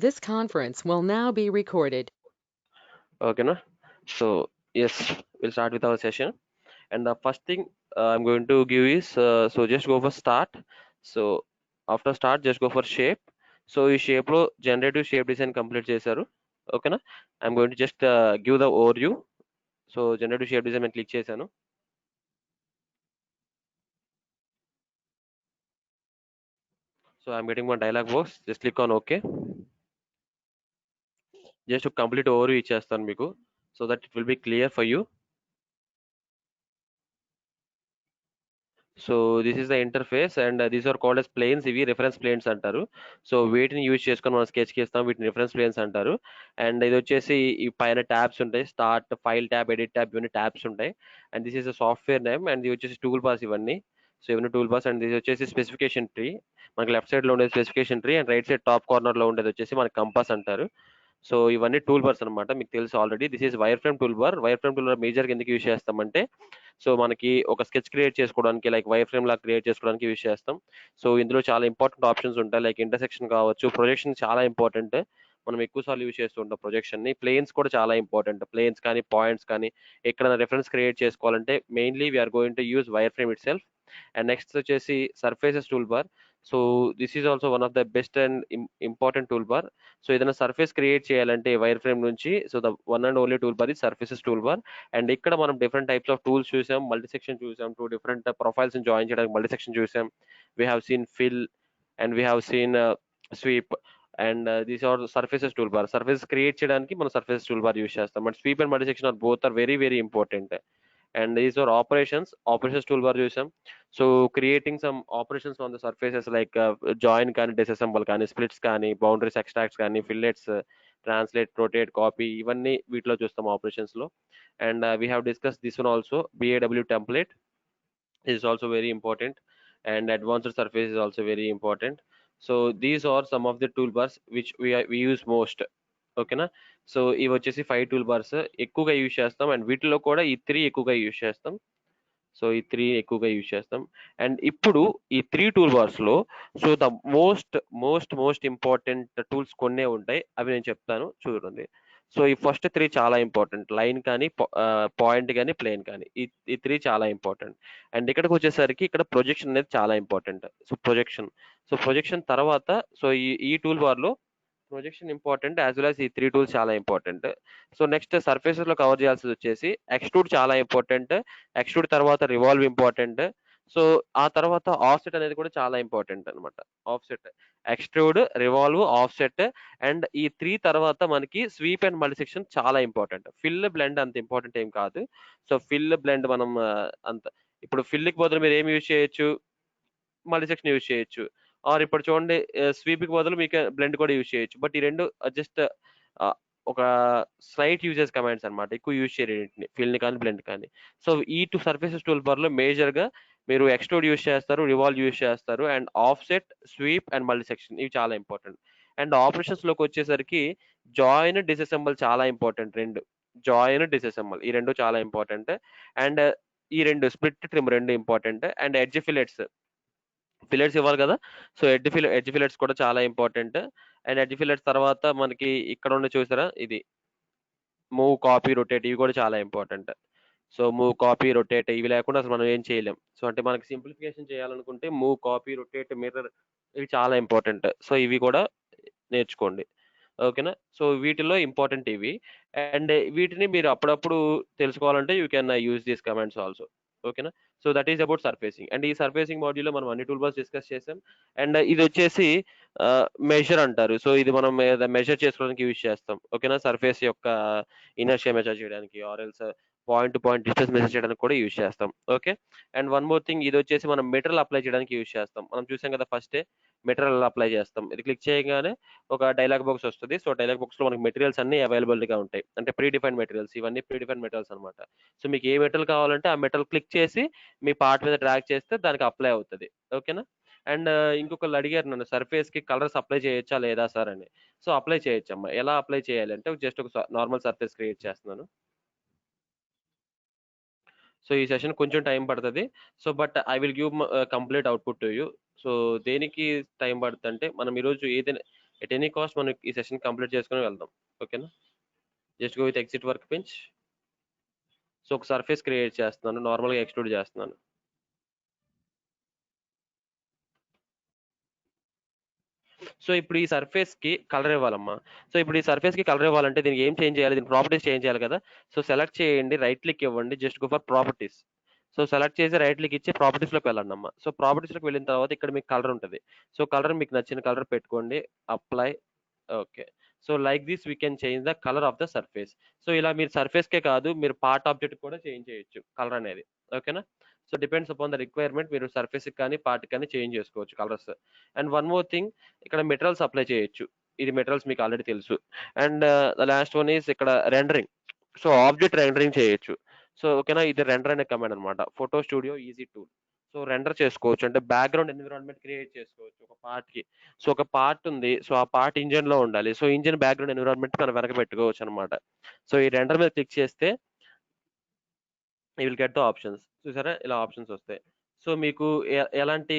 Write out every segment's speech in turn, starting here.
This conference will now be recorded. Okay, na? So yes, we'll start with our session. And the first thing I'm going to give is so just go for start. So after start, just go for shape. So ఈ shape లో generative shape design complete చేశారు. ఓకేనా? I'm going to just give the overview. So generative shape design నేను click చేశాను. So I'm getting one dialog box. Just click on OK. Just to complete overview ఇచ్చేస్తాను మీకు. So that it will be clear for you. So this is the interface and these are called as planes. ఇవి reference planes అంటారు. So వీటిని use చేసుకొని మనం sketch చేస్తాం. వీటిని reference planes అంటారు. అండ్ ఇది వచ్చేసి ఈ పైన ట్యాబ్స్ ఉంటాయి. Start, file tab, edit tab, ఇవన్నీ ట్యాబ్స్ ఉంటాయి. And this is a software name. And ఇది వచ్చేసి టూల్ బార్స్ ఇవన్నీ. సో ఇవన్నీ టూల్ బార్స్. అండ్ ఇది వచ్చేసి స్పెసిఫికేషన్ ట్రీ. మనకి లెఫ్ట్ సైడ్ లో ఉండేది specification tree and right side top corner లో ఉండేది వచ్చేసి మనకి కంపాస్ అంటారు. సో ఇవన్నీ టూల్ బార్స్ అనమాట. మీకు తెలుసు already. This is wire frame tool bar. Wire frame tool bar major ఎందుకు యూజ్ చేస్తామంటే సో మనకి ఒక స్కెచ్ క్రియేట్ చేసుకోవడానికి లైక్ వైర్ ఫ్రేమ్ లా క్రియేట్ చేసుకోవడానికి యూజ్ చేస్తాం. సో ఇందులో చాలా ఇంపార్టెంట్ ఆప్షన్స్ ఉంటాయి. లైక్ ఇంటర్సెక్షన్ కావచ్చు, ప్రొజెక్షన్ చాలా ఇంపార్టెంట్. మనం ఎక్కువ సార్లు యూజ్ చేస్తూ ఉంటాం ప్రొజెక్షన్ ని. ప్లేన్స్ కూడా చాలా ఇంపార్టెంట్. ప్లేన్స్ కానీ పాయింట్స్ కానీ ఎక్కడైనా రెఫరెన్స్ క్రియేట్ చేసుకోవాలంటే mainly we're going to use wire frame itself. And next వచ్చేసి surfaces toolbar. So this is also one of the best and important toolbar. So ఏదైనా surface create చేయాలంటే wire frame నుంచి so the one and only toolbar ఈ surfaces toolbar. And ఇక్కడ మనం different types of tools చూసాం, multi section చూసాం, two different profiles join చేయడానికి multi section చూసాం. We have seen fill and we have seen sweep. And these are surfaces toolbar. Surface create చేయడానికి మనం surface toolbar use చేస్తాం. But sweep and multi section are both are very very important. And these are operations toolbar చూసాం. So creating some operations on the surfaces like join కానీ, disassemble కానీ, splits కానీ, boundaries extracts కానీ, fillets, translate, rotate, copy, ఇవన్నీ వీటిలో చూస్తాం operations లో. And we have discussed this one also. BAW template is also very important, and advanced surface is also very important. So these are some of the toolbars which we use most. ఓకేనా? So ఇవి వచ్చేసి 5 tool bars ఎక్కువగా use చేస్తాం. And వీటిలో కూడా ఈ 3 ఎక్కువగా use చేస్తాం. సో ఈ 3 ఎక్కువగా యూజ్ చేస్తాం. అండ్ ఇప్పుడు ఈ 3 టూల్ బార్స్ లో so the most most most important tools కొన్నే ఉంటాయి. అవి నేను చెప్తాను చూడండి. సో ఈ ఫస్ట్ 3 చాలా ఇంపార్టెంట్. లైన్ కానీ, పాయింట్ కానీ, ప్లేన్ కానీ, ఈ 3 చాలా ఇంపార్టెంట్. అండ్ ఇక్కడికి వచ్చేసరికి ఇక్కడ ప్రొజెక్షన్ అనేది చాలా ఇంపార్టెంట్. సో ప్రొజెక్షన్ తర్వాత సో ఈ టూల్ బార్ లో projection important as well as ఈ 3 టూల్స్ చాలా ఇంపార్టెంట్. సో నెక్స్ట్ సర్ఫేసెస్ లో కవర్ చేయాల్సింది వచ్చేసి ఎక్స్ట్రూడ్ చాలా ఇంపార్టెంట్. ఎక్స్ట్రూడ్ తర్వాత రివాల్వ్ ఇంపార్టెంట్. సో ఆ తర్వాత ఆఫ్సెట్ అనేది కూడా చాలా ఇంపార్టెంట్ అనమాట. Offset, extrude, revolve, offset. And ఈ 3 తర్వాత మనకి స్వీప్ అండ్ మల్టీ సెక్షన్ చాలా ఇంపార్టెంట్. ఫిల్ బ్లెండ్ అంత ఇంపార్టెంట్ ఏం కాదు. సో ఫిల్ బ్లెండ్ మనం అంత ఇప్పుడు ఫిల్ కి బదులు మీరు ఏం యూజ్ చేయొచ్చు? మల్టీ సెక్షన్ యూజ్ చేయొచ్చు. ఆర్ ఇప్పుడు చూడండి స్వీప్ కి బదులు మీకు బ్లెండ్ కూడా యూజ్ చేయొచ్చు. బట్ ఈ రెండు జస్ట్ ఒక స్లైట్ యూజెస్ కమాండ్స్ అన్నమాట. ఎక్కువ యూజ్ చేయరు వీటిని, ఫిల్ ని కానీ బ్లెండ్ కానీ. సో ఈ టూ సర్ఫేసెస్ టూల్ బార్ లో మేజర్ గా మీరు ఎక్స్ట్రూడ్ యూజ్ చేస్తారు, రివాల్వ్ యూజ్ చేస్తారు, and offset, sweep and multi section ఇవి చాలా ఇంపార్టెంట్. అండ్ ఆపరేషన్స్ లోకి వచ్చేసరికి జాయిన్, డిసెసెంబుల్ చాలా ఇంపార్టెంట్. రెండు జాయిన్, డిసెసెంబుల్ ఈ రెండు చాలా ఇంపార్టెంట్. అండ్ ఈ రెండు స్ప్లిట్, ట్రిమ్ రెండు ఇంపార్టెంట్. అండ్ ఎడ్జ్ ఫిల్లెట్స్ ఇవ్వాలి కదా. సో ఎడ్జ్ ఫిల్లెట్స్ కూడా చాలా ఇంపార్టెంట్. అండ్ ఎడ్జ్ ఫిల్లెట్స్ తర్వాత మనకి ఇక్కడ ఉన్న చూసారా ఇది మూవ్, కాపీ, రొటేట్ ఇవి కూడా చాలా important. So move, copy, rotate ఇవి లేకుండా అసలు మనం ఏం చేయలేం. సో అంటే మనకి సింప్లిఫికేషన్ చేయాలనుకుంటే మూవ్, కాపీ, రొటేట్, మిర్రర్ ఇవి చాలా ఇంపార్టెంట్. సో ఇవి కూడా నేర్చుకోండి. ఓకేనా? సో వీటిలో ఇంపార్టెంట్ ఇవి. అండ్ వీటిని మీరు అప్పుడప్పుడు తెలుసుకోవాలంటే you can use these commands also. ఓకేనా? So that is about surfacing. And ఈ సర్ఫేసింగ్ మాడ్యూల్లో మనం అన్ని టూల్ బార్స్ డిస్కస్ చేసాం. అండ్ ఇది వచ్చేసి మెజర్ అంటారు. సో ఇది మనం మెజర్ చేసుకోవడానికి యూజ్ చేస్తాం. ఓకేనా? సర్ఫేస్ యొక్క ఇనర్షియా మెజర్ చేయడానికి or else point to point distance measure చేయడానికి కూడా యూజ్ చేస్తాం. Okay. And one more thing, ఇది వచ్చేసి మనం మెటీరియల్ అప్లై చేయడానికి యూజ్ చేస్తాం. మనం చూసాం కదా ఫస్టే మెటీరియల్ అప్లై చేస్తాం. ఇది క్లిక్ చేయగానే ఒక డైలాగ్ బాక్స్ వస్తుంది. సో డైలాగ్ బాక్స్ లో మనకి మెటీరియల్స్ అన్ని అవైలబుల్ గా ఉంటాయి. అంటే ప్రీ డిఫైన్డ్ మెటీరియల్స్, ఇవన్నీ ప్రీ డిఫైన్డ్ మెటీరియల్స్ అనమాట. సో మీకు ఏ మెటీరియల్ కావాలంటే ఆ మెటీరియల్ క్లిక్ చేసి మీ పార్ట్ మీద డ్రాగ్ చేస్తే దానికి అప్లై అవుతుంది. ఓకేనా? అండ్ ఇంకొకళ్ళు అడిగారు నన్ను సర్ఫేస్ కి కలర్స్ అప్లై చేయొచ్చా లేదా సార్ అని. సో అప్లై చేయొచ్చమ్మా. ఎలా అప్లై చేయాలి అంటే జస్ట్ ఒక నార్మల్ సర్ఫేస్ క్రియేట్ చేస్తున్నాను. సో ఈ సెషన్ కొంచెం టైం పడుతుంది. So but I will give complete output to you. So దేనికి టైం పడుతుంది అంటే మనం ఈరోజు ఏదైనా ఎట్ ఎనీ కాస్ట్ మనం ఈ సెషన్ కంప్లీట్ చేసుకొని వెళ్దాం. ఓకేనా? Just go with exit work bench. So ఒక సర్ఫేస్ క్రియేట్ చేస్తున్నాను, నార్మల్గా ఎక్స్ట్రూడ్ చేస్తున్నాను. సో ఇప్పుడు ఈ సర్ఫేస్ కి కలర్ ఇవ్వాలమ్మా. సో ఇప్పుడు ఈ సర్ఫేస్ కి కలర్ ఇవ్వాలంటే దీనికి ఏం చేంజ్ చేయాలి? దీని ప్రాపర్టీస్ చేంజ్ చేయాలి కదా. సో సెలెక్ట్ చేయండి, రైట్ క్లిక్ ఇవ్వండి, just go for properties. So select చేసి రైట్ క్లిక్ ఇచ్చి ప్రాపర్టీస్ లోకి వెళ్ళండి అమ్మా. సో ప్రాపర్టీస్ లోకి వెళ్ళిన తర్వాత ఇక్కడ మీకు కలర్ ఉంటుంది. సో కలర్ మీకు నచ్చిన కలర్ పెట్టుకోండి. Apply. Okay. So like this we can change the colour of the surface. So ఇలా మీరు సర్ఫేస్ కే కాదు, మీరు పార్ట్ ఆబ్జెక్ట్ కూడా చేంజ్ చేయొచ్చు కలర్ అనేది. ఓకేనా? So depends upon the requirement, మీరు సర్ఫేస్ కానీ పార్ట్ కానీ చేంజ్ చేసుకోవచ్చు colours. And one more thing, ఇక్కడ మెటీరియల్స్ అప్లై చేయొచ్చు. ఇది మెటీరియల్స్ మీకు ఆల్రెడీ తెలుసు. And the last one is ఇక్కడ రెండరింగ్. సో ఆబ్జెక్ట్ రెండరింగ్ చేయొచ్చు. సో ఓకేనా, ఇది రెండర్ అనే కమాండ్ అనమాట. Photo studio easy tool. So render చేసుకోవచ్చు, అంటే బ్యాక్గ్రౌండ్ ఎన్విరాన్మెంట్ క్రియేట్ చేసుకోవచ్చు ఒక పార్ట్ కి. సో ఒక పార్ట్ ఉంది, సో ఆ పార్ట్ ఇంజన్ లో ఉండాలి. సో ఇంజన్ బ్యాక్గ్రౌండ్ ఎన్విరాన్మెంట్ మనం వెనక పెట్టుకోవచ్చు అనమాట. సో ఈ రెండర్ మీద క్లిక్ చేస్తే you will get the options. చూసారా, ఇలా ఆప్షన్స్ వస్తాయి. సో మీకు ఎలాంటి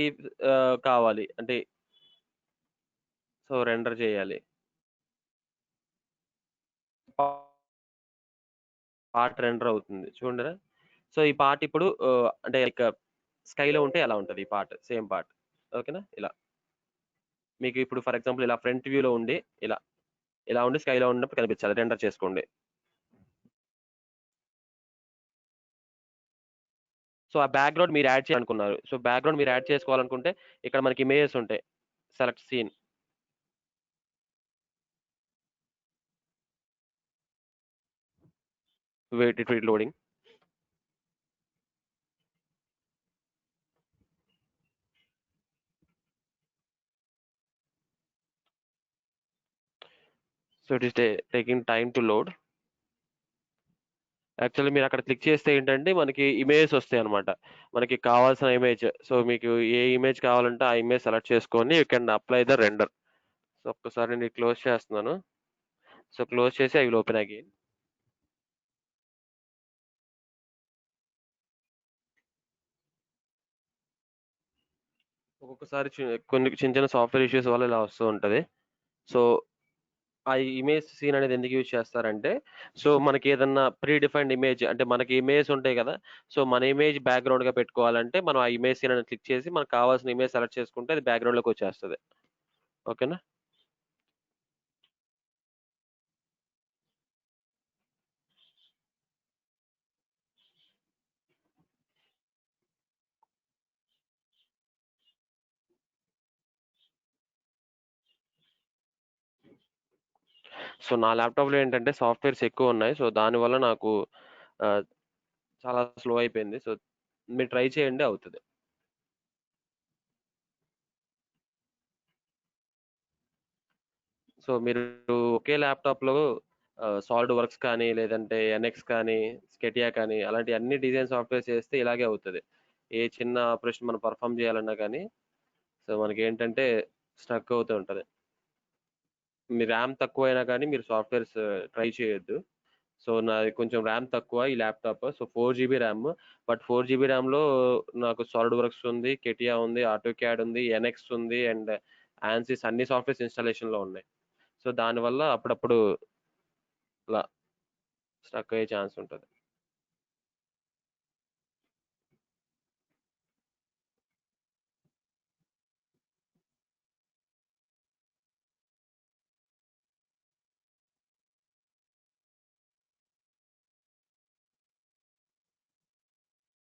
కావాలి అంటే, సో రెండర్ చేయాలి, పార్ట్ రెండర్ అవుతుంది చూడరా. సో ఈ పార్ట్ ఇప్పుడు అంటే లైక్ స్కైలో ఉంటే ఎలా ఉంటుంది ఈ పార్ట్, సేమ్ పార్ట్. ఓకేనా? ఇలా మీకు ఇప్పుడు ఫర్ ఎగ్జాంపుల్ ఇలా ఫ్రంట్ వ్యూలో ఉండి ఇలా ఇలా ఉండి స్కైలో ఉన్నప్పుడు కనిపించాలి, రెండర్ చేసుకోండి. సో ఆ బ్యాక్గ్రౌండ్ మీరు యాడ్ చేయాలనుకున్నారు. సో బ్యాక్గ్రౌండ్ మీరు యాడ్ చేసుకోవాలనుకుంటే ఇక్కడ మనకి ఇమేజెస్ ఉంటాయి. Select scene. Wait it loading. So it is taking time to load. Actually మీరు అక్కడ క్లిక్ చేస్తే ఏంటంటే మనకి ఇమేజెస్ వస్తాయి అనమాట, మనకి కావాల్సిన ఇమేజ్. సో మీకు ఏ ఇమేజ్ కావాలంటే ఆ ఇమేజ్ సెలెక్ట్ చేసుకొని you can apply the render. So ఒక్కసారి నేను క్లోజ్ చేస్తున్నాను. సో క్లోజ్ చేసి ఐ విల్ ఓపెన్ అగైన్. ఒక్కొక్కసారి కొన్ని చిన్న చిన్న సాఫ్ట్వేర్ ఇష్యూస్ వల్ల ఇలా వస్తూ ఉంటది. సో ఆ ఇమేజ్ సీన్ అనేది ఎందుకు యూజ్ చేస్తారంటే, సో మనకి ఏదన్నా ప్రీ డిఫైన్డ్ ఇమేజ్ అంటే మనకి ఇమేజ్ ఉంటాయి కదా. సో మన ఇమేజ్ బ్యాక్గ్రౌండ్ గా పెట్టుకోవాలంటే మనం ఆ ఇమేజ్ సీన్ అనేది క్లిక్ చేసి మనకు కావాల్సిన ఇమేజ్ సెలెక్ట్ చేసుకుంటే అది బ్యాక్గ్రౌండ్ లోకి వచ్చేస్తుంది. ఓకేనా? సో నా ల్యాప్టాప్లో ఏంటంటే సాఫ్ట్వేర్స్ ఎక్కువ ఉన్నాయి. సో దానివల్ల నాకు ఆ, చాలా స్లో అయిపోయింది. సో మీరు ట్రై చేయండి, అవుతుంది. సో మీరు ఒకే ల్యాప్టాప్లో సాలిడ్ వర్క్స్ కానీ లేదంటే ఎన్ఎక్స్ కానీ స్కెటియా కానీ అలాంటి అన్ని డిజైన్ సాఫ్ట్వేర్స్ చేస్తే ఇలాగే అవుతుంది. ఏ చిన్న ఆపరేషన్ మనం పర్ఫామ్ చేయాలన్నా కానీ సో మనకి ఏంటంటే స్ట్రక్ అవుతూ ఉంటుంది. మీ ర్యామ్ తక్కువైనా కానీ మీరు సాఫ్ట్వేర్స్ ట్రై చేయొద్దు. సో నాది కొంచెం ర్యామ్ తక్కువ ఈ laptop. So 4 GB RAM. But 4 GB ర్యామ్లో నాకు సాలిడ్ వర్క్స్ ఉంది, కెటియా ఉంది, ఆటో క్యాడ్ ఉంది, ఎన్ఎక్స్ ఉంది, అండ్ ఆన్సిస్ అన్ని సాఫ్ట్వేర్స్ ఇన్స్టాలేషన్లో ఉన్నాయి. సో దానివల్ల అప్పుడప్పుడు ఇలా స్ట్రక్ అయ్యే ఛాన్స్ ఉంటుంది.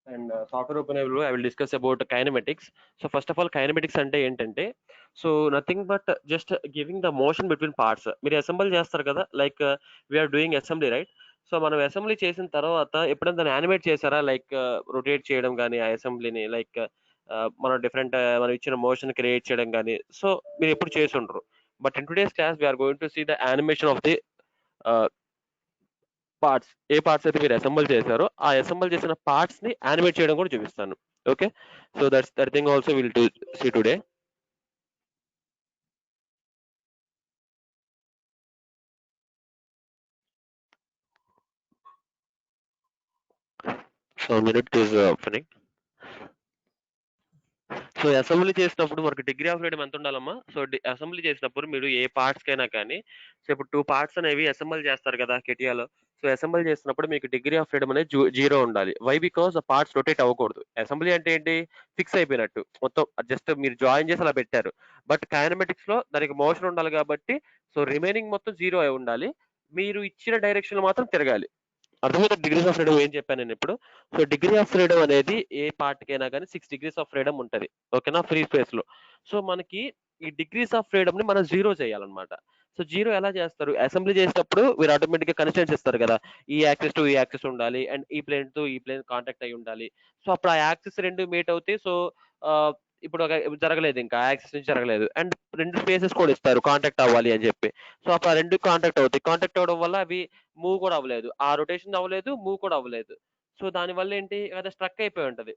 And software openable I will discuss about kinematics. So first of all kinematics అంటే ఏంటంటే, so nothing but just giving the motion between parts. మీరు అసెంబుల్ చేస్తారు కదా, like we are doing assembly right. So మనం assembly చేసిన తర్వాత ఎప్పుడైనా దాన్ని యానిమేట్ చేశారా, లైక్ రొటేట్ చేయడం కానీ ఆ అసెంబ్లీని, లైక్ మనం డిఫరెంట్ మనం ఇచ్చిన మోషన్ క్రియేట్ చేయడం కానీ, సో మీరు ఎప్పుడు చేసి ఉండరు. But in today's class we're going to see the animation of the parts. ఏ పార్ట్స్ అయితే మీరు అసెంబుల్ చేశారో ఆ అసెంబుల్ చేసిన పార్ట్స్ ని యానిమేట్ చేయడం కూడా చూపిస్తాను. Okay. So that thing also will to see today. So minute is opening. So assembly చేసినప్పుడు మనకు డిగ్రీ ఆఫ్ ఫ్రీడమ్ ఎంత ఉండాలమ్మా? సో అసెంబ్లీ చేసినప్పుడు మీరు ఏ పార్ట్స్ కైనా కానీ, సో ఇప్పుడు 2 పార్ట్స్ అనేవి అసెంబుల్ చేస్తారు కదా కెటియాలో. సో అసెంబుల్ చేసినప్పుడు మీకు డిగ్రీ ఆఫ్ ఫ్రీడమ్ అనేది 0 ఉండాలి. వై? బికాస్ ఆ పార్ట్స్ రొటేట్ అవ్వకూడదు. అసెంబ్లీ అంటే ఏంటి? ఫిక్స్ అయిపోయినట్టు. మొత్తం జస్ట్ మీరు జాయిన్ చేసి అలా పెట్టారు. బట్ కైనమాటిక్స్ లో దానికి మోషన్ ఉండాలి కాబట్టి, సో రిమైనింగ్ మొత్తం 0 అయి ఉండాలి. మీరు ఇచ్చిన డైరెక్షన్ మాత్రం తిరగాలి. అర్థమైందా డిగ్రీస్ ఆఫ్ ఫ్రీడమ్ ఏం చెప్పాను నేను ఇప్పుడు? సో డిగ్రీ ఆఫ్ ఫ్రీడమ్ అనేది ఏ పార్ట్ కైనా కానీ 6 డిగ్రీస్ ఆఫ్ ఫ్రీడమ్ ఉంటది. ఓకేనా? ఫ్రీ స్పేస్ లో. సో మనకి ఈ డిగ్రీస్ ఆఫ్ ఫ్రీడమ్ ని మనం 0 చేయాలన్నమాట. సో 0 ఎలా చేస్తారు? అసెంబ్లీ చేసేటప్పుడు మీరు ఆటోమేటిక్ గా కన్స్ట్రెంట్స్ ఇస్తారు కదా, ఈ యాక్సిస్ టు ఈ యాక్సిస్ ఉండాలి అండ్ ఈ ప్లేన్ టు ఈ ప్లేన్ కాంటాక్ట్ అయి ఉండాలి. సో అప్పుడు ఆ యాక్సిస్ రెండు మీట్ అవుతాయి. సో ఆ, ఇప్పుడు జరగలేదు, ఇంకా యాక్సిస్ నుంచి జరగలేదు అండ్ రెండు స్పేసెస్ కూడా ఇస్తారు కాంటాక్ట్ అవ్వాలి అని చెప్పి. సో అప్పుడు ఆ రెండు కాంటాక్ట్ అవుతాయి. కాంటాక్ట్ అవ్వడం వల్ల అవి మూవ్ కూడా అవ్వలేదు, ఆ రొటేషన్ అవ్వలేదు, మూవ్ కూడా అవ్వలేదు. సో దానివల్ల ఏంటి, అది స్ట్రక్ అయిపోయి ఉంటది.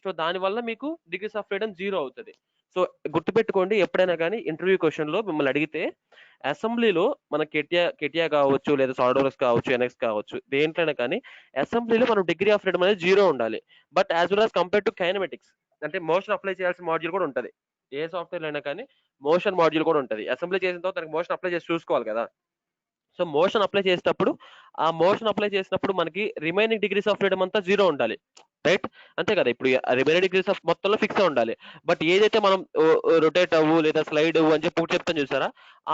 సో దానివల్ల మీకు డిగ్రీస్ ఆఫ్ ఫ్రీడమ్ 0 అవుతుంది. సో గుర్తుపెట్టుకోండి, ఎప్పుడైనా కానీ ఇంటర్వ్యూ క్వశ్చన్ లో మిమ్మల్ని అడిగితే అసెంబ్లీలో మన కెటియా కావచ్చు లేదా సాలిడ్వర్క్స్ కావచ్చు, ఎన్ఎక్స్ కావచ్చు, దేంట్లోనే కానీ అసెంబ్లీలో మనం డిగ్రీ ఆఫ్ ఫ్రీడమ్ అనేది 0 ఉండాలి. But as well as compare to kinematics, అంటే మోషన్ అప్లై చేయాల్సిన మాడ్యూల్ కూడా ఉంటది. ఏ సాఫ్ట్వేర్ అయినా కానీ మోషన్ మాడ్యూల్ కూడా ఉంటది. అసెంబ్లీ చేసిన తర్వాత దానికి మోషన్ అప్లై చేసి చూసుకోవాలి కదా. సో మోషన్ అప్లై చేసేటప్పుడు, ఆ మోషన్ అప్లై చేసినప్పుడు మనకి రిమైనింగ్ డిగ్రీస్ ఆఫ్ ఫ్రీడమ్ అంతా 0 ఉండాలి. రైట్? అంతే కదా. ఇప్పుడు రిమైనింగ్ డిగ్రీస్ ఆఫ్ మొత్తంలో ఫిక్స్ ఉండాలి. బట్ ఏదైతే మనం రొటేట్ అవ్వు లేదా స్లైడ్ అవ్వు అని చెప్పి ఒకటి చెప్తాను చూసారా,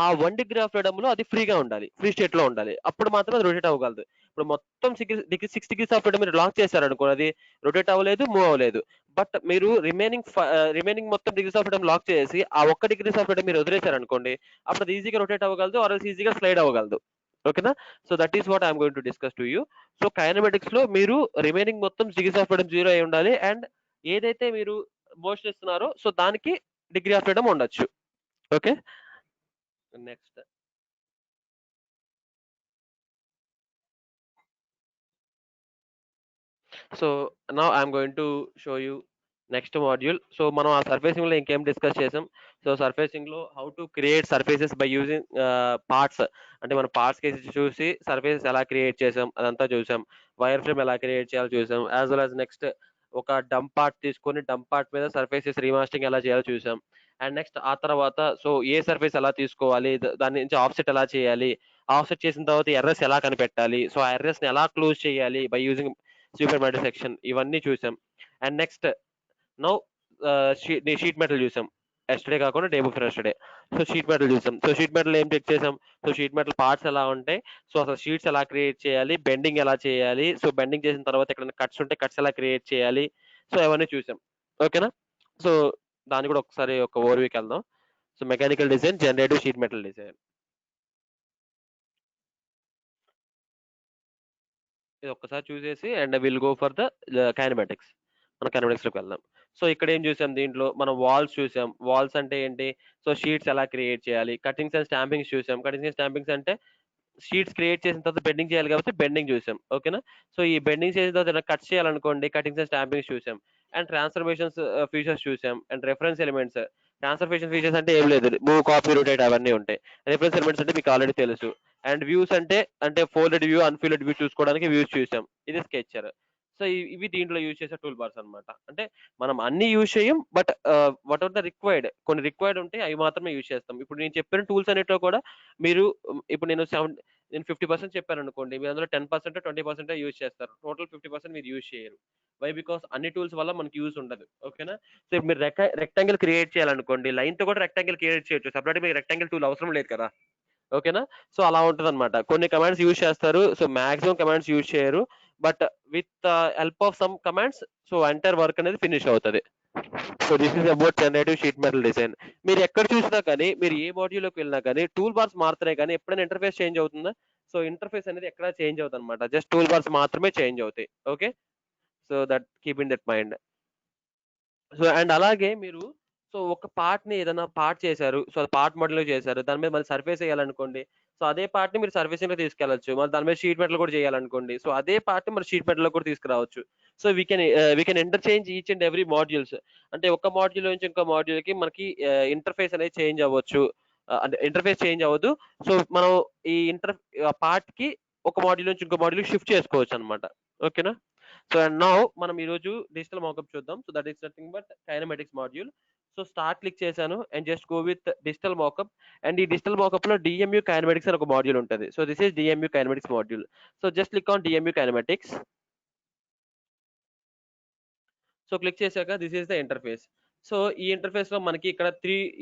ఆ 1 డిగ్రీ ఆఫ్ ఫ్రీడమ్ లో అది ఫ్రీగా ఉండాలి, ఫ్రీ స్టేట్ లో ఉండాలి. అప్పుడు మాత్రం అది రొటేట్ అవ్వగలదు. ఇప్పుడు మొత్తం 6 డిగ్రీస్ ఆఫ్ ఫ్రీడమ్ మీరు లాక్ చేశారనుకో, అది రొటేట్ అవ్వలేదు, మూవ్ అవ్వలేదు. బట్ మీరు రిమైనింగ్ మొత్తం డిగ్రీస్ ఆఫ్ ఫ్రీడమ్ లాక్ చేసి ఆ ఒక్క డిగ్రీస్ ఆఫ్ ఫ్రీడమ్ మీరు వదిలేశారనుకోండి, అప్పుడు అది ఈజీగా రొటేట్ అవ్వగలదు ఆర్ ఈజీగా స్లైడ్ అవ్వగలదు. ఓకేనా? So that is what I'm going to discuss to you. So kinematics లో మీరు రిమైనింగ్ మొత్తం డిగ్రీస్ ఆఫ్ ఫ్రీడమ్ 0 అయి ఉండాలి అండ్ ఏదైతే మీరు మోషన్ ఇస్తున్నారో సో దానికి డిగ్రీ ఆఫ్ ఫ్రీడమ్ ఉండొచ్చు. Okay, next. So now I'm going to show you next module. So మనం ఆ సర్ఫేసింగ్ లో ఇంకేం డిస్కస్ చేసాం? సో సర్ఫేసింగ్ లో how to create surfaces by using parts, అంటే మనం పార్ట్స్ కేసి చూసి సర్ఫేసెస్ ఎలా క్రియేట్ చేసాం అదంతా చూసాం. వైర్ ఫ్రేమ్ ఎలా క్రియేట్ చేయాలో చూసాం. యాజ్ వెల్ యాజ్ నెక్స్ట్ ఒక డంప్ పార్ట్ తీసుకొని డంప్ పార్ట్ మీద సర్ఫేసెస్ రీమాస్టరింగ్ ఎలా చేయాలో చూసాం. అండ్ నెక్స్ట్ ఆ తర్వాత సో ఏ సర్ఫేస్ ఎలా తీసుకోవాలి, దాని నుంచి ఆఫ్సెట్ ఎలా చేయాలి, ఆఫ్సెట్ చేసిన తర్వాత ఎర్రస్ ఎలా కనిపెట్టాలి, సో ఆ ఎర్రస్ ని ఎలా క్లోజ్ చేయాలి by using super metal section, ఇవన్నీ చూసాం. And next now sheet metal చూసాం. ఎస్టర్డే కాకుండా day before yesterday. So sheet metal చూసాం. సో షీట్ మెటల్ ఏం చెక్ చేసాం? సో షీట్ మెటల్ పార్ట్స్ ఎలా ఉంటాయి, సో అసలు షీట్స్ ఎలా క్రియేట్ చేయాలి, బెండింగ్ ఎలా చేయాలి, సో బెండింగ్ చేసిన తర్వాత ఎక్కడైనా కట్స్ ఉంటే కట్స్ ఎలా క్రియేట్ చేయాలి, సో అవన్నీ చూసాం. ఓకేనా? సో దాన్ని కూడా ఒకసారి ఒక ఓవర్వ్యూకి వెళ్దాం. So mechanical design, generative sheet metal design, ఇది ఒక్కసారి చూసేసి and will go for the kinematics. మన కైనమాటిక్స్ లోకి వెళ్దాం. సో ఇక్కడ ఏం చూసాం? దీంట్లో మనం వాల్స్ చూసాం. వాల్స్ అంటే ఏంటి? సో షీట్స్ ఎలా క్రియేట్ చేయాలి. కటింగ్స్ అండ్ స్టాంపింగ్స్ చూసాం. కటింగ్స్ అండ్ స్టాంపింగ్స్ అంటే షీట్స్ క్రియేట్ చేసిన తర్వాత బెండింగ్ చేయాలి కాబట్టి బెండింగ్ చూసాం. ఓకేనా? సో ఈ బెండింగ్ చేసిన తర్వాత కట్ చేయాలనుకోండి, కటింగ్స్ అండ్ స్టాంపింగ్స్ చూసాం. అండ్ ట్రాన్స్ఫర్మేషన్స్ ఫీచర్స్ చూసాం. And reference elements. Transformation features అంటే ఏం లేదు, మూవ్, కాపీ, రొటేట్ అవన్నీ ఉంటాయి. రిఫరెన్స్ ఎలిమెంట్స్ అంటే మీకు ఆల్రెడీ తెలుసు. అండ్ వ్యూస్ అంటే ఫోల్డెడ్ వ్యూ, అన్ఫోల్డెడ్ వ్యూ చూసుకోవడానికి వ్యూస్ చూసాం. ఇది స్కెచర్. సో ఇవి దీంట్లో యూజ్ చేసే టూల్ బార్స్ అనమాట. అంటే మనం అన్ని యూజ్ చేయం, but what are the required, కొన్ని రిక్వైర్డ్ ఉంటాయి, అవి మాత్రమే యూజ్ చేస్తాం. ఇప్పుడు నేను చెప్పిన టూల్స్ అన్నిటిలో కూడా మీరు ఇప్పుడు నేను 50% చెప్పాను అనుకోండి, మీరు అందులో 10% 20% యూజ్ చేస్తారు. టోటల్ 50% మీరు యూజ్ చేయరు. వై? బికాస్ అన్ని టూల్స్ వల్ల మనకి యూజ్ ఉండదు. ఓకేనా? సో ఇప్పుడు మీరు రెక్టాంగిల్ క్రియేట్ చేయాలనుకోండి, లైన్ తో కూడా రెక్టాంగిల్ క్రియేట్ చేయొచ్చు. సపరేట్ మీకు రెక్టాంగిల్ టూల్ అవసరం లేదు కదా. ఓకేనా? సో అలా ఉంటుంది అనమాట. కొన్ని కమాండ్స్ యూజ్ చేస్తారు, సో మాక్సిమం కమాండ్స్ యూజ్ చేయరు. But with help of some commands so entire work అనేది ఫినిష్ అవుతుంది. So this is about generative sheet metal design. మీరు ఎక్కడ చూసినా కానీ, మీరు ఏ మాడ్యూల్లోకి వెళ్ళినా కానీ టూల్ బార్స్ మారుతున్నాయి కానీ ఎప్పుడైనా ఇంటర్ఫేస్ చేంజ్ అవుతుందా? సో ఇంటర్ఫేస్ అనేది ఎక్కడ చేంజ్ అవుతుంది అనమాట, జస్ట్ టూల్ బార్స్ మాత్రమే చేంజ్ అవుతాయి. Okay? So that keep in that mind. So and అలాగే మీరు సో ఒక పార్ట్ ని ఏదైనా పార్ట్ చేశారు, సో అది పార్ట్ మోడల్ లో చేశారు, దాని మీద మళ్ళీ సర్ఫేస్ వేయాలనుకోండి, సో అదే పార్ట్ ని మీరు సర్ఫేసింగ్ లో తీసుకెళ్లొచ్చు. మళ్ళీ దాని మీద షీట్ మెటల్ కూడా చేయాలనుకోండి, సో అదే పార్ట్ ని మరి షీట్ మెటల్ లో కూడా తీసుకురావచ్చు. So we can interchange each and every modules. అంటే ఒక మాడ్యూల్ నుంచి ఇంకో మాడ్యూల్ కి మనకి ఇంటర్ఫేస్ అనేది చేంజ్ అవ్వచ్చు. అంటే ఇంటర్ఫేస్ చేంజ్ అవ్వదు. సో మనం ఈ పార్ట్ కి ఒక మాడ్యూల్ నుంచి ఇంకో మాడ్యూల్ షిఫ్ట్ చేసుకోవచ్చు అనమాట. ఓకేనా? సో అండ్ నౌ మనం ఈ రోజు డిజిటల్ మాకప్ చూద్దాం. So that is nothing but kinematics module. So start click చేశాను and just go with digital mockup. And ఈ డిజిటల్ మాకప్ లో డిఎంయూ కైనమాటిక్స్ అని ఒక మాడ్యూల్ ఉంటుంది. So this is DMU kinematics module. So just click on DMU kinematics. So click చేశాక this is the interface. So ఈ interface లో మనకి ఇక్కడ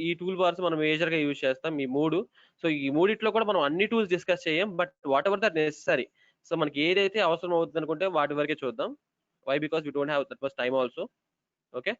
ఈ టూల్ బార్స్ మనం మేజర్ గా యూజ్ చేస్తాం, ఈ మూడు. సో ఈ మూడిట్లో కూడా మనం అన్ని టూల్స్ డిస్కస్ చేయం, but whatever that necessary. So మనకి ఏదైతే అవసరం అవుతుంది అనుకుంటే వాటి వరకే చూద్దాం. Why? Because we don't have that much time also. Okay.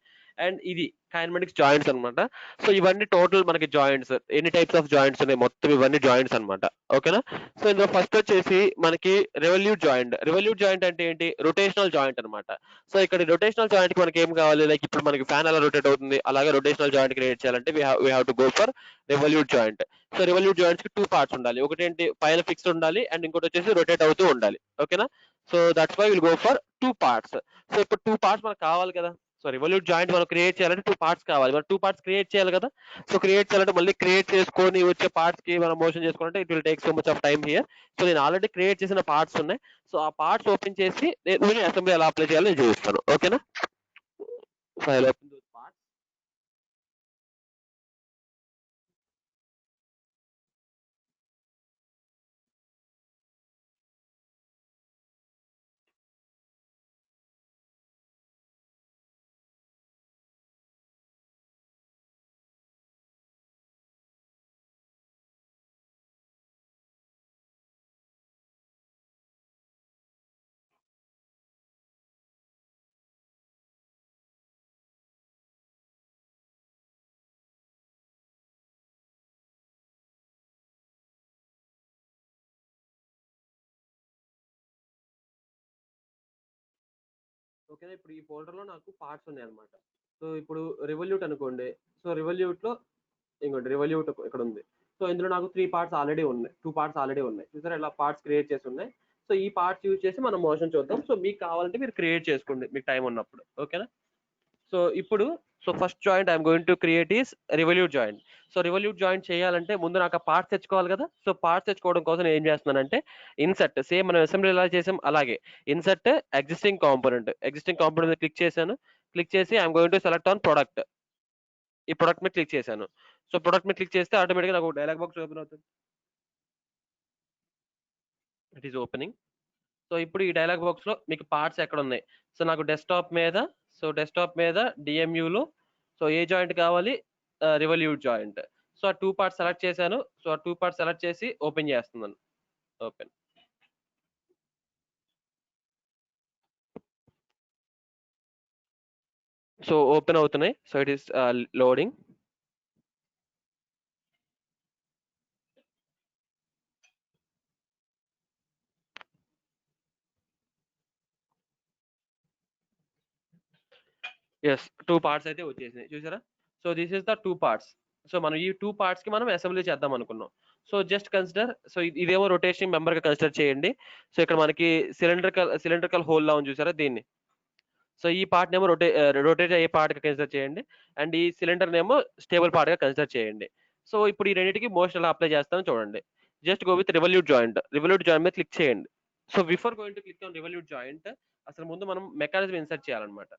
And ఇది కైనమాటిక్స్ జాయింట్స్ అన్నమాట. సో ఇవన్నీ టోటల్ మనకి జాయింట్స్, ఎన్ని టైప్స్ ఆఫ్ జాయింట్స్ ఉన్నాయి మొత్తం ఇవన్నీ జాయింట్స్ అన్నమాట. ఓకేనా? సో ఇందులో ఫస్ట్ వచ్చేసి మనకి రెవల్యూట్ జాయింట్. రెవల్యూట్ జాయింట్ అంటే ఏంటి? రొటేషనల్ జాయింట్ అన్నమాట. సో ఇక్కడ రొటేషనల్ జాయింట్ కి మనకి ఏం కావాలి? లైక్ ఇప్పుడు మనకి ఫ్యాన్ ఎలా రొటేట్ అవుతుంది, అలాగే రొటేషనల్ జాయింట్ క్రియేట్ చేయాలంటే we have to go for revolute joint. So revolute joints కి 2 పార్ట్స్ ఉండాలి. ఒకటి ఏంటి? పైన ఫిక్స్డ్ ఉండాలి అండ్ ఇంకోటి వచ్చేసి రొటేట్ అవుతూ ఉండాలి. ఓకేనా? So that's why will go for 2 parts. So ఇప్పుడు 2 పార్ట్స్ మనకు కావాలి కదా. సో రివల్యూట్ జాయింట్ మనం క్రియేట్ చేయాలంటే 2 పార్ట్స్ కావాలి. మనం 2 పార్ట్స్ క్రియేట్ చేయాలి కదా. సో క్రియేట్ చేయాలంటే మళ్ళీ క్రియేట్ చేసుకొని వచ్చే పార్ట్స్ కి మనం మోషన్ చేసుకోవాలంటే it will take so much of time here. So నేను ఆల్రెడీ క్రియేట్ చేసిన పార్ట్స్ ఉన్నాయి. సో ఆ పార్ట్స్ ఓపెన్ చేసి నేను అసెంబ్లీ ఎలా అప్లై చేయాలో నేను చూపిస్తాను. ఓకేనా? So I open those parts. ఓకేనా? ఇప్పుడు ఈ ఫోల్డర్ లో నాకు పార్ట్స్ ఉన్నాయి అనమాట. సో ఇప్పుడు రివల్యూట్ అనుకోండి. సో రివల్యూట్ లో ఇంకోటి రివల్యూట్ ఇక్కడ ఉంది. సో ఇందులో నాకు 3 పార్ట్స్ ఆల్రెడీ ఉన్నాయి, 2 పార్ట్స్ ఆల్రెడీ ఉన్నాయి. చూసారా ఇలా పార్ట్స్ క్రియేట్ చేసి ఉన్నాయి. సో ఈ పార్ట్స్ యూజ్ చేసి మనం మోషన్ చూద్దాం. సో మీకు కావాలంటే మీరు క్రియేట్ చేసుకోండి మీకు టైం ఉన్నప్పుడు. ఓకేనా? సో ఇప్పుడు first joint I'm going to create is revolute joint. So revolute joint చేయాలంటే ముందు నాకు ఆ పార్ట్స్ తెచ్చుకోవాలి కదా. సో పార్ట్స్ తెచ్చుకోవడం కోసం నేను ఏం చేస్తున్నానంటే ఇన్సర్ట్, సేమ్ మనం అసెంబ్లీ ఎలా చేసాం అలాగే ఇన్సర్ట్ ఎగ్జిస్టింగ్ కాంపోనెంట్ క్లిక్ చేశాను. క్లిక్ చేసి I'm going to select on product. ఈ ప్రొడక్ట్ మీద క్లిక్ చేశాను. సో ప్రొడక్ట్ మీద క్లిక్ చేస్తే ఆటోమేటిక్గా నాకు డైలాగ్ బాక్స్ ఓపెన్ అవుతుంది. It is opening. సో ఇప్పుడు ఈ డైలాగ్ బాక్స్ లో మీకు పార్ట్స్ ఎక్కడ ఉన్నాయి? సో నాకు డెస్క్టాప్ మీద డిఎంయూలో సో ఏ జాయింట్ కావాలి? రివల్యూట్ జాయింట్. సో ఆ 2 పార్ట్స్ సెలెక్ట్ చేశాను. సో ఆ 2 పార్ట్స్ సెలెక్ట్ చేసి ఓపెన్ చేస్తున్నాను. ఓపెన్. సో ఓపెన్ అవుతున్నాయి. So it is loading. Yes, 2 parts అయితే వచ్చేసినాయి చూసారా. So this is the 2 parts. So మనం ఈ 2 పార్ట్స్ కి మనం అసెంబ్లీ చేద్దాం అనుకున్నాం. సో జస్ట్ కన్సిడర్, సో ఇదేమో రొటేషన్ మెంబర్ గా కన్సిడర్ చేయండి. సో ఇక్కడ మనకి సిలిండ్రికల్ హోల్ లా ఉంది చూసారా దీన్ని. సో ఈ పార్ట్ నేమో రొటేట్ అయ్యే పార్ట్ గా కన్సిడర్ చేయండి. అండ్ ఈ సిలిండర్ నేమో స్టేబుల్ పార్ట్ గా కన్సిడర్ చేయండి. సో ఇప్పుడు ఈ రెండింటికి మోషన్ ఎలా అప్లై చేస్తానో చూడండి. Just go with revolute joint మీద క్లిక్ చేయండి. So before going to click on revolute joint, అసలు ముందు మనం మెకానిజం ఇన్సర్ట్ చేయాలన్నమాట.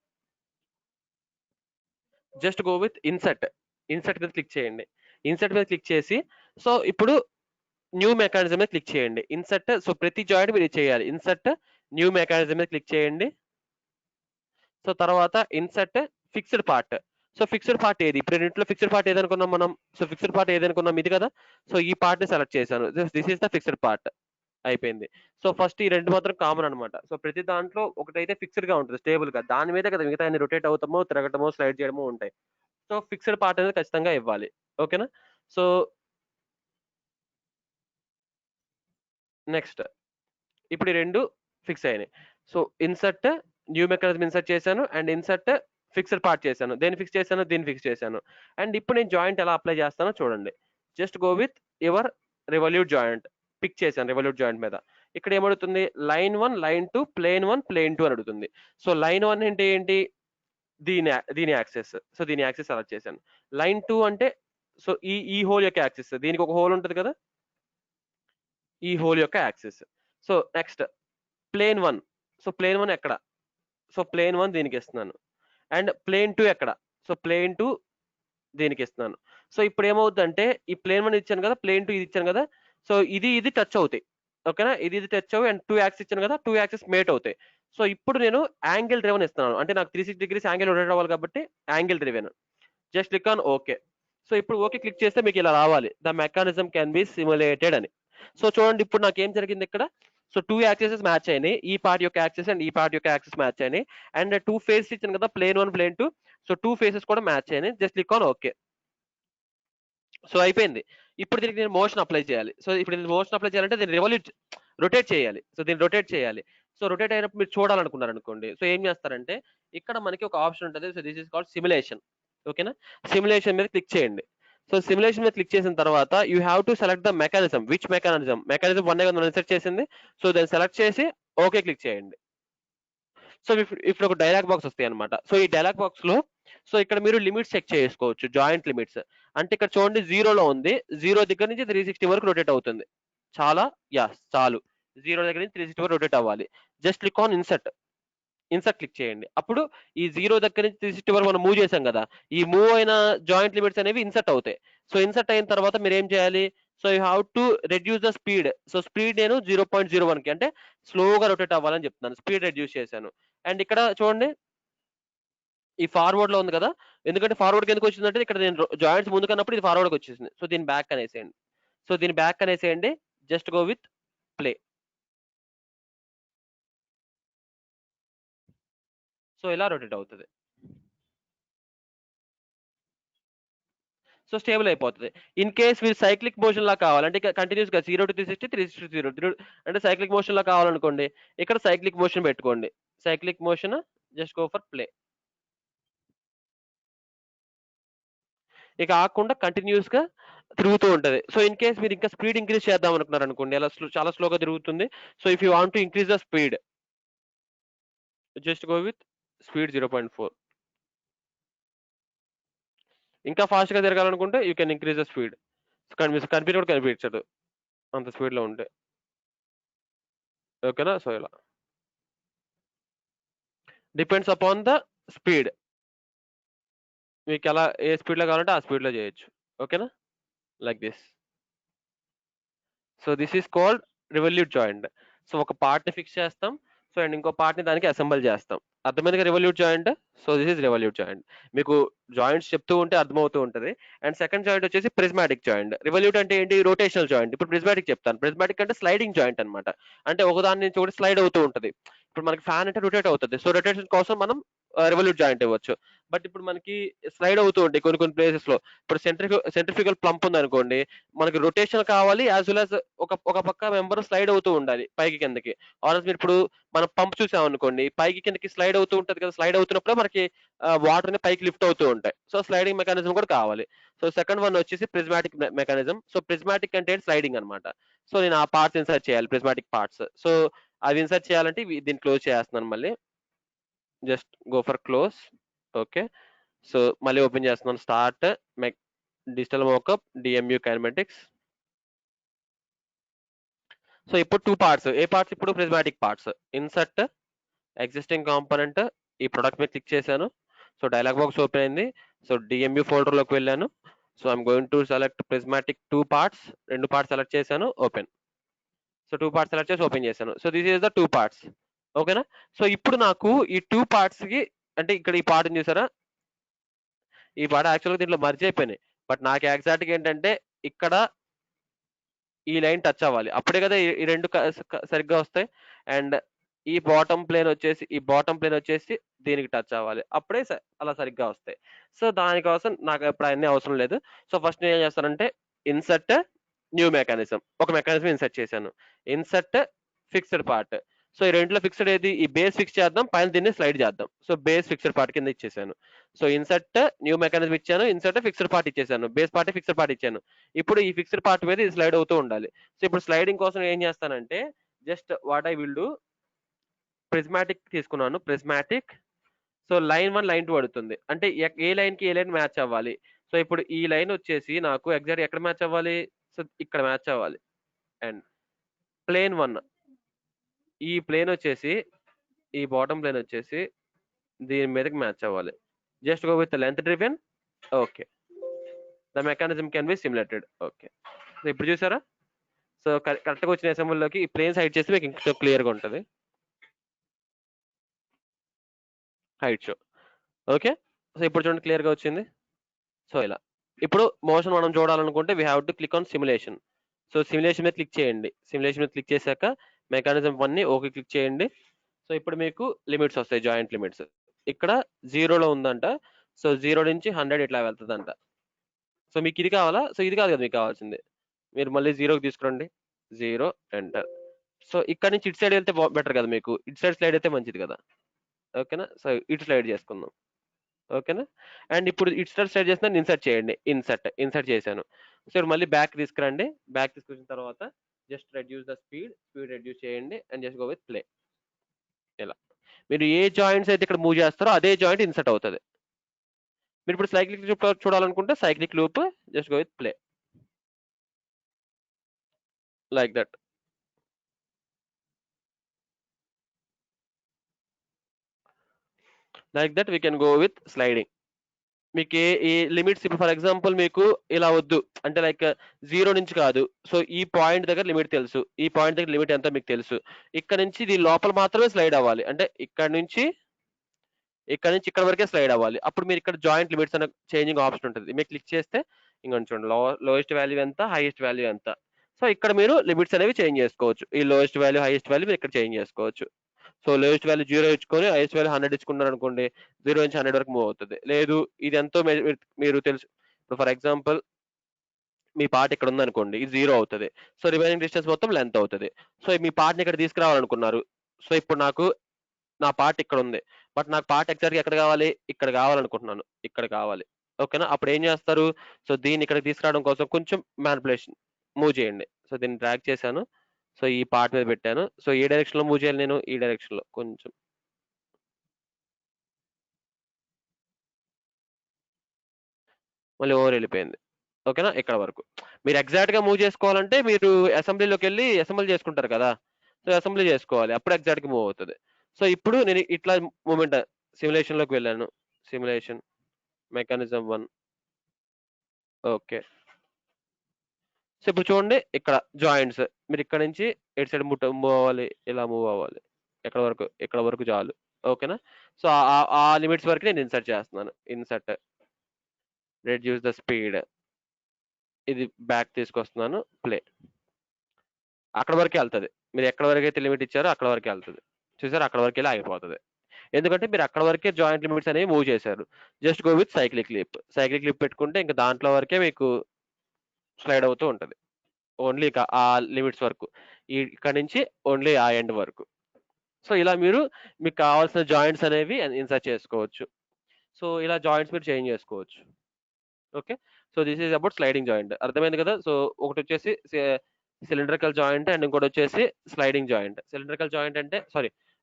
జస్ట్ గో విత్ ఇన్సర్ట్ మీద క్లిక్ చేయండి. ఇన్సర్ట్ మీద క్లిక్ చేసి సో ఇప్పుడు న్యూ మెకానిజం మీద క్లిక్ చేయండి. ఇన్సర్ట్, సో ప్రతి జాయింట్ మీరు చేయాలి. ఇన్సర్ట్ న్యూ మెకానిజం మీద క్లిక్ చేయండి. సో తర్వాత insert fixed part. So fixed part ఏది? ఇప్పుడు రెండింటిలో ఫిక్స్డ్ పార్ట్ ఏదనుకున్నాం మనం? సో ఫిక్స్డ్ పార్ట్ ఏదనుకున్నాం ఇది కదా. సో ఈ పార్ట్ ని సెలెక్ట్ చేశాను. This is the fixed part. అయిపోయింది. సో ఫస్ట్ ఈ రెండు మాత్రం కామన్ అనమాట. సో ప్రతి దాంట్లో ఒకటైతే ఫిక్స్డ్ గా ఉంటుంది స్టేబుల్ గా, దాని మీద కదా మిగతా అన్ని రొటేట్ అవుతామో తిరగటమో స్లైడ్ చేయడమో ఉంటాయి. సో ఫిక్స్డ్ పార్ట్ అనేది ఖచ్చితంగా ఇవ్వాలి. ఓకేనా? సో నెక్స్ట్ ఇప్పుడు ఈ రెండు ఫిక్స్ అయినాయి. So insert new mechanism insert చేశాను అండ్ ఇన్సర్ట్ ఫిక్స్డ్ పార్ట్ చేశాను. దేన్ని ఫిక్స్ చేశాను? దీన్ని ఫిక్స్ చేశాను. అండ్ ఇప్పుడు నేను జాయింట్ ఎలా అప్లై చేస్తానో చూడండి. Just go with your revolute joint. Pick చేశాను రివల్యూట్ జాయింట్ మీద. ఇక్కడ ఏమడుగుతుంది? లైన్ 1, లైన్ 2, ప్లేన్ 1, ప్లేన్ 2 అని అడుగుతుంది. సో లైన్ 1 అంటే ఏంటి? దీని యాక్సెస్. సో దీని యాక్సెస్ సెలెక్ట్ చేశాను. లైన్ 2 అంటే సో ఈ హోల్ యొక్క యాక్సెస్, దీనికి ఒక హోల్ ఉంటుంది కదా, ఈ హోల్ యొక్క axis. So next plane 1. So plane 1 ఎక్కడ? సో ప్లేన్ 1 దీనికి ఇస్తున్నాను. అండ్ ప్లేన్ 2 ఎక్కడ? సో ప్లేన్ 2 దీనికి ఇస్తున్నాను. సో ఇప్పుడు ఏమవుద్దంటే ఈ ప్లేన్ 1 ఇచ్చాను కదా, ప్లేన్ 2 ఇది ఇచ్చాను కదా. సో ఇది టచ్ అవుతాయి. ఓకేనా? ఇది టచ్ అవ్వి అండ్ 2 యాక్సిస్ ఇచ్చాను కదా, 2 యాక్సిస్ మేట్ అవుతాయి. సో ఇప్పుడు నేను యాంగిల్ డ్రివెన్ ఇస్తున్నాను. అంటే నాకు 360 డిగ్రీస్ యాంగిల్ రొటేట్ అవ్వాలి కాబట్టి angle driven. Just click on okay. So ఇప్పుడు ఓకే క్లిక్ చేస్తే మీకు ఇలా రావాలి, the mechanism can be simulated అని. సో చూడండి ఇప్పుడు నాకు ఏం జరిగింది ఇక్కడ. సో 2 యాక్సెసెస్ మ్యాచ్ అయినాయి, ఈ పార్ట్ యొక్క యాక్సెస్ అండ్ ఈ పార్ట్ యొక్క యాక్సెస్ మ్యాచ్ అయినాయి. అండ్ 2 ఫేసెస్ ఇచ్చాను కదా, ప్లేన్ 1 ప్లేన్ 2. సో 2 ఫేసెస్ కూడా మ్యాచ్ అయినాయి. Just click on okay. So అయిపోయింది. ఇప్పుడు దీనికి నేను మోషన్ అప్లై చేయాలి. సో ఇప్పుడు నేను మోషన్ అప్లై చేయాలంటే దీన్ని రొటేట్ చేయాలి. సో దీన్ని రొటేట్ చేయాలి. సో రొటేట్ అయినప్పుడు మీరు చూడాలనుకున్నారు అనుకోండి, సో ఏం చేస్తారంటే ఇక్కడ మనకి ఒక ఆప్షన్ ఉంటుంది. So this is called simulation. ఓకేనా? సిమ్యులేషన్ మీద క్లిక్ చేయండి. సో సిమ్యులేషన్ మీద క్లిక్ చేసిన తర్వాత you have to select the mechanism. Which mechanism? Mechanism 1 మనం సెలెక్ట్ చేసింది. సో దాన్ని సెలెక్ట్ చేసి ఓకే క్లిక్ చేయండి. సో ఇప్పుడు ఒక డైలాగ్ బాక్స్ వస్తాయి అనమాట. సో ఈ డైలాగ్ బాక్స్ లో సో ఇక్కడ మీరు లిమిట్స్ చెక్ చేసుకోవచ్చు, జాయింట్ లిమిట్స్. అంటే ఇక్కడ చూడండి 0లో ఉంది, 0 దగ్గర నుంచి 360 వరకు రొటేట్ అవుతుంది. చాలా చాలు. 0 దగ్గర నుంచి 360 వరకు రొటేట్ అవ్వాలి. Just click on insert click చేయండి. అప్పుడు ఈ 0 దగ్గర నుంచి 360 వరకు మనం మూవ్ చేసాం కదా, ఈ మూవ్ అయిన జాయింట్ లిమిట్స్ అనేవి ఇన్సర్ట్ అవుతాయి. సో ఇన్సర్ట్ అయిన తర్వాత మీరు ఏం చేయాలి? So you have to reduce the speed. So speed నేను 0.01 కి, అంటే స్లోగా రొటేట్ అవ్వాలని చెప్తున్నాను, స్పీడ్ రెడ్యూస్ చేశాను. అండ్ ఇక్కడ చూడండి ఈ ఫార్వర్డ్ లో ఉంది కదా, ఎందుకంటే ఫార్వర్డ్ కి ఎందుకు వచ్చిందంటే ఇక్కడ నేను జాయింట్స్ ముందు కన్నప్పుడు ఇది ఫార్వర్డ్ కి వచ్చేసింది. సో దీని బ్యాక్ అనేసేయండి. సో దీని బ్యాక్ అనేసేయండి. Just go with play. So ఇలా రొటేట్ అవుతుంది. సో స్టేబుల్ అయిపోతుంది. ఇన్ కేస్ మీరు సైక్లిక్ మోషన్ లా కావాలంటే ఇక కంటిన్యూస్ గా 0 to 360, 360 to 0 అంటే సైక్లిక్ మోషన్ లా కావాలనుకోండి, ఇక్కడ సైక్లిక్ మోషన్ పెట్టుకోండి. Cyclic motion just go for play. ఇక ఆగకుండా కంటిన్యూస్ గా తిరుగుతూ ఉంటది. సో ఇన్ కేస్ మీరు ఇంకా స్పీడ్ ఇంక్రీజ్ చేద్దాం అనుకున్నారు అనుకోండి, అలా చాలా స్లోగా తిరుగుతుంది. So if you want to increase the speed, just go with speed 0.4. ఇంకా ఫాస్ట్ గా తిరగాలనుకుంటే you can increase the speed. కనిపించి కూడా కనిపించదు అంత స్పీడ్ లో ఉంటే. ఓకేనా? సో ఇలా డిపెండ్స్ అపాన్ ద స్పీడ్. మీకు ఎలా ఏ స్పీడ్ లో కావాలంటే ఆ స్పీడ్ లో చేయొచ్చు. ఓకేనా? Like this. So this is called revolute joint. So ఒక పార్ట్ ని ఫిక్స్ చేస్తాం, సో అండ్ ఇంకో పార్ట్ ని దానికి అసెంబుల్ చేస్తాం. అర్థమైందిగా revolute joint? So this is revolute joint. మీకు జాయింట్స్ చెప్తూ ఉంటే అర్థమవుతూ ఉంటది. అండ్ సెకండ్ జాయింట్ వచ్చేసి ప్రిజ్మాటిక్ జాయింట్. రివల్యూట్ అంటే ఏంటి? Rotational joint. ఇప్పుడు ప్రిజ్మాటిక్ చెప్తాను. ప్రిజ్మాటిక్ అంటే స్లైడింగ్ జాయింట్ అనమాట. అంటే ఒకదాని నుంచి ఒకటి స్లైడ్ అవుతూ ఉంటది. ఇప్పుడు మనకి ఫ్యాన్ అంటే రొటేట్ అవుతుంది. సో రొటేషన్ కోసం మనం రివల్యూట్ జాయింట్ ఇవ్వచ్చు. బట్ ఇప్పుడు మనకి స్లైడ్ అవుతూ ఉంటాయి కొన్ని కొన్ని ప్లేసెస్ లో. ఇప్పుడు సెంట్రిఫ్యూగల్ ప్లంప్ ఉంది అనుకోండి, మనకి రొటేషన్ కావాలి యాజ్ వెల్ యాజ్ ఒక పక్క మెంబర్ స్లైడ్ అవుతూ ఉండాలి పైకి కిందకి. ఆల్రెడీ మీరు ఇప్పుడు మనం పంప్ చూసాం అనుకోండి, పైకి కిందకి స్లైడ్ అవుతూ ఉంటది కదా, స్లైడ్ అవుతున్నప్పుడు మనకి వాటర్ ని పైకి లిఫ్ట్ అవుతూ ఉంటాయి. సో స్లైడింగ్ మెకానిజం కూడా కావాలి. సో సెకండ్ వన్ వచ్చేసి ప్రిజ్మాటిక్ మెకానిజం. సో ప్రిజ్మాటిక్ అంటే స్లైడింగ్ అనమాట. సో నేను ఆ పార్ట్స్ ఇన్సర్ట్ చేయాలి, ప్రిజ్మాటిక్ పార్ట్స్. సో అవి ఇన్సర్ట్ చేయాలంటే దీన్ని క్లోజ్ చేస్తున్నాను మళ్ళీ. Just go for close. Okay. So మళ్ళీ ఓపెన్ చేస్తున్నాను. Start digital mock-up DMU kinematics. So ఇప్పుడు 2 పార్ట్స్. ఏ పార్ట్స్? ఇప్పుడు prismatic parts. Insert existing component, ఈ ప్రొడక్ట్ మీద క్లిక్ చేశాను. సో డైలాగ్ బాక్స్ ఓపెన్ అయింది. సో డిఎంయు ఫోల్డర్ లోకి వెళ్ళాను. So I'm going to select prismatic 2 parts. 2 parts select చేశాను. ఓపెన్. సో 2 పార్ట్స్ సెలెక్ట్ చేసి ఓపెన్ చేశాను. So this is the 2 parts. ఓకేనా? సో ఇప్పుడు నాకు ఈ 2 పార్ట్స్ కి, అంటే ఇక్కడ ఈ పార్ట్ చూసారా, ఈ పార్ట్ యాక్చువల్గా దీంట్లో మర్జ్ అయిపోయినాయి. బట్ నాకు ఎగ్జాక్ట్ గా ఏంటంటే ఇక్కడ ఈ లైన్ టచ్ అవ్వాలి, అప్పుడే కదా ఈ రెండు సరిగ్గా వస్తాయి. అండ్ ఈ బాటమ్ ప్లేన్ వచ్చేసి దీనికి టచ్ అవ్వాలి, అప్పుడే అలా సరిగ్గా వస్తాయి. సో దానికోసం నాకు ఇప్పుడు అన్ని అవసరం లేదు. సో ఫస్ట్ నేను ఏం చేస్తానంటే ఇన్సర్ట్ న్యూ మెకానిజం, ఒక మెకానిజం ఇన్సర్ట్ చేశాను. Insert fixed part. సో ఈ రెండులో ఫిక్స్డ్ ఏది? ఈ బేస్ ఫిక్స్ చేద్దాం, పైన దీన్ని స్లైడ్ చేద్దాం. సో బేస్ ఫిక్స్డ్ పార్ట్ కింద ఇచ్చేసాను. సో ఇన్సర్ట్ న్యూ మెకానిజం ఇచ్చాను, ఇన్సర్ట్ ఫిక్స్డ్ పార్ట్ ఇచ్చేసాను, బేస్ పార్ట్ ఫిక్స్డ్ పార్ట్ ఇచ్చాను. ఇప్పుడు ఈ ఫిక్స్డ్ పార్ట్ మీద ఇది స్లైడ్ అవుతూ ఉండాలి. సో ఇప్పుడు స్లైడింగ్ కోసం ఏం చేస్తానంటే just what I will do, prismatic తీసుకున్నాను. ప్రిజ్మాటిక్. సో లైన్ 1 లైన్ 2 అడుగుతుంది, అంటే ఏ లైన్ కి ఏ లైన్ మ్యాచ్ అవ్వాలి. సో ఇప్పుడు ఈ లైన్ వచ్చేసి నాకు ఎగ్జాక్ట్ ఎక్కడ మ్యాచ్ అవ్వాలి? సో ఇక్కడ మ్యాచ్ అవ్వాలి. అండ్ ప్లేన్ 1, ఈ ప్లేన్ వచ్చేసి, ఈ బాటమ్ ప్లేన్ వచ్చేసి దీని మీదకి మ్యాచ్ అవ్వాలి. Just go with length driven. Okay, the mechanism can be simulated. Okay, so ఇప్పుడు చూసారా? సో కరెక్ట్గా వచ్చిన అసెంబ్లీలోకి ఈ ప్లేన్స్ హైడ్ చేస్తే మీకు ఇంకా క్లియర్గా ఉంటుంది. Height show. ఓకే, సో ఇప్పుడు చూడండి క్లియర్గా వచ్చింది. సో ఇలా ఇప్పుడు మోషన్ మనం చూడాలనుకుంటే we have to click on simulation. So simulation మీద క్లిక్ చేయండి. సిమ్యులేషన్ మీద క్లిక్ చేశాక మెకానిజం 1ని ఓకే క్లిక్ చేయండి. సో ఇప్పుడు మీకు లిమిట్స్ వస్తాయి, జాయింట్ లిమిట్స్. ఇక్కడ 0లో ఉందంట. సో 0 నుంచి 100 ఇట్లా వెళ్తుందంట. సో మీకు ఇది కావాలా? సో ఇది కాదు కదా మీకు కావాల్సింది. మీరు మళ్ళీ 0కి తీసుకురండి. 0 ఎంటర్. సో ఇక్కడ నుంచి ఇటు సైడ్ వెళ్తే బెటర్ కదా మీకు. ఇటు సైడ్ స్లైడ్ అయితే మంచిది కదా. ఓకేనా? సో ఇటు స్లైడ్ చేసుకుందాం. ఓకేనా? అండ్ ఇప్పుడు ఇటు సైడ్ స్లైడ్ చేసిన ఇన్సర్ట్ చేయండి. ఇన్సర్ట్ చేశాను. సో మళ్ళీ బ్యాక్ తీసుకురండి. బ్యాక్ తీసుకొచ్చిన తర్వాత just reduce the speed reduce చేయండి and just go with play. ఇలా మీరు ఏ జాయింట్స్ అయితే ఇక్కడ మూవ్ చేస్తారో అదే జాయింట్ ఇన్సర్ట్ అవుతుంది. మీరు ఇప్పుడు సైక్లిక్ లూప్ చూడాలనుకుంటే cyclic loop, just go with play like that. Like that we can go with sliding. మీకు ఏ లిమిట్స్, ఇప్పుడు ఫర్ ఎగ్జాంపుల్ మీకు ఇలా వద్దు అంటే లైక్ 0 నుంచి కాదు. సో ఈ పాయింట్ దగ్గర లిమిట్ తెలుసు, ఈ పాయింట్ దగ్గర లిమిట్ ఎంతో మీకు తెలుసు. ఇక్కడ నుంచి దీని లోపల మాత్రమే స్లైడ్ అవ్వాలి. అంటే ఇక్కడ నుంచి ఇక్కడ వరకే స్లైడ్ అవ్వాలి. అప్పుడు మీరు ఇక్కడ జాయింట్ లిమిట్స్ అనే చేంజింగ్ ఆప్షన్ ఉంటుంది. మీరు క్లిక్ చేస్తే ఇంకొంచెం చూడండి, లోయెస్ట్ వాల్యూ ఎంత, హైయెస్ట్ వాల్యూ ఎంత. సో ఇక్కడ మీరు లిమిట్స్ అనేవి చేంజ్ చేసుకోవచ్చు. ఈ లోయెస్ట్ వాల్యూ, హైయెస్ట్ వాల్యూ మీరు ఇక్కడ చేంజ్ చేసుకోవచ్చు. సో లోయెస్ట్ వాల్యూ 0 ఇచ్చుకొని హైయెస్ట్ వాల్యూ 100 ఇచ్చుకున్నారు అనుకోండి, 0 నుంచి 100 వరకు మూవ్ అవుతుంది. లేదు ఇది ఎంతో మీరు తెలుసు. ఇప్పుడు ఫర్ ఎగ్జాంపుల్ మీ పార్ట్ ఇక్కడ ఉందనుకోండి, ఇది 0 అవుతుంది. సో రిమైనింగ్ డిస్టెన్స్ మొత్తం లెంత్ అవుతుంది. సో మీ పార్ట్ని ఇక్కడ తీసుకురావాలనుకున్నారు. సో ఇప్పుడు నాకు నా పార్ట్ ఇక్కడ ఉంది, బట్ నాకు పార్ట్ ఎగ్జాక్ట్గా ఎక్కడ కావాలి, ఇక్కడ కావాలనుకుంటున్నాను, ఇక్కడ కావాలి. ఓకేనా? అప్పుడు ఏం చేస్తారు? సో దీన్ని ఇక్కడ తీసుకురావడం కోసం కొంచెం మ్యానిపులేషన్ మూవ్ చేయండి. సో దీన్ని డ్రాగ్ చేశాను. సో ఈ పార్ట్ మీద పెట్టాను. సో ఏ డైరెక్షన్ లో మూవ్ చేయాలి నేను? ఈ డైరెక్షన్ లో కొంచెం. మళ్ళీ ఓవర్ వెళ్ళిపోయింది. ఓకేనా? ఇక్కడ వరకు. మీరు ఎగ్జాక్ట్ గా మూవ్ చేసుకోవాలంటే మీరు అసెంబ్లీలోకి వెళ్ళి అసెంబ్లీ చేసుకుంటారు కదా. సో అసెంబ్లీ చేసుకోవాలి, అప్పుడు ఎగ్జాక్ట్ గా మూవ్ అవుతుంది. సో ఇప్పుడు నేను ఇట్లా మూమెంట్ సిమ్యులేషన్ లోకి వెళ్ళాను. Simulation mechanism 1. ఓకే, సో ఇప్పుడు చూడండి ఇక్కడ జాయింట్స్. మీరు ఇక్కడ నుంచి ఎటు సైడ్ మూవ్ అవ్వాలి, ఇలా మూవ్ అవ్వాలి. ఇక్కడ వరకు చాలు. ఓకేనా? సో ఆ లిమిట్స్ వరకు నేను ఇన్సర్ట్ చేస్తున్నాను. ఇన్సర్ట్, రెడ్యూస్ ద స్పీడ్, ఇది బ్యాక్ తీసుకొస్తున్నాను, ప్లే. అక్కడ వరకే వెళ్తుంది. మీరు ఎక్కడ వరకు అయితే లిమిట్ ఇచ్చారో అక్కడ వరకే వెళ్తుంది. చూసారు? అక్కడ వరకు వెళ్ళి ఆగిపోతుంది. ఎందుకంటే మీరు అక్కడ వరకే జాయింట్ లిమిట్స్ అనేవి మూవ్ చేశారు. Just go with cyclic lip. Cyclic lip పెట్టుకుంటే ఇంకా దాంట్లో వరకే మీకు స్లైడ్ అవుతూ ఉంటుంది. ఓన్లీ ఆ లిమిట్స్ వరకు, ఇక్కడ నుంచి ఓన్లీ ఆ ఎండ్ వరకు. సో ఇలా మీకు కావాల్సిన జాయింట్స్ అనేవి ఇన్సర్ట్ చేసుకోవచ్చు. సో ఇలా జాయింట్స్ మీరు చేంజ్ చేసుకోవచ్చు. Okay, so this is about sliding joint. అర్థమైంది కదా? సో ఒకటి వచ్చేసి సిలిండ్రికల్ జాయింట్ అండ్ ఇంకోటి వచ్చేసి స్లైడింగ్ జాయింట్. సిలిండ్రికల్ జాయింట్ అంటే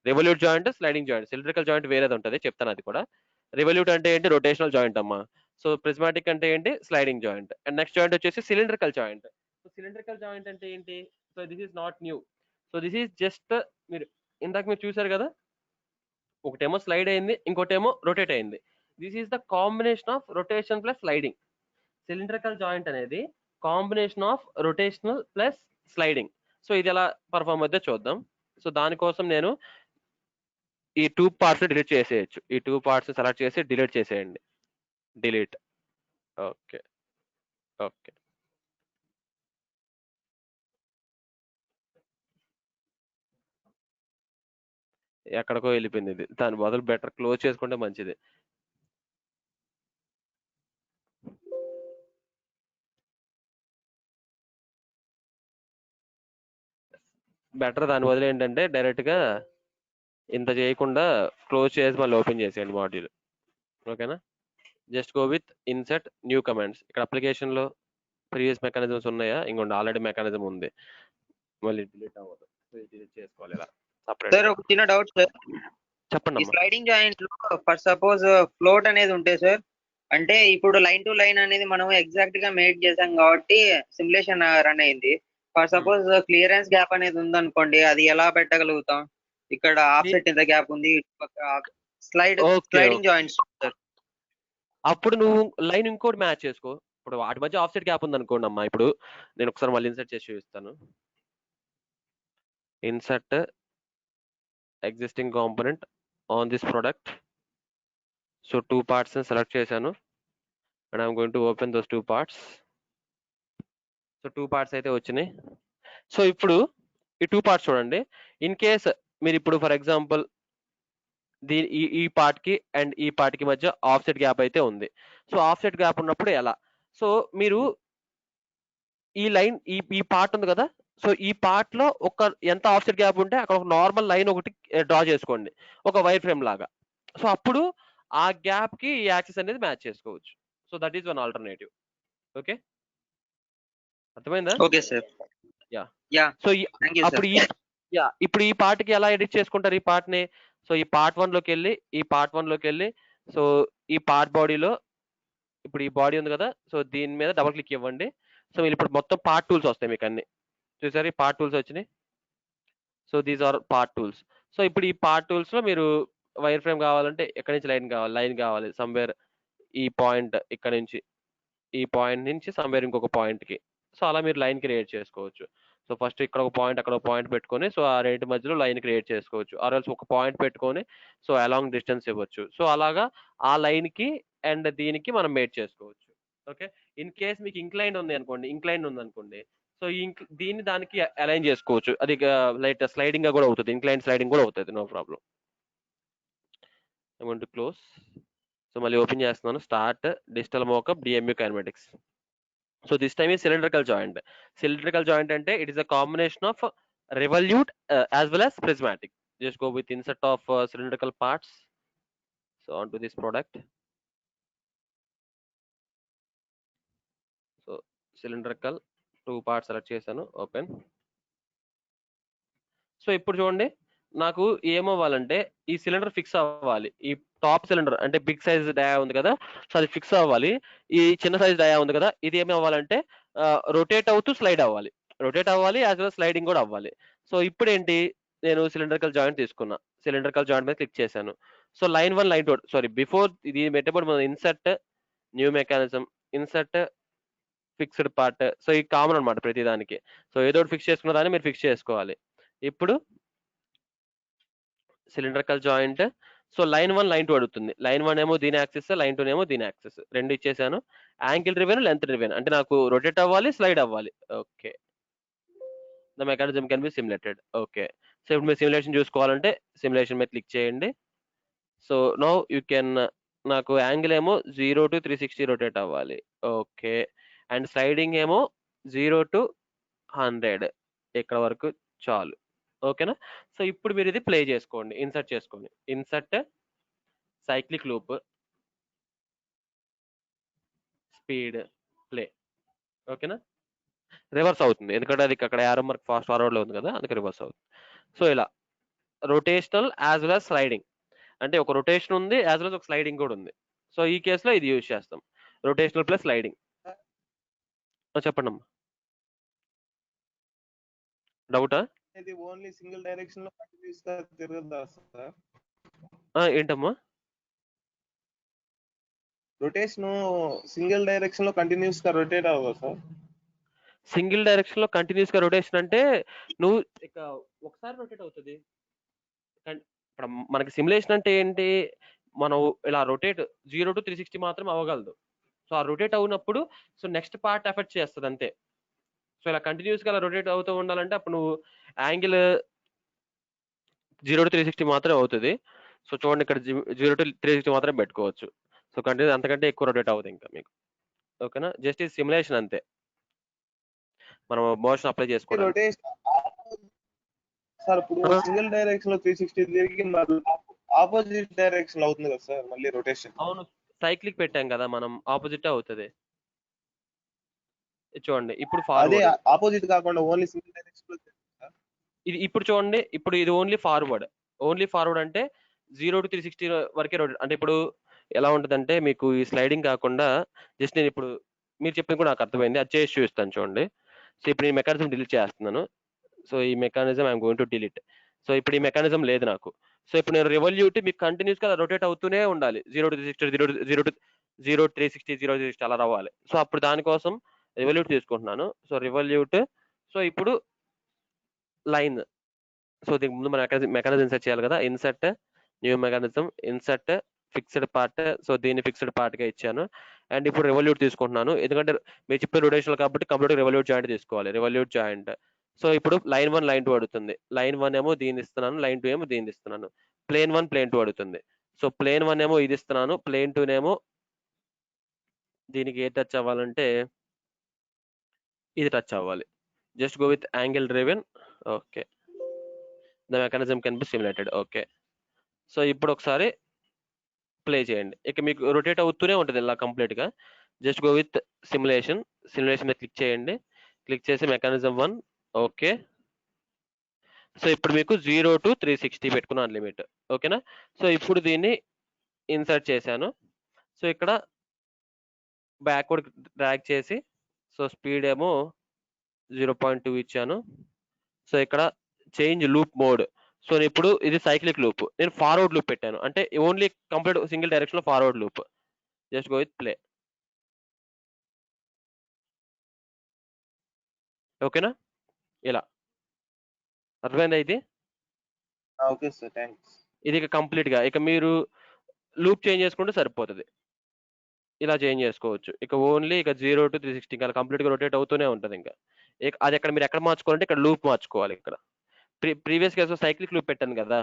revolute joint, sliding joint. Cylindrical joint వేరేది ఉంటుంది, చెప్తాను అది కూడా. రివల్యూట్ అంటే ఏంటి? రొటేషనల్ జాయింట్ అమ్మా. సో ప్రిస్మాటిక్ అంటే ఏంటి? Sliding joint. And next joint వచ్చేసి cylindrical joint. So cylindrical joint అంటే ఏంటి? So this is not new. So this is just, మీరు చూసారు కదా, ఒకటేమో స్లైడ్ అయింది, ఇంకోటేమో రొటేట్ అయింది. This is the combination of rotation plus sliding. Cylindrical joint అనేది combination of rotational plus sliding. So ఇది ఎలా పర్ఫార్మ్ అవుతుందో చూద్దాం. సో దానికోసం నేను ఈ 2 పార్ట్స్ డిలీట్ చేసేయచ్చు. ఈ 2 పార్ట్స్ సెలెక్ట్ చేసి డిలీట్ చేసేయండి. డిలీట్. Okay, okay. ఎక్కడికో వెళ్ళిపోయింది ఇది. దాని బదులు బెటర్ క్లోజ్ చేసుకుంటే మంచిది. బెటర్ దాని బదులు ఏంటంటే డైరెక్ట్ గా ఇంత చేయకుండా క్లోజ్ చేసి మళ్ళీ ఓపెన్ చేసేయండి మాడ్యూల్. ఓకేనా? Just go with insert new commands. ఇక్కడ అప్లికేషన్ లో ప్రీవియస్ మెకానిజమ్స్ ఉన్నాయా? ఇంకోటి ఆల్రెడీ మెకానిజం ఉంది, మళ్ళీ డిలీట్ అవ్వదు. డిలీట్ చేసుకోవాలి ఇలా సార్ సపరేట్. ఒక చిన్న డౌట్ సార్. చెప్పండి ఈ అమ్మా. స్లైడింగ్ జాయింట్ లో ఫర్ సపోజ్ ఫ్లోట్ అనేది ఉంటే సార్, అంటే ఇప్పుడు లైన్ టు లైన్ అనేది మనం ఎగ్జాక్ట్ గా మేడ్ చేసాం కాబట్టి సిమ్యులేషన్ రన్ అయింది. ఫర్ సపోజ్ క్లియరెన్స్ గ్యాప్ అనేది ఉందనుకోండి, అది ఎలా పెట్టగలుగుతాం? ఇక్కడ ఆఫ్సెట్ ఇంత గ్యాప్ ఉంది, ఇటు పక్క ఓకే. Sliding joints sir. అప్పుడు నువ్వు లైన్ ఇంకోటి మ్యాచ్ చేసుకో. ఇప్పుడు వాటి మధ్య ఆఫ్సెట్ గ్యాప్ ఉందనుకోండి అమ్మా. ఇప్పుడు నేను ఒకసారి మళ్ళీ ఇన్సర్ట్ చేసి చూపిస్తాను. Insert existing component on this product. So 2 parts ని సెలెక్ట్ చేశాను. And I'm going to open those 2 parts. So 2 parts అయితే వచ్చినాయి. సో ఇప్పుడు ఈ 2 parts చూడండి. ఇన్ కేస్ మీరు ఇప్పుడు ఫర్ ఎగ్జాంపుల్ ఈ పార్ట్ కి అండ్ ఈ పార్ట్ కి మధ్య ఆఫ్సెట్ గ్యాప్ అయితే ఉంది. సో ఆఫ్సెట్ గ్యాప్ ఉన్నప్పుడు ఎలా? సో మీరు ఈ లైన్ ఈ పార్ట్ ఉంది కదా, సో ఈ పార్ట్ లో ఎంత ఆఫ్సెట్ గ్యాప్ ఉంటే అక్కడ ఒక నార్మల్ లైన్ ఒకటి డ్రా చేసుకోండి, ఒక వైర్ ఫ్రేమ్ లాగా. సో అప్పుడు ఆ గ్యాప్ కి ఈ యాక్సిస్ అనేది మ్యాచ్ చేసుకోవచ్చు. So that is one alternative. Okay, అర్థమైందా? Okay sir. Yeah. Yeah, so thank you sir. అప్పుడు ఇప్పుడు ఈ పార్ట్ కి ఎలా ఎడిట్ చేసుకుంటారు ఈ పార్ట్ ని? సో ఈ పార్ట్ 1 లోకి వెళ్ళి సో ఈ పార్ట్ బాడీలో ఇప్పుడు ఈ బాడీ ఉంది కదా, సో దీని మీద డబుల్ క్లిక్ ఇవ్వండి. సో మీరు ఇప్పుడు మొత్తం పార్ట్ టూల్స్ వస్తాయి మీకు అన్ని. చూసారు ఈ పార్ట్ టూల్స్ వచ్చినాయి. So these are part tools. So ఇప్పుడు ఈ పార్ట్ టూల్స్ లో మీరు వైర్ ఫ్రేమ్ కావాలంటే ఎక్కడి నుంచి లైన్ కావాలి సమ్వేర్ ఈ పాయింట్, ఇక్కడ నుంచి ఈ పాయింట్ నుంచి సమ్వేర్ ఇంకొక పాయింట్ కి. సో అలా మీరు లైన్ క్రియేట్ చేసుకోవచ్చు. సో ఫస్ట్ ఇక్కడ ఒక పాయింట్, అక్కడ ఒక పాయింట్ పెట్టుకొని సో ఆ రెండింటి మధ్యలో లైన్ క్రియేట్ చేసుకోవచ్చు. ఆర్ఎల్స్ ఒక పాయింట్ పెట్టుకొని సో అలాంగ్ డిస్టెన్స్ ఇవ్వచ్చు. సో అలాగా ఆ లైన్ కి అండ్ దీనికి మనం మేట్ చేసుకోవచ్చు. ఓకే, ఇన్ కేస్ మీకు ఇంక్లైన్ ఉంది అనుకోండి, సో దీన్ని దానికి అలైన్ చేసుకోవచ్చు. అది లైట్ స్లైడింగ్ గా కూడా అవుతుంది, ఇంక్లైన్ స్లైడింగ్ కూడా అవుతుంది, no problem. I want to close. So మళ్ళీ ఓపెన్ చేస్తున్నాను. Start digital mockup DMU kinematics. So this time is cylindrical joint. Cylindrical joint ante it is a combination of revolute as well as prismatic. Just go with insert of cylindrical parts. So onto this product. So cylindrical 2 parts select chesanu, open. So ఇప్పుడు చూడండి, నాకు ఏమవ్వాలంటే ఈ cylinder fix అవ్వాలి. ఈ top cylinder అంటే big size డయా ఉంది కదా, so అది ఫిక్స్ అవ్వాలి. ఈ చిన్న సైజ్ డయా ఉంది కదా, ఇది ఏమి అవ్వాలంటే రొటేట్ అవుతూ స్లైడ్ అవ్వాలి, యాజ్ వెల్ స్లైడింగ్ కూడా అవ్వాలి. సో ఇప్పుడు ఏంటి, నేను సిలిండ్రికల్ జాయింట్ తీసుకున్నా, సిలిండ్రికల్ జాయింట్ మీద క్లిక్ చేశాను. So line 1 line 2 sorry before ఇది పెట్టేప్పుడు మనం insert new mechanism, insert fixed part. So ఈ కామన్ అనమాట ప్రతి దానికి. సో ఏదో ఫిక్స్ చేసుకున్న దాన్ని మీరు ఫిక్స్ చేసుకోవాలి. ఇప్పుడు cylindrical joint. So line 1 line 2 అడుగుతుంది. లైన్ 1 ఏమో దీని యాక్సిస్, లైన్ 2 ఏమో దీని యాక్సిస్, రెండు ఇచ్చేసాను. యాంగిల్ రివెన్, లెంత్ రివెన్ అంటే నాకు రొటేట్ అవ్వాలి, స్లైడ్ అవ్వాలి. Okay, the mechanism can be simulated. Okay, so ఇప్పుడు మీరు సిమ్యులేషన్ చూసుకోవాలంటే సిమ్యులేషన్ మీద క్లిక్ చేయండి. సో నౌ యూ కెన్, నాకు యాంగిల్ ఏమో 0 to 360 రొటేట్ అవ్వాలి. ఓకే, అండ్ స్లైడింగ్ ఏమో 0 to 100 ఇక్కడ వరకు చాలు. ఓకేనా? సో ఇప్పుడు మీరు ఇది ప్లే చేసుకోండి, ఇన్సర్ట్ చేసుకోండి. Insert cyclic loop, speed, play. ఓకేనా? రివర్స్ అవుతుంది ఎందుకంటే అది అక్కడ యారో మార్క్ ఫాస్ట్ ఫార్వర్డ్ లో ఉంది కదా, అందుకే రివర్స్ అవుతుంది. సో ఇలా rotational as well as sliding అంటే ఒక రొటేషన్ ఉంది యాజ్ వెల్ as ఒక స్లైడింగ్ కూడా ఉంది. సో ఈ కేసులో ఇది యూజ్ చేస్తాం, రొటేషనల్ ప్లస్ స్లైడింగ్. చెప్పండి అమ్మా, డౌటా? ఇది ఓన్లీ సింగిల్ డైరెక్షన్ లో కంటిన్యూస్ గా తిరగదా సార్? ఏంటమ్మా? రొటేషన్ సింగిల్ డైరెక్షన్ లో కంటిన్యూస్ గా రొటేట్ అవ్వదా సార్? సింగిల్ డైరెక్షన్ లో కంటిన్యూస్ గా రొటేషన్ అంటే నువ్వు ఇక ఒకసారి రొటేట్ అవుతుంది. ఇప్పుడు మనకి సిమ్యులేషన్ అంటే ఏంటి, మనం ఇలా రొటేట్ 0 to 360 మాత్రం అవ్వగలదు. సో ఆ రొటేట్ అవునప్పుడు సో నెక్స్ట్ పార్ట్ ఎఫెక్ట్ చేస్తుంది అంతే. సో ఇలా కంటిన్యూస్ గా రొటేట్ అవుతూ ఉండాలంటే అప్పుడు నువ్వు యాంగిల్ 0 to 360 మాత్రమే అవుతుంది. సో చూడండి ఇక్కడ 0 to 360 మాత్రమే పెట్టుకోవచ్చు. సో కంటిన్యూ అంతకంటే ఎక్కువ రొటేట్ అవుతుంది ఇంకా మీకు. ఓకేనా? జస్ట్ ఇది సిమ్యులేషన్ అంతే, మనం మోషన్ అప్లై చేసుకోవాలి. రొటేషన్ సార్ ఇప్పుడు సింగిల్ డైరెక్షన్ లో 360 తిరిగి ఆపోజిట్ డైరెక్షన్ అవుతుంది కదా సార్ మళ్ళీ రొటేషన్? అవును, సైక్లిక్ పెట్టాం కదా మనం, ఆపోజిట్ అవుతుంది. చూడండి ఇప్పుడు అదే ఫార్వర్డ్, ఆపోజిట్ కాకుండా ఓన్లీ సింగిల్ డైరెక్షన్ లో ఇది ఇప్పుడు చూడండి, ఇప్పుడు ఇది ఓన్లీ ఫార్వర్డ్ అంటే 0 to 360 వరకే రొటేట్. అంటే ఇప్పుడు ఎలా ఉంటుందంటే మీకు ఈ స్లైడింగ్ కాకుండా జస్ట్ నేను ఇప్పుడు మీరు చెప్పింది కూడా నాకు అర్థమైంది, అది చేసి చూపిస్తాను చూడండి. సో ఇప్పుడు ఈ మెకానిజం డిలీట్ చేస్తున్నాను. సో ఈ mechanism I'm going to delete. So ఇప్పుడు ఈ మెకానిజం లేదు నాకు. సో ఇప్పుడు నేను రివల్యూట్ మీకు కంటిన్యూస్ గా రొటేట్ అవుతూనే ఉండాలి. 0 to 360, 0 to 360 అలా రావాలి. సో అప్పుడు దానికోసం రివల్యూట్ తీసుకుంటున్నాను. సో రివల్యూట్. సో ఇప్పుడు లైన్. సో దీనికి ముందు మనం మెకానిజం ఇన్సర్ట్ చేయాలి కదా. Insert, new mechanism, insert, fixed part. So దీన్ని ఫిక్స్డ్ పార్ట్ గా ఇచ్చాను. అండ్ ఇప్పుడు రివల్యూట్ తీసుకుంటున్నాను, ఎందుకంటే మీరు చెప్పే రొటేషన్ కాబట్టి కంప్లీట్ రివల్యూట్ జాయింట్ తీసుకోవాలి. రివల్యూట్ జాయింట్. సో ఇప్పుడు లైన్ 1 లైన్ 2 అడుగుతుంది. లైన్ 1 ఏమో దీన్ని ఇస్తున్నాను, లైన్ 2 ఏమో దీన్ని ఇస్తున్నాను. ప్లేన్ 1 ప్లేన్ 2 అడుగుతుంది. సో ప్లేన్ 1 ఏమో ఇది ఇస్తున్నాను, ప్లేన్ 2 ఏమో దీనికి ఏ టచ్ అవ్వాలంటే ఇది టచ్ అవ్వాలి. Just go with angle driven. Okay, the mechanism can be simulated. Okay, so ఇప్పుడు ఒకసారి ప్లే చేయండి. ఇక మీకు రొటేట్ అవుతూనే ఉంటుంది ఇలా కంప్లీట్ గా. Just go with simulation. Simulation మీద క్లిక్ చేయండి. క్లిక్ చేసి మెకానిజం 1. ఓకే, సో ఇప్పుడు మీకు 0 to 360 పెట్టుకున్నాను లిమిట్. ఓకేనా. సో ఇప్పుడు దీన్ని ఇన్సర్ట్ చేశాను. సో ఇక్కడ బ్యాక్వర్డ్ డ్రాగ్ చేసి, సో స్పీడ్ ఏమో 0.2 ఇచ్చాను. సో ఇక్కడ చేంజ్ లూప్ మోడ్. సో ఇప్పుడు ఇది సైక్లిక్ లూప్, నేను ఫార్వర్డ్ లూప్ పెట్టాను, అంటే ఓన్లీ కంప్లీట్ సింగిల్ డైరెక్షన్ లో forward loop. Just go with play. ఓకేనా, ఇలా అర్థమైందా ఇది. Okay sir, thanks. ఇది ఇక కంప్లీట్ గా ఇక మీరు లూప్ చేంజ్ చేసుకుంటే సరిపోతుంది. ఇలా చేంజ్ చేసుకోవచ్చు. ఇక ఓన్లీ ఇక 0 to 360 ఇంకా కంప్లీట్ గా రొటేట్ అవుతూనే ఉంటుంది. ఇంకా అది ఎక్కడ మీరు ఎక్కడ మార్చుకోవాలంటే ఇక్కడ లూప్ మార్చుకోవాలి. ఇక్కడ ప్రీవియస్ కేసు సైక్లిక్ లూప్ పెట్టాను కదా,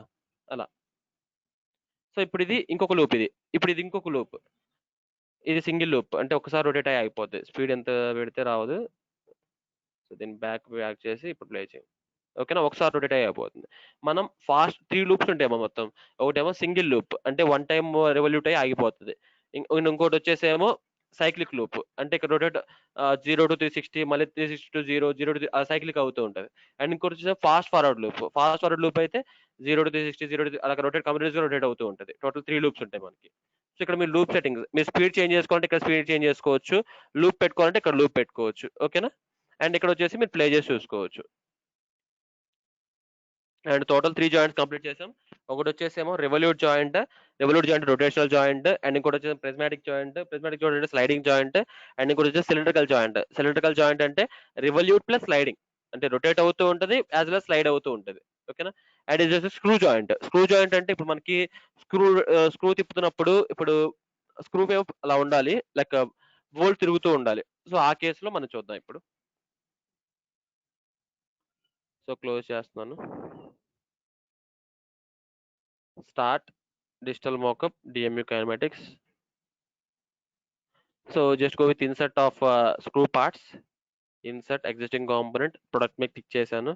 అలా. సో ఇప్పుడు ఇది ఇంకొక లూప్, ఇప్పుడు ఇది ఇంకొక లూప్. ఇది సింగిల్ లూప్, అంటే ఒకసారి రొటేట్ అయ్యి అయిపోద్ది. స్పీడ్ ఎంత పెడితే రావదు. సో దీన్ని బ్యాక్ చేసి ఇప్పుడు ప్లే చేయండి. ఓకేనా, ఒకసారి రొటేట్ అయ్యి అయిపోతుంది. మనం ఫాస్ట్ 3 లూప్స్ ఉంటాయేమో మొత్తం. ఒకటేమో సింగిల్ లూప్, అంటే 1 టైం రెవల్యూట్ అయ్యి ఆగిపోతుంది. ఇంకోటి వచ్చేసేమో సైక్లిక్ లూప్, అంటే ఇక్కడ రొటేట్ 0 to 360, మళ్ళీ 360 to 0, 0 to సైక్లిక్ అవుతూ ఉంటుంది. అండ్ ఇంకోటి వచ్చేసి fast forward loop. Fast forward loop అయితే 0 to 360, 0 to అలా రొటేట్ కంప్లీట్ గా రొటేట్ అవుతూ ఉంటుంది. టోటల్ 3 లూప్స్ ఉంటాయి మనకి. సో ఇక్కడ మీరు లూప్ సెట్టింగ్స్, మీరు స్పీడ్ చేంజ్ చేసుకోవాలంటే ఇక్కడ స్పీడ్ చేంజ్ చేసుకోవచ్చు, లూప్ పెట్టుకోవాలంటే ఇక్కడ లూప్ పెట్టుకోవచ్చు. ఓకేనా. అండ్ ఇక్కడ వచ్చేసి మీరు ప్లే చేసి చూసుకోవచ్చు. అండ్ టోటల్ 3 జాయింట్స్ కంప్లీట్ చేసాం. ఒకటి వచ్చేసేమో రివల్యూట్ జాయింట్ రొటేషనల్ జాయింట్, అండ్ ఇంకోటి వచ్చేసి ప్రిస్మాటిక్ జాయింట్ అంటే స్లైడింగ్ జాయింట్, అండ్ ఇంకోటి వచ్చేసి సిలిండ్రికల్ జాయింట్ అంటే రివల్యూట్ ప్లస్ స్లైడింగ్, అంటే రొటేట్ అవుతూ ఉంటుంది యాజ్ వెల్ స్లైడ్ అవుతూ ఉంటుంది. ఓకేనా. అండ్ ఇది వచ్చేసి స్క్రూ జాయింట్ అంటే ఇప్పుడు మనకి స్క్రూ తిప్పుతున్నప్పుడు ఇప్పుడు స్క్రూ వేవ్ అలా ఉండాలి, లైక్ బోల్ట్ తిరుగుతూ ఉండాలి. సో ఆ కేసులో మనం చూద్దాం ఇప్పుడు. సో క్లోజ్ చేస్తున్నాను. Start digital mockup DMU kinematics. So just go with insert of screw parts, insert existing component, product మీద క్లిక్ చేశాను.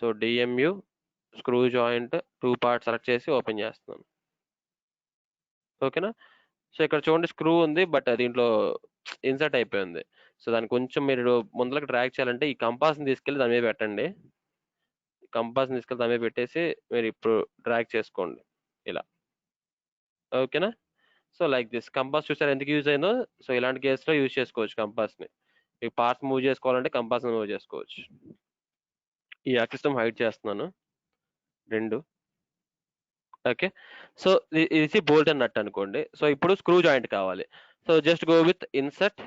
So DMU screw joint 2 parts select చేసి ఓపెన్ చేస్తున్నాను. ఓకేనా. సో ఇక్కడ చూడండి స్క్రూ ఉంది, బట్ దీంట్లో ఇన్సర్ట్ అయిపోయింది. సో దాన్ని కొంచెం మీరు ముందులకు డ్రాగ్ చేయాలంటే ఈ కంపాస్ని తీసుకెళ్ళి దాని మీద పెట్టండి. కంపాస్ని తీసుకెళ్ళి దాని మీద పెట్టేసి మీరు ఇప్పుడు డ్రాగ్ చేసుకోండి ఇలా. ఓకేనా. So like this. కంపాస్ చూసారు ఎందుకు యూజ్ అయిందో. సో ఇలాంటి కేసులో యూజ్ చేసుకోవచ్చు కంపాస్ని. మీకు పార్ట్స్ మూవ్ చేసుకోవాలంటే కంపాస్ని మూవ్ చేసుకోవచ్చు. ఈ యాక్సిస్ హైడ్ చేస్తున్నాను 2. ఓకే. సో ఇది బోల్ట్ అండ్ నట్ అనుకోండి. సో ఇప్పుడు స్క్రూ జాయింట్ కావాలి. So just go with insert,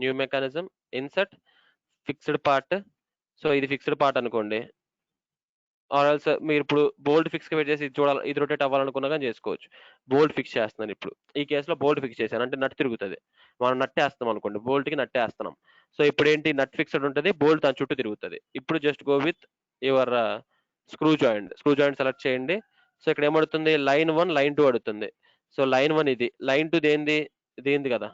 new mechanism, insert, fixed part. So ఇది ఫిక్స్డ్ పార్ట్ అనుకోండి. ఆర్ఎల్స్ మీరు ఇప్పుడు బోల్ట్ ఫిక్స్ పెట్టేసి చూడాలి, ఇది రొటేట్ అవ్వాలనుకున్నా కానీ చేసుకోవచ్చు. బోల్ట్ ఫిక్స్ చేస్తున్నాను ఇప్పుడు. ఈ కేసులో బోల్ట్ ఫిక్స్ చేశాను అంటే నట్ తిరుగుతుంది. మనం నట్టేస్తాం అనుకోండి, బోల్ట్కి నట్టేస్తున్నాం. సో ఇప్పుడు ఏంటి, నట్ ఫిక్స్డ్ ఉంటుంది, బోల్ట్ దాని చుట్టూ తిరుగుతుంది. ఇప్పుడు just go with your screw joint select చేయండి. సో ఇక్కడ ఏమడుతుంది, లైన్ 1 లైన్ 2 అడుగుతుంది. సో లైన్ 1 ఇది, లైన్ 2 దేంది కదా,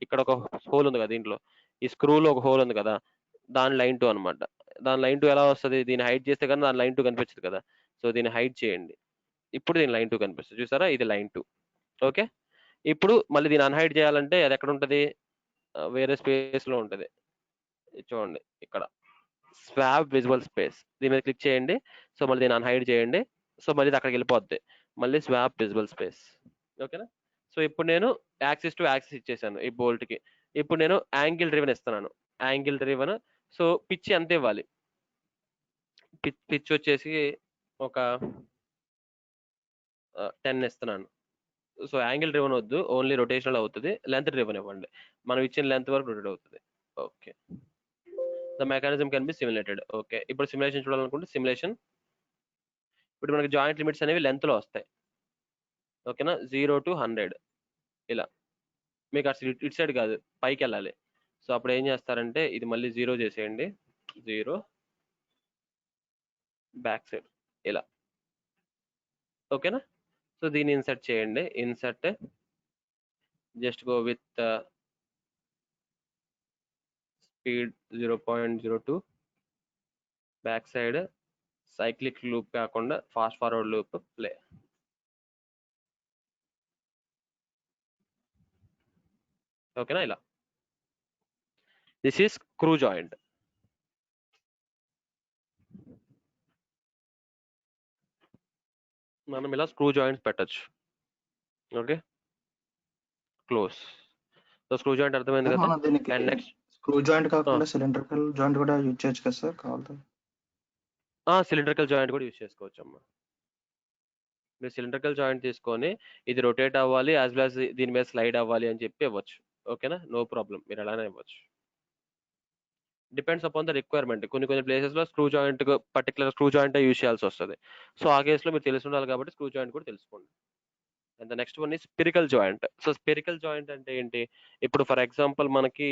ఇక్కడ ఒక హోల్ ఉంది కదా, దీంట్లో ఈ స్క్రూలో ఒక హోల్ ఉంది కదా, దాని లైన్ 2 అనమాట. దాని లైన్ 2 ఎలా వస్తుంది, దీన్ని హైడ్ చేస్తే కానీ దాని లైన్ 2 కనిపించదు కదా. సో దీన్ని హైడ్ చేయండి. ఇప్పుడు దీని లైన్ 2 కనిపిస్తుంది చూసారా, ఇది లైన్ 2. ఓకే. ఇప్పుడు మళ్ళీ దీన్ని అన్హైడ్ చేయాలంటే అది ఎక్కడ ఉంటుంది, వేరే స్పేస్ లో ఉంటుంది. చూడండి ఇక్కడ స్వాప్ విజువల్ స్పేస్, దీని మీద క్లిక్ చేయండి. సో మళ్ళీ దీన్ని అన్హైడ్ చేయండి. సో మళ్ళీ ఇది అక్కడికి వెళ్ళిపోద్ది, మళ్ళీ స్వాప్ విజువల్ స్పేస్. ఓకేనా. సో ఇప్పుడు నేను యాక్సిస్ టు యాక్సిస్ ఇచ్చేసాను ఈ బోల్ట్ కి. ఇప్పుడు నేను యాంగిల్ డ్రివెన్ ఇస్తున్నాను. సో పిచ్ ఎంత ఇవ్వాలి, పిచ్ వచ్చేసి ఒక 10 ఇస్తున్నాను. సో యాంగిల్ డ్రివెన్ వద్దు, ఓన్లీ రొటేషనల్ అవుతుంది. లెంత్ డ్రివెన్ ఇవ్వండి, మనం ఇచ్చిన లెంత్ వరకు రొటేట్ అవుతుంది. Okay, the mechanism can be simulated. Okay, ఇప్పుడు సిమ్యులేషన్ చూడాలనుకుంటే సిమ్యులేషన్. ఇప్పుడు మనకి జాయింట్ లిమిట్స్ అనేవి లెంత్ లో వస్తాయి. ఓకేనా, 0 to 100 ఇలా. మీకు అసలు ఇటు సైడ్ కాదు, పైకి వెళ్ళాలి. సో అప్పుడు ఏం చేస్తారంటే ఇది మళ్ళీ 0 చేసేయండి, 0 బ్యాక్ సైడ్ ఇలా. ఓకేనా, సో దీన్ని ఇన్సర్ట్ చేయండి. Insert, just go with speed 0.02, back side cyclic loop కాకుండా ఫాస్ట్ ఫార్వర్డ్ లూప్ ప్లే. ఓకేనా, ఇలా. This is screw joint. మనం ఇలా స్క్రూ జాయింట్స్ పెట్టచ్చు. Okay, close. So screw joint అర్థమైంది కదా. మనం దీనికి అండ్ నెక్స్ట్ స్క్రూ జాయింట్ కాకుండా సిలిండ్రికల్ జాయింట్ కూడా యూజ్ చేయొచ్చు కదా సార్ కావాలి? సిలిండ్రికల్ జాయింట్ కూడా యూజ్ చేసుకోవచ్చు అమ్మా. మీరు సిలిండ్రికల్ జాయింట్ తీసుకొని ఇది రొటేట్ అవ్వాలి యాజ్ వెల్ యాజ్ దీని మీద స్లైడ్ అవ్వాలి అని చెప్పి ఇవ్వచ్చు. ఓకేనా, నో ప్రాబ్లం, మీరు అలానే ఇవ్వచ్చు. Depends upon the requirement. కొన్ని ప్లేసెస్ లో screw joint, particular screw joint use చేయాల్సి వస్తుంది. సో ఆ కేసులో మీరు తెలిసి ఉండాలి కాబట్టి స్క్రూ జాయింట్ కూడా తెలుసుకోండి. అండ్ ద నెక్స్ట్ వన్ ఈ spherical joint. So spherical joint అంటే ఏంటి? ఇప్పుడు ఫర్ ఎగ్జాంపుల్ మనకి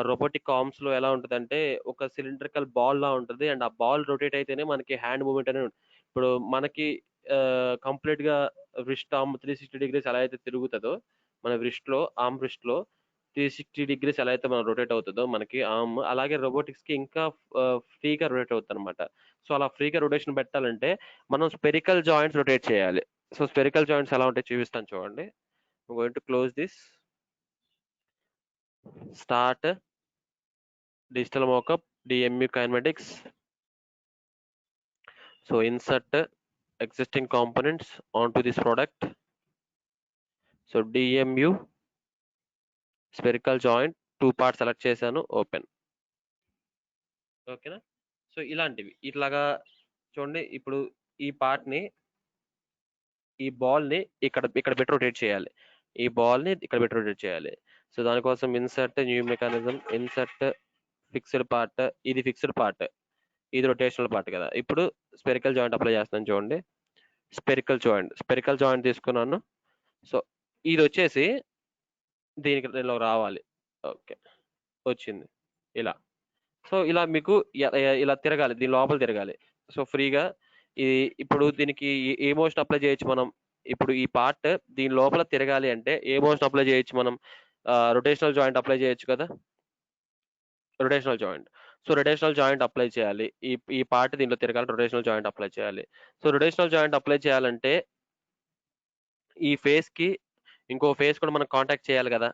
రోబోటిక్ ఆర్మ్స్ లో ఎలా ఉంటుందంటే ఒక సిలిండ్రికల్ బాల్ లా ఉంటుంది, అండ్ ఆ బాల్ రొటేట్ అయితేనే మనకి హ్యాండ్ మూవ్మెంట్ అనేది ఉంటుంది. ఇప్పుడు మనకి కంప్లీట్ గా రిస్ట్ ఆర్మ్ 360 డిగ్రీస్ ఎలా అయితే తిరుగుతుందో, మన రిస్ట్ లో ఆర్మ్ రిస్ట్ లో 360 డిగ్రీస్ ఎలా అయితే మనం రొటేట్ అవుతుందో మనకి ఆర్మ్, అలాగే రోబోటిక్స్ కి ఇంకా ఫ్రీగా రొటేట్ అవుతుంది అనమాట. సో అలా ఫ్రీగా రొటేషన్ పెట్టాలంటే మనం స్పెరికల్ జాయింట్స్ రొటేట్ చేయాలి. సో స్పెరికల్ జాయింట్స్ ఎలా ఉంటాయి చూపిస్తాను చూడండి. Going to close this, start digital mock-up, DMU kinematics. So insert existing components onto this product. So DMU spherical joint 2 part select చేశాను, ఓపెన్. ఓకేనా, సో ఇలాంటివి ఇట్లాగా చూడండి. ఇప్పుడు ఈ పార్ట్ ని, ఈ బాల్ ని ఇక్కడ పెట్టి రొటేట్ చేయాలి, ఈ బాల్ ని ఇక్కడ పెట్టి రొటేట్ చేయాలి. సో దానికోసం insert new mechanism, insert fixed part. ఇది ఫిక్స్డ్ పార్ట్, ఇది రొటేషనల్ పార్ట్ కదా. ఇప్పుడు స్పెరికల్ జాయింట్ అప్లై చేస్తున్నాను చూడండి. స్పెరికల్ జాయింట్ తీసుకున్నాను. సో ఇది వచ్చేసి దీనిలో రావాలి. ఓకే, వచ్చింది ఇలా. సో ఇలా మీకు ఇలా తిరగాలి, దీని లోపల తిరగాలి. సో ఫ్రీగా ఇది ఇప్పుడు దీనికి ఏ మోషన్ అప్లై చేయొచ్చు మనం? ఇప్పుడు ఈ పార్ట్ దీని లోపల తిరగాలి అంటే ఏ మోషన్ అప్లై చేయొచ్చు మనం? రొటేషనల్ జాయింట్ అప్లై చేయొచ్చు కదా, rotational joint. So rotational joint apply చేయాలి. ఈ పార్ట్ దీంట్లో తిరగాలి, రొటేషనల్ జాయింట్ అప్లై చేయాలి. సో రొటేషనల్ జాయింట్ అప్లై చేయాలంటే ఈ ఫేస్ కి ఇంకో ఫేస్ కూడా మనం కాంటాక్ట్ చేయాలి కదా.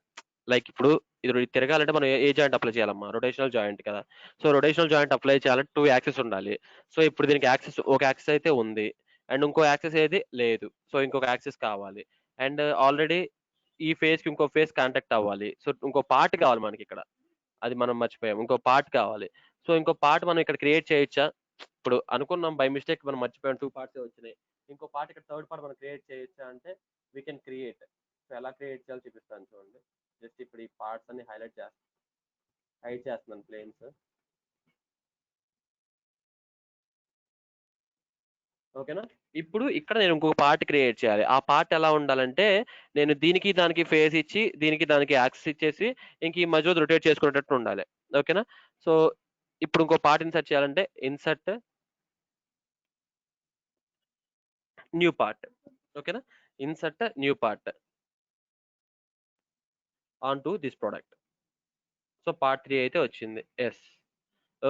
లైక్ ఇప్పుడు ఇది తిరగాలంటే మనం ఏ జాయింట్ అప్లై చేయాలమ్మా? రొటేషనల్ జాయింట్ కదా. సో రొటేషనల్ జాయింట్ అప్లై చేయాలంటే 2 యాక్సెస్ ఉండాలి. సో ఇప్పుడు దీనికి యాక్సెస్, ఒక యాక్సెస్ అయితే ఉంది, అండ్ ఇంకో యాక్సెస్ ఏది లేదు. సో ఇంకొక యాక్సెస్ కావాలి, అండ్ ఆల్రెడీ ఈ ఫేస్ కి ఇంకో ఫేస్ కాంటాక్ట్ అవ్వాలి. సో ఇంకో పార్ట్ కావాలి మనకి ఇక్కడ, అది మనం మర్చిపోయాం. ఇంకో పార్ట్ కావాలి. సో ఇంకో పార్ట్ మనం ఇక్కడ క్రియేట్ చేయొచ్చా? ఇప్పుడు అనుకున్నాం బై మిస్టేక్ మనం మర్చిపోయాం, 2 పార్ట్స్ వచ్చినాయి. ఇంకో పార్ట్ ఇక్కడ థర్డ్ పార్ట్ మనం క్రియేట్ చేయొచ్చా అంటే వీ కెన్ క్రియేట్. సో ఎలా క్రియేట్ చేయాలో చూపిస్తాను చూడండి. జస్ట్ ఇప్పుడు ఈ పార్ట్స్ అన్ని హైడ్ చేస్తున్నాను ప్లేన్స్. ఓకేనా, ఇప్పుడు ఇక్కడ నేను ఇంకొక పార్ట్ క్రియేట్ చేయాలి. ఆ పార్ట్ ఎలా ఉండాలంటే నేను దీనికి దానికి ఫేస్ ఇచ్చి, దీనికి దానికి యాక్సెస్ ఇచ్చేసి ఇంక ఈ మధ్యలో రొటేట్ చేసుకునేటట్టు ఉండాలి. ఓకేనా, సో ఇప్పుడు ఇంకో పార్ట్ ఇన్సర్ట్ చేయాలంటే ఇన్సర్ట్ న్యూ పార్ట్. ఓకేనా, insert new part on to this product. So part 3 అయితే వచ్చింది. ఎస్,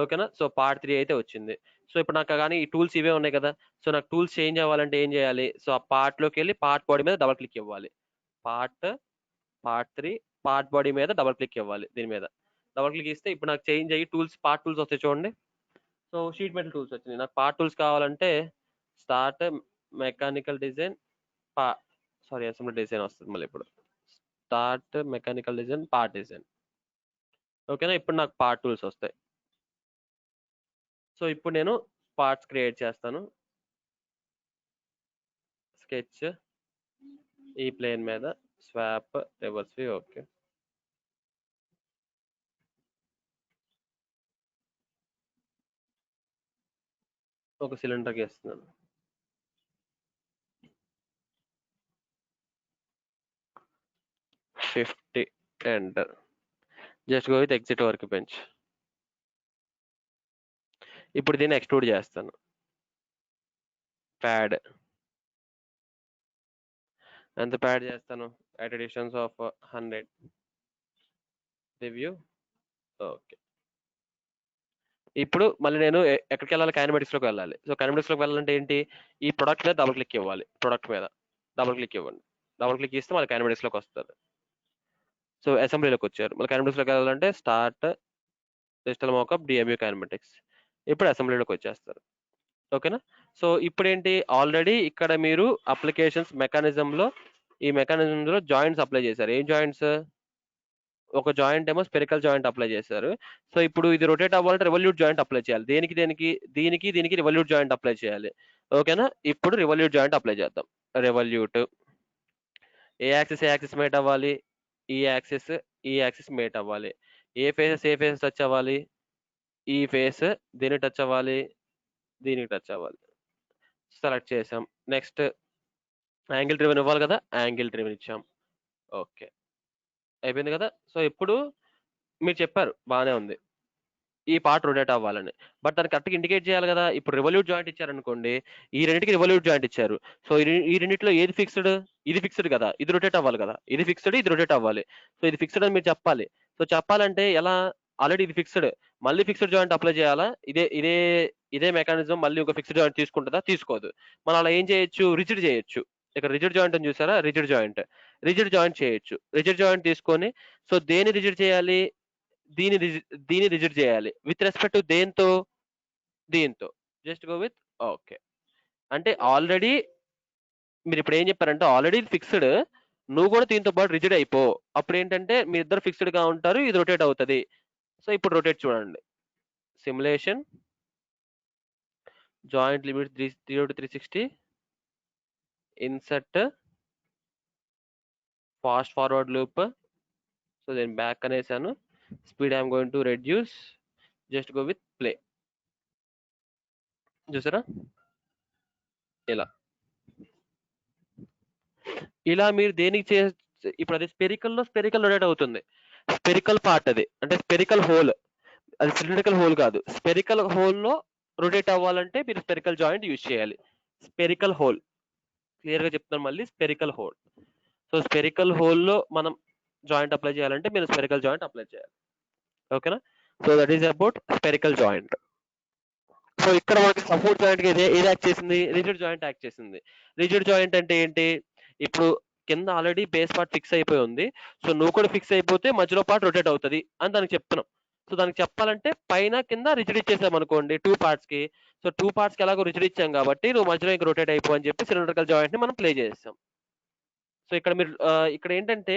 ఓకేనా. సో పార్ట్ 3 అయితే వచ్చింది. సో ఇప్పుడు నాకు కానీ ఈ టూల్స్ ఇవే ఉన్నాయి కదా. సో నాకు టూల్స్ చేంజ్ అవ్వాలంటే ఏం చేయాలి? సో ఆ పార్ట్ లోకి వెళ్ళి పార్ట్ బాడీ మీద డబల్ క్లిక్ ఇవ్వాలి. పార్ట్ 3 పార్ట్ బాడీ మీద డబల్ క్లిక్ ఇవ్వాలి. దీని మీద డబల్ క్లిక్ ఇస్తే ఇప్పుడు నాకు చేంజ్ అయ్యి టూల్స్, పార్ట్ టూల్స్ వస్తాయి చూడండి. సో షీట్ మెటల్ టూల్స్ వచ్చినాయి. నాకు పార్ట్ టూల్స్ కావాలంటే start mechanical design, assembly design వస్తుంది మళ్ళీ. ఇప్పుడు start mechanical design, part design. ఓకేనా, ఇప్పుడు నాకు పార్ట్ టూల్స్ వస్తాయి. సో ఇప్పుడు నేను పార్ట్స్ క్రియేట్ చేస్తాను. స్కెచ్, ఈ ప్లేన్ మీద స్వాప్ రివర్స్ వ్యూ. ఓకే, ఒక సిలిండర్ గీస్తున్నాను. Fifty enter. Just go with exit work bench. ఇప్పుడు దీన్ని ఎక్స్ట్రూడ్ చేస్తాను. ప్యాడ్ ఎంత ప్యాడ్ చేస్తాను? At distance of 100. Review. Okay, ఇప్పుడు మళ్ళీ నేను ఎక్కడికి వెళ్ళాలి? కైనమాటిక్స్లోకి వెళ్ళాలి. సో కైనమాటిక్స్లోకి వెళ్ళాలంటే ఏంటి? ఈ ప్రొడక్ట్ మీద డబుల్ క్లిక్ ఇవ్వాలి. ప్రొడక్ట్ మీద డబుల్ క్లిక్ ఇవ్వండి. డబుల్ క్లిక్ ఇస్తే మళ్ళీ కైనమాటిక్స్లోకి వస్తుంది. సో అసెంబ్లీలోకి వచ్చారు. మళ్ళీ కైనమాటిక్స్లోకి వెళ్ళాలంటే start digital mockup DMU kinematics. ఇప్పుడు అసెంబ్లీలోకి వచ్చేస్తారు. ఓకేనా? సో ఇప్పుడు ఏంటి, ఆల్రెడీ ఇక్కడ మీరు అప్లికేషన్స్ మెకానిజంలో ఈ మెకానిజంలో జాయింట్స్ అప్లై చేశారు. ఏం జాయింట్స్? ఒక జాయింట్ ఏమో స్పెరికల్ జాయింట్ అప్లై చేశారు. సో ఇప్పుడు ఇది రొటేట్ అవ్వాలంటే రివల్యూట్ జాయింట్ అప్లై చేయాలి. దేనికి దేనికి? దీనికి రివల్యూట్ జాయింట్ అప్లై చేయాలి. ఓకేనా? ఇప్పుడు రివల్యూట్ జాయింట్ అప్లై చేద్దాం. రివల్యూట్ ఏ యాక్సిస్ మేట్ అవ్వాలి? ఈ యాక్సిస్ మేట్ అవ్వాలి. ఏ ఫేసెస్ టచ్ అవ్వాలి? ఈ ఫేస్ దీనికి టచ్ అవ్వాలి, దీనికి టచ్ అవ్వాలి. సెలెక్ట్ చేసాం. నెక్స్ట్ యాంగిల్ డ్రివెన్ ఇవ్వాలి కదా, యాంగిల్ డ్రివెన్ ఇచ్చాం. ఓకే, అయిపోయింది కదా. సో ఇప్పుడు మీరు చెప్పారు బాగానే ఉంది, ఈ పార్ట్ రొటేట్ అవ్వాలని. బట్ దాన్ని కరెక్ట్గా ఇండికేట్ చేయాలి కదా. ఇప్పుడు రివల్యూట్ జాయింట్ ఇచ్చారనుకోండి, ఈ రెండింటికి రివల్యూట్ జాయింట్ ఇచ్చారు. సో ఈ రెండింటిలో ఏది ఫిక్స్డ్? ఇది ఫిక్స్డ్ కదా, ఇది రొటేట్ అవ్వాలి కదా. ఇది ఫిక్స్డ్, ఇది రొటేట్ అవ్వాలి. సో ఇది ఫిక్స్డ్ అని మీరు చెప్పాలి. సో చెప్పాలంటే ఎలా? ఆల్రెడీ ఇది ఫిక్స్డ్, మళ్ళీ ఫిక్స్డ్ జాయింట్ అప్లై చేయాలా? ఇదే మెకానిజం మళ్ళీ ఒక ఫిక్స్డ్ జాయింట్ తీసుకుంటుందా? తీసుకోదు. మనం అలా ఏం చేయొచ్చు? రిజిడ్ చేయొచ్చు. ఇక్కడ రిజిడ్ జాయింట్ అని చూసారా? రిజిడ్ జాయింట్ చేయొచ్చు. రిజిడ్ జాయింట్ తీసుకొని, సో దేని రిజిడ్ చేయాలి? దీని రిజిడ్ చేయాలి. విత్ రెస్పెక్ట్ టు దీంతో జస్ట్ గో విత్ ఓకే. అంటే ఆల్రెడీ మీరు ఇప్పుడు ఏం చెప్పారంటే, ఆల్రెడీ ఫిక్స్డ్, నువ్వు కూడా దీంతో పాటు రిజిడ్ అయిపో. అప్పుడు ఏంటంటే మీ ఇద్దరు ఫిక్స్డ్ గా ఉంటారు, ఇది రొటేట్ అవుతుంది. సో ఇప్పుడు రొటేట్ చూడండి. Simulation joint limit 0 to 360, insert fast forward loop. So నేను బ్యాక్ అనేసాను. Speed I'm going to reduce. Just go with play. చూసారా? ఇలా మీరు దేనికి ఇప్పుడు అది స్పెరికల్ రొటేట్ అవుతుంది. స్పెరికల్ పార్ట్ అది, అంటే స్పెరికల్ హోల్, అది సిలిండ్రికల్ హోల్ కాదు. స్పెరికల్ హోల్లో రొటేట్ అవ్వాలంటే మీరు స్పెరికల్ జాయింట్ యూజ్ చేయాలి. స్పెరికల్ హోల్ క్లియర్ గా చెప్తాను మళ్ళీ, స్పెరికల్ హోల్. సో స్పెరికల్ హోల్లో మనం జాయింట్ అప్లై చేయాలంటే మీరు స్పెరికల్ జాయింట్ అప్లై చేయాలి. ఓకేనా? So that is about spherical joint. So ఇక్కడ మనకి సపోర్ట్ జాయింట్ ఏది యాక్ట్ చేసింది? రిజిడ్ జాయింట్ యాక్ట్ చేసింది. రిజిడ్ జాయింట్ అంటే ఏంటి? ఇప్పుడు కింద ఆల్రెడీ బేస్ పార్ట్ ఫిక్స్ అయిపోయి ఉంది. సో నువ్వు కూడా ఫిక్స్ అయిపోతే మధ్యలో పార్ట్ రొటేట్ అవుతుంది అని దానికి చెప్తున్నాం. సో దానికి చెప్పాలంటే పైన కింద రిజిడ్ ఇచ్చేసాం అనుకోండి 2 parts కి. సో 2 parts కి ఎలాగో రిజిడ్ ఇచ్చాం కాబట్టి నువ్వు మధ్యలో ఇంక రొటేట్ అయిపో అని చెప్పి సిలిండ్రికల్ జాయింట్ ని మనం ప్లే చేస్తాం. సో ఇక్కడ మీరు ఇక్కడ ఏంటంటే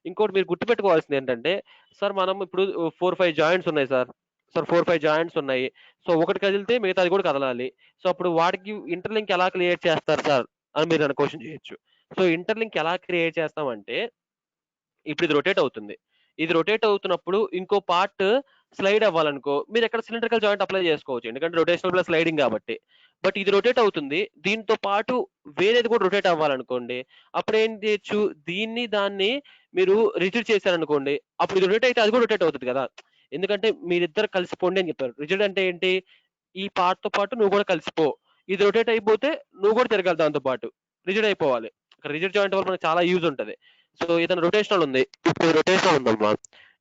ఇంకోటి మీరు గుర్తుపెట్టుకోవాల్సింది ఏంటంటే, సార్ మనం ఇప్పుడు 4-5 జాయింట్స్ ఉన్నాయి సార్. 4-5 జాయింట్స్ ఉన్నాయి. సో ఒకటి కదిలితే మిగతాది కూడా కదలాలి. సో అప్పుడు వాటికి ఇంటర్లింక్ ఎలా క్రియేట్ చేస్తారు సార్ అని మీరు నన్ను క్వశ్చన్ చేయొచ్చు. సో ఇంటర్లింక్ ఎలా క్రియేట్ చేస్తామంటే, ఇప్పుడు ఇది రొటేట్ అవుతుంది. ఇది రొటేట్ అవుతున్నప్పుడు ఇంకో పార్ట్ స్లైడ్ అవ్వాలనుకో, మీరు ఎక్కడ సిలిండ్రికల్ జాయింట్ అప్లై చేసుకోవచ్చు, ఎందుకంటే రొటేషనల్ ప్లస్ స్లైడింగ్ కాబట్టి. బట్ ఇది రొటేట్ అవుతుంది, దీంతో పాటు వేరేది కూడా రొటేట్ అవ్వాలనుకోండి, అప్పుడు ఏం చేయొచ్చు? దాన్ని మీరు రిజిడ్ చేశారనుకోండి, అప్పుడు ఇది రొటేట్ అయితే అది కూడా రొటేట్ అవుతుంది కదా. ఎందుకంటే మీరిద్దరు కలిసిపోండి అని చెప్పారు. రిజిడ్ అంటే ఏంటి? ఈ పార్ట్ తో పాటు నువ్వు కూడా కలిసిపో. ఇది రొటేట్ అయిపోతే నువ్వు కూడా తిరగాలి దాంతో పాటు, రిజిడ్ అయిపోవాలి. రిజిడ్ జాయింట్ వల్ల మనకు చాలా యూజ్ ఉంటుంది. సో ఏదైనా రొటేషనల్ ఉంది, ఇప్పుడు రొటేషనల్ ఉందమ్మా,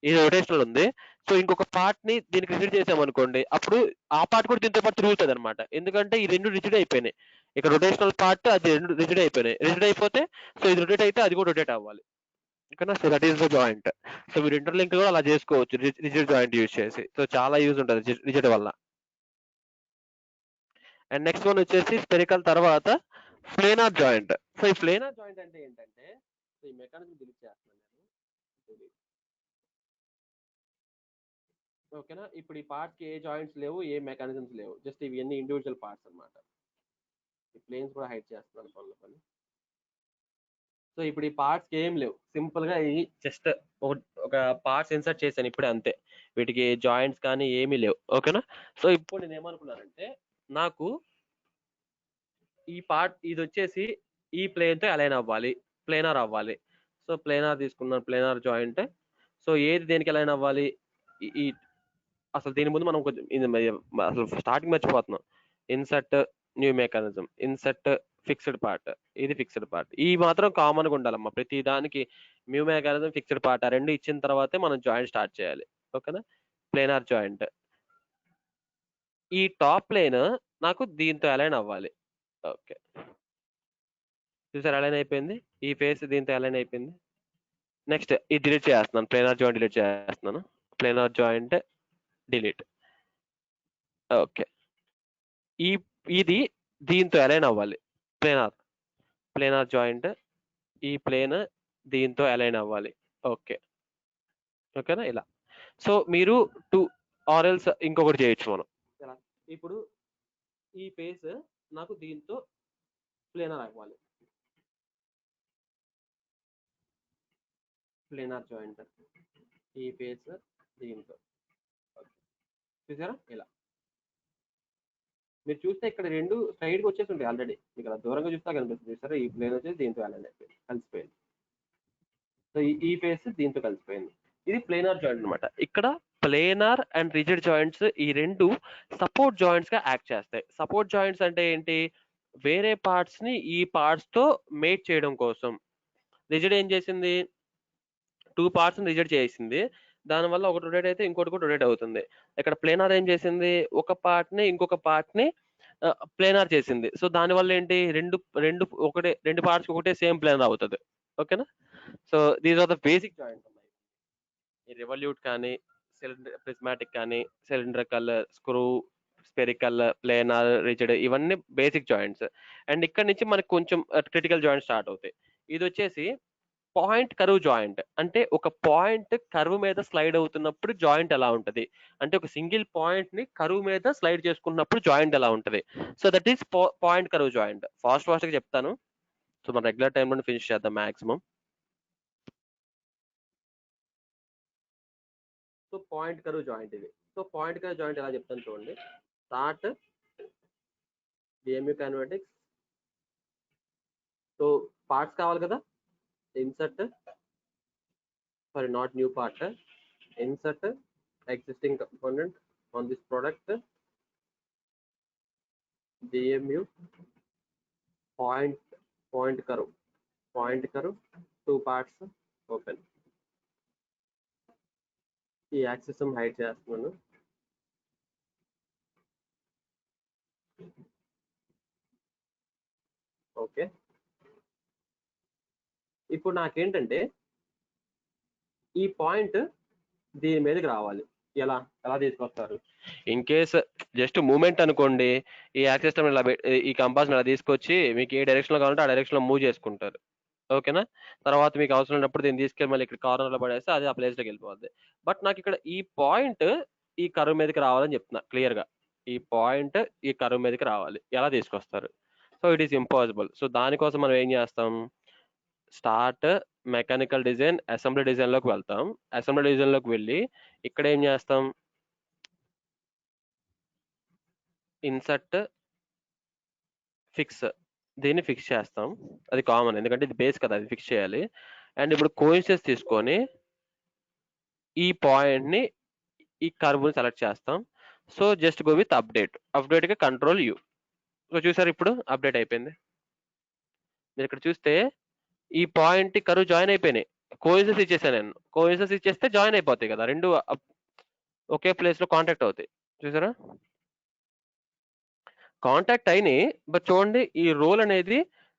ఇది రొటేషనల్ ఉంది. సో ఇంకొక పార్ట్ ని దీనికి రిజిడ్ చేసామనుకోండి, అప్పుడు ఆ పార్ట్ కూడా దీంతో పాటు తిరుగుతుంది అనమాట. ఎందుకంటే ఈ రెండు రిజిడ్ అయిపోయినాయి. ఇక్కడ రొటేషనల్ పార్ట్ అది రెండు రిజిడ్ అయిపోయినాయి. రిజిడ్ అయిపోతే సో ఇది రొటేట్ అయితే అది కూడా రొటేట్ అవ్వాలి. ఓకేనా? So that is the joint. So మీరు ఇంటర్లింక్ కూడా అలా చేసుకోవచ్చు రిజిడ్ జాయింట్ యూజ్ చేసి. సో చాలా యూజ్ ఉంటుంది రిజిడ్ వల్ల. అండ్ నెక్స్ట్ వన్ వచ్చేసి స్పెరికల్ తర్వాత ప్లేనార్ జాయింట్. సో ఈ ప్లేనార్ జాయింట్ అంటే ఏంటంటే, సో ఈ మెకానిజం డిలీట్ చేస్తున్నాను నేను. ఓకేనా? ఇప్పుడు ఈ పార్ట్ కి ఏ జాయింట్స్ లేవు, ఏ మెకానిజమ్స్ లేవు, జస్ట్ ఇవన్నీ ఇండివిజువల్ పార్ట్స్ అన్నమాట. ఈ ప్లేన్స్ కూడా హైడ్ చేస్తున్నాను పనులు. సో ఇప్పుడు ఈ పార్ట్స్ ఏం లేవు, సింపుల్ గా ఈ జస్ట్ ఒక పార్ట్స్ ఇన్సర్ట్ చేశాను ఇప్పుడే అంతే. వీటికి జాయింట్స్ కానీ ఏమీ లేవు. ఓకేనా? సో ఇప్పుడు నేను ఏమనుకున్నానంటే, నాకు ఈ పార్ట్ ఇది వచ్చేసి ఈ ప్లేన్ తో అలైన్ అవ్వాలి, ప్లేనార్ అవ్వాలి. సో ప్లేనార్ తీసుకున్నాను, ప్లేనార్ జాయింట్. సో ఏది దేనికి అలైన్ అవ్వాలి? ఈ అసలు దీని ముందు మనం కొంచెం అసలు స్టార్టింగ్ మర్చిపోతున్నాం. Insert new mechanism, insert fixed part, ఇది ఫిక్స్డ్ పార్ట్. ఈ మాత్రం కామన్ గా ఉండాలమ్మా ప్రతి దానికి. న్యూ మెకానిజం, ఫిక్స్డ్ పార్ట్ ఆ రెండు ఇచ్చిన తర్వాతే మనం జాయింట్ స్టార్ట్ చేయాలి. ఓకేనా? Planar joint. ఈ టాప్ ప్లేన్ నాకు దీంతో అలైన్ అవ్వాలి. ఓకే, చూసారు అలైన్ అయిపోయింది. ఈ ఫేస్ దీంతో అలైన్ అయిపోయింది. నెక్స్ట్ ఇది డిలీట్ చేస్తున్నాను, ప్లేనార్ జాయింట్ డిలీట్ చేస్తున్నాను. Planar joint delete. ఓకే, ఈ ఇది దీంతో అలైన్ అవ్వాలి. ప్లేనార్ జాయింట్, ఈ ప్లేన్ దీంతో అలైన్ అవ్వాలి. ఓకే, ఓకేనా? ఇలా. సో మీరు టూ ఆర్ఎల్స్ ఇంకొకటి చేయొచ్చు మనం. ఇప్పుడు ఈ ఫేస్ నాకు దీంతో ప్లేనార్ అవ్వాలి. ప్లేనార్ జాయింట్, ఈ ఫేస్ దీంతో. చూసారా? ఇలా మీరు చూస్తే ఇక్కడ రెండు స్ట్రైట్ గా వచ్చేసి ఉంటాయి ఆల్రెడీ. మీకు అలా దూరంగా చూస్తే కనిపిస్తుంది. చూసారా? ఈ ప్లేన్ వచ్చేసి దీంతో అలైన్ అయిపోయింది, కలిసిపోయింది. సో ఈ ఫేస్ దీంతో కలిసిపోయింది. ఇది ప్లేనార్ జాయింట్ అనమాట. ఇక్కడ ప్లేనార్ అండ్ రిజిడ్ జాయింట్స్ ఈ రెండు సపోర్ట్ జాయింట్స్ గా యాక్ట్ చేస్తాయి. సపోర్ట్ జాయింట్స్ అంటే ఏంటి? వేరే పార్ట్స్ ని ఈ పార్ట్స్ తో మేట్ చేయడం కోసం. రిజిడ్ ఏం చేసింది? టూ పార్ట్స్ రిజిడ్ చేసింది, దానివల్ల ఒకటి రొటేట్ అయితే ఇంకోటి కూడా రొటేట్ అవుతుంది. ఇక్కడ ప్లేనార్ ఏం చేసింది? ఒక పార్ట్ ని ఇంకొక పార్ట్ ని ప్లేనార్ చేసింది. సో దానివల్ల ఏంటి? రెండు రెండు ఒకటే, రెండు పార్ట్స్ ఒకటే సేమ్ ప్లేనార్ అవుతుంది. ఓకేనా? So these are the basic joints. ఈ రివల్యూట్ కానీ, ప్రిస్మాటిక్ కానీ, cylindrical, screw, spherical, planar, rigid, ఇవన్నీ బేసిక్ జాయింట్స్. అండ్ ఇక్కడ నుంచి మనకి కొంచెం క్రిటికల్ జాయింట్ స్టార్ట్ అవుతాయి. ఇది వచ్చేసి పాయింట్ కర్వ్ జాయింట్. అంటే ఒక పాయింట్ కర్వ్ మీద స్లైడ్ అవుతున్నప్పుడు జాయింట్ ఎలా ఉంటది, అంటే ఒక సింగిల్ పాయింట్ ని కర్వ్ మీద స్లైడ్ చేసుకున్నప్పుడు జాయింట్ ఎలా ఉంటది. So that is point curve joint. Fast గా చెప్తాను. సో మన రెగ్యులర్ టైం లో ఫినిష్ చేద్దాం maximum. So point curve joint ఇది. సో పాయింట్ కర్వ్ జాయింట్ ఎలా చెప్తాను చూడండి. Start DMU kinematics. So parts కావాలి కదా. Insert, sorry not new part, insert existing component on this product, DMU point curve, two parts, open. ఈ access hide చేస్తున్నాను. Okay, ఇప్పుడు నాకేంటంటే ఈ పాయింట్ దీని మీదకి రావాలి. ఎలా తీసుకొస్తారు? ఇన్ కేస్ జస్ట్ మూమెంట్ అనుకోండి, ఈ యాక్సెస్ ఇలా ఈ కంపాస్ ఇలా తీసుకొచ్చి మీకు ఏ డైరెక్షన్ లో కావాలంటే ఆ డైరెక్షన్ లో మూవ్ చేసుకుంటారు. ఓకేనా? తర్వాత మీకు అవసరం ఉన్నప్పుడు దీన్ని తీసుకెళ్ళి మళ్ళీ ఇక్కడ కార్నర్ లో పడేస్తే అది ఆ ప్లేస్ లోకి వెళ్ళిపోద్ది. బట్ నాకు ఇక్కడ ఈ పాయింట్ ఈ కర్వ్ మీదకి రావాలని చెప్తున్నా క్లియర్ గా. ఈ పాయింట్ ఈ కర్వ్ మీదకి రావాలి. ఎలా తీసుకొస్తారు? So it is impossible. So దానికోసం మనం ఏం చేస్తాం? Start mechanical design, assembly design లోకి వెళ్తాం. అసెంబ్లీ డిజైన్ లోకి వెళ్ళి ఇక్కడ ఏం చేస్తాం? ఇన్సర్ట్ ఫిక్స్, దీన్ని ఫిక్స్ చేస్తాం. అది కామన్, ఎందుకంటే ఇది బేస్ కదా, అది ఫిక్స్ చేయాలి. అండ్ ఇప్పుడు కోయిన్సిడెన్స్ తీసుకొని ఈ పాయింట్ ని ఈ కర్వ్ ని సెలెక్ట్ చేస్తాం. So just go with update గా కంట్రోల్ యూ. సో చూసారు ఇప్పుడు అప్డేట్ అయిపోయింది. మీరు ఇక్కడ చూస్తే ఈ పాయింట్ కర్వ్ జాయిన్ అయిపోయినాయి. కోయిన్సిడెన్స్ ఇచ్చేసాను నేను. కోయిన్సిడెన్స్ ఇచ్చేస్తే జాయిన్ అయిపోతాయి కదా, రెండు ఒకే ప్లేస్ లో కాంటాక్ట్ అవుతాయి. చూసారా? కాంటాక్ట్ అయినాయి. బట్ చూడండి ఈ రోల్ అనేది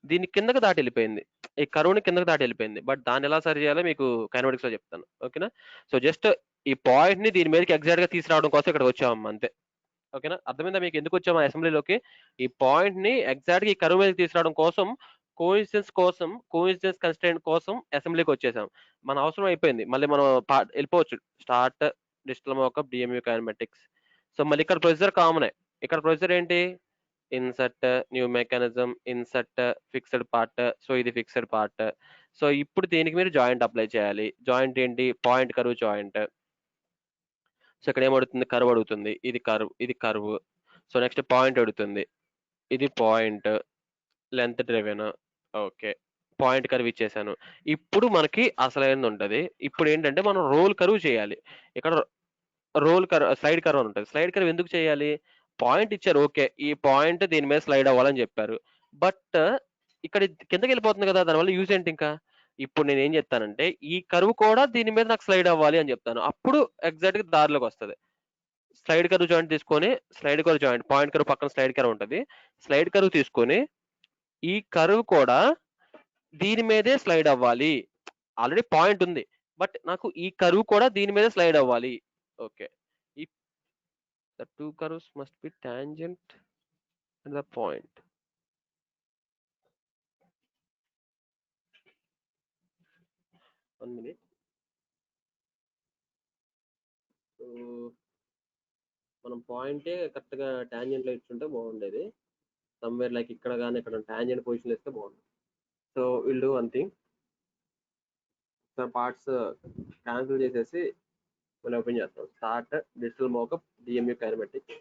దీని కిందకి దాటి వెళ్ళిపోయింది, ఈ కరువుని కిందకి దాటి వెళ్ళిపోయింది. బట్ దాన్ని ఎలా సరి చేయాలో మీకు కైనమాటిక్స్ లో చెప్తాను. ఓకేనా? సో జస్ట్ ఈ పాయింట్ ని దీని మీదకి ఎగ్జాక్ట్ గా తీసుకురావడం కోసం ఇక్కడ వచ్చామమ్మా, అంతే. ఓకేనా? అర్థమైందా మీకు ఎందుకు వచ్చాము అసెంబ్లీలోకి? ఈ పాయింట్ ని ఎగ్జాక్ట్ గా ఈ కరువు మీదకి తీసుకురావడం కోసం, కోయిన్సిడెన్స్ కన్స్ట్రెయింట్ కోసం అసెంబ్లీకి వచ్చేసాం. మన అవసరం అయిపోయింది. మళ్ళీ మనం వెళ్ళిపోవచ్చు. Start digital mock-up DMU kinematics. So మళ్ళీ ఇక్కడ ప్రొసీజర్ కామనే. ఇక్కడ ప్రొసీజర్ ఏంటి? Insert new mechanism, insert fixed part. So ఇది ఫిక్స్డ్ పార్ట్. సో ఇప్పుడు దీనికి మీరు జాయింట్ అప్లై చేయాలి. జాయింట్ ఏంటి? Point curve joint. సో ఇక్కడ ఏమడుగుతుంది? కర్వ్ అడుగుతుంది. ఇది కర్వ్, ఇది కర్వ్. సో నెక్స్ట్ పాయింట్ అడుగుతుంది. ఇది point, length driven. Okay, point curve ఇచ్చేసాను. ఇప్పుడు మనకి అసలైనది ఉంటుంది. ఇప్పుడు ఏంటంటే మనం రోల్ కర్వ్ చేయాలి. ఇక్కడ రోల్ కర్వ్, స్లైడ్ కర్వ్ అని ఉంటుంది. స్లైడ్ కర్వ్ ఎందుకు చేయాలి? పాయింట్ ఇచ్చారు, ఓకే, ఈ పాయింట్ దీని మీద స్లైడ్ అవ్వాలని చెప్పారు. బట్ ఇక్కడ కిందకి వెళ్ళిపోతుంది కదా, దానివల్ల యూజ్ ఏంటి? ఇంకా ఇప్పుడు నేను ఏం చెప్తానంటే ఈ కర్వ్ కూడా దీని మీద నాకు స్లైడ్ అవ్వాలి అని చెప్తాను. అప్పుడు ఎగ్జాక్ట్ గా దారిలోకి వస్తుంది. స్లైడ్ కర్వ్ జాయింట్ తీసుకొని, slide curve joint, point curve పక్కన స్లైడ్ కర్వ్ ఉంటుంది. స్లైడ్ కర్వ్ తీసుకొని ఈ కర్వ్ కూడా దీని మీదే స్లైడ్ అవ్వాలి. ఆల్రెడీ పాయింట్ ఉంది, బట్ నాకు ఈ కర్వ్ కూడా దీని మీద స్లైడ్ అవ్వాలి. Okay, the two curves must be tangent and the point. One minute. So మనం పాయింటే కరెక్ట్ గా టాంజెంట్ లో ఇచ్చుంటే బాగుండేది. సమ్వేర్ లైక్ ఇక్కడ కానీ ఇక్కడ టాంజెంట్ పొజిషన్ ఇస్తే బాగుంటుంది. So will do one thing, so parts cancel చేసేసి మళ్ళీ ఓపెన్ చేస్తాం. Start digital mockup DMU kinematic.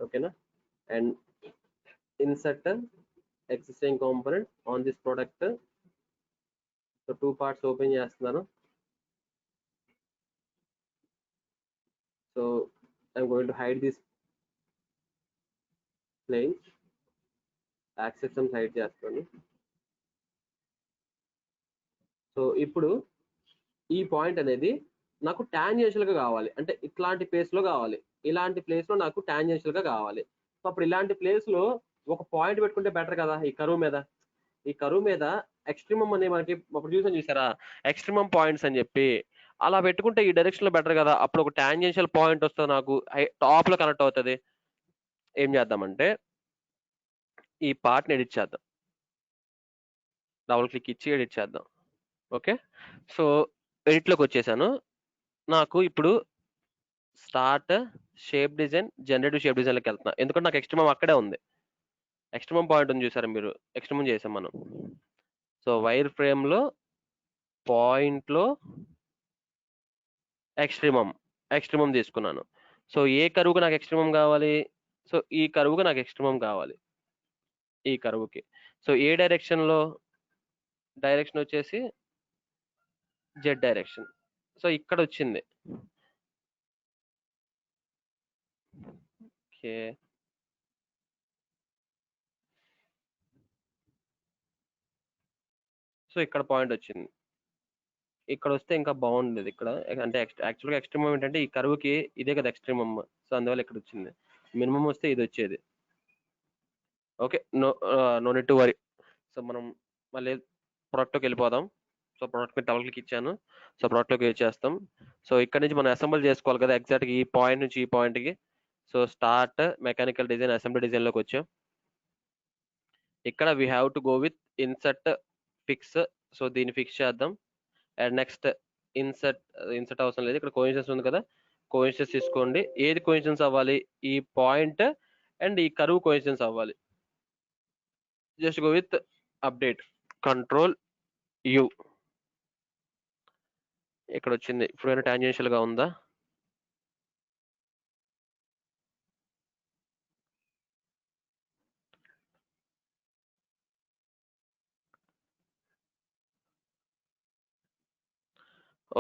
ఓకేనా? And insert existing component on this product. So 2 parts open చేస్తున్నాను. So I'm going to hide this plane. Access some hide చేస్తాను. So ఇప్పుడు ఈ point అనేది నాకు టాంజెన్షియల్ గా కావాలి. అంటే ఇట్లాంటి ప్లేస్ లో కావాలి, ఇలాంటి ప్లేస్ లో నాకు టాంజెన్షియల్ గా కావాలి. సో అప్పుడు ఇలాంటి ప్లేస్ లో ఒక పాయింట్ పెట్టుకుంటే బెటర్ కదా. ఈ కరువు మీద, ఈ కరువు మీద ఎక్స్ట్రీమం అనే మనకి అప్పుడు చూసారా ఎక్స్ట్రీమం పాయింట్స్ అని చెప్పి, అలా పెట్టుకుంటే ఈ డైరెక్షన్ లో బెటర్ కదా. అప్పుడు ఒక టాంజెన్షియల్ పాయింట్ వస్తుంది, నాకు టాప్ లో కనెక్ట్ అవుతుంది. ఏం చేద్దామంటే ఈ పార్ట్ ని ఎడిట్ చేద్దాం. డబుల్ క్లిక్ ఇచ్చి ఎడిట్ చేద్దాం. ఓకే, సో ఎడిట్ లోకి వచ్చేసాను. నాకు ఇప్పుడు start shape design, generative shape design లోకి వెళ్తున్నా. ఎందుకంటే నాకు ఎక్స్ట్రీమం అక్కడే ఉంది. ఎక్స్ట్రీమం పాయింట్ ఉంది చూసారా మీరు, ఎక్స్ట్రీమం చేసాం మనం. సో వైర్ ఫ్రేమ్ లో పాయింట్ లో ఎక్స్ట్రీమం తీసుకున్నాను. సో ఏ కరువుకు నాకు ఎక్స్ట్రీమం కావాలి? సో ఈ కరువుకు నాకు ఎక్స్ట్రీమం కావాలి, ఈ కరువుకి. సో ఏ డైరెక్షన్ లో? డైరెక్షన్ వచ్చేసి జెడ్ డైరెక్షన్. సో ఇక్కడ వచ్చింది. ఓకే, సో ఇక్కడ పాయింట్ వచ్చింది. ఇక్కడ వస్తే ఇంకా బాగుండేది. ఇక్కడ అంటే యాక్చువల్గా ఎక్స్ట్రీమం ఏంటంటే ఈ కరువుకి ఇదే కదా ఎక్స్ట్రీమం. సో అందువల్ల ఇక్కడ వచ్చింది. మినిమం వస్తే ఇది వచ్చేది. Okay, no need to worry. So మనం మళ్ళీ ప్రొడక్ట్లోకి వెళ్ళిపోదాం. సో ప్రొడక్ట్ మీద డబుల్ క్లిక్ ఇచ్చాను. సో ప్రొడక్ట్లోకి వచ్చేస్తాం. సో ఇక్కడ నుంచి మనం అసెంబుల్ చేసుకోవాలి కదా ఎగ్జాక్ట్గా ఈ పాయింట్ నుంచి ఈ పాయింట్కి. So start mechanical design, assembly డిజైన్లోకి వచ్చాం. ఇక్కడ we have to go with insert fix. So దీన్ని ఫిక్స్ చేద్దాం. అండ్ నెక్స్ట్ ఇన్సర్ట్ అవసరం లేదు, ఇక్కడ కోఇన్సిడెన్స్ ఉంది కదా, కోఇన్సిడెన్స్ తీసుకోండి. ఏది కోఇన్సిడెన్స్ అవ్వాలి? ఈ పాయింట్ అండ్ ఈ కర్వ్ కోఇన్సిడెన్స్ అవ్వాలి. Just go with update, control U. ఇక్కడ వచ్చింది. ఇప్పుడు టాంజెన్షియల్ గా ఉందా?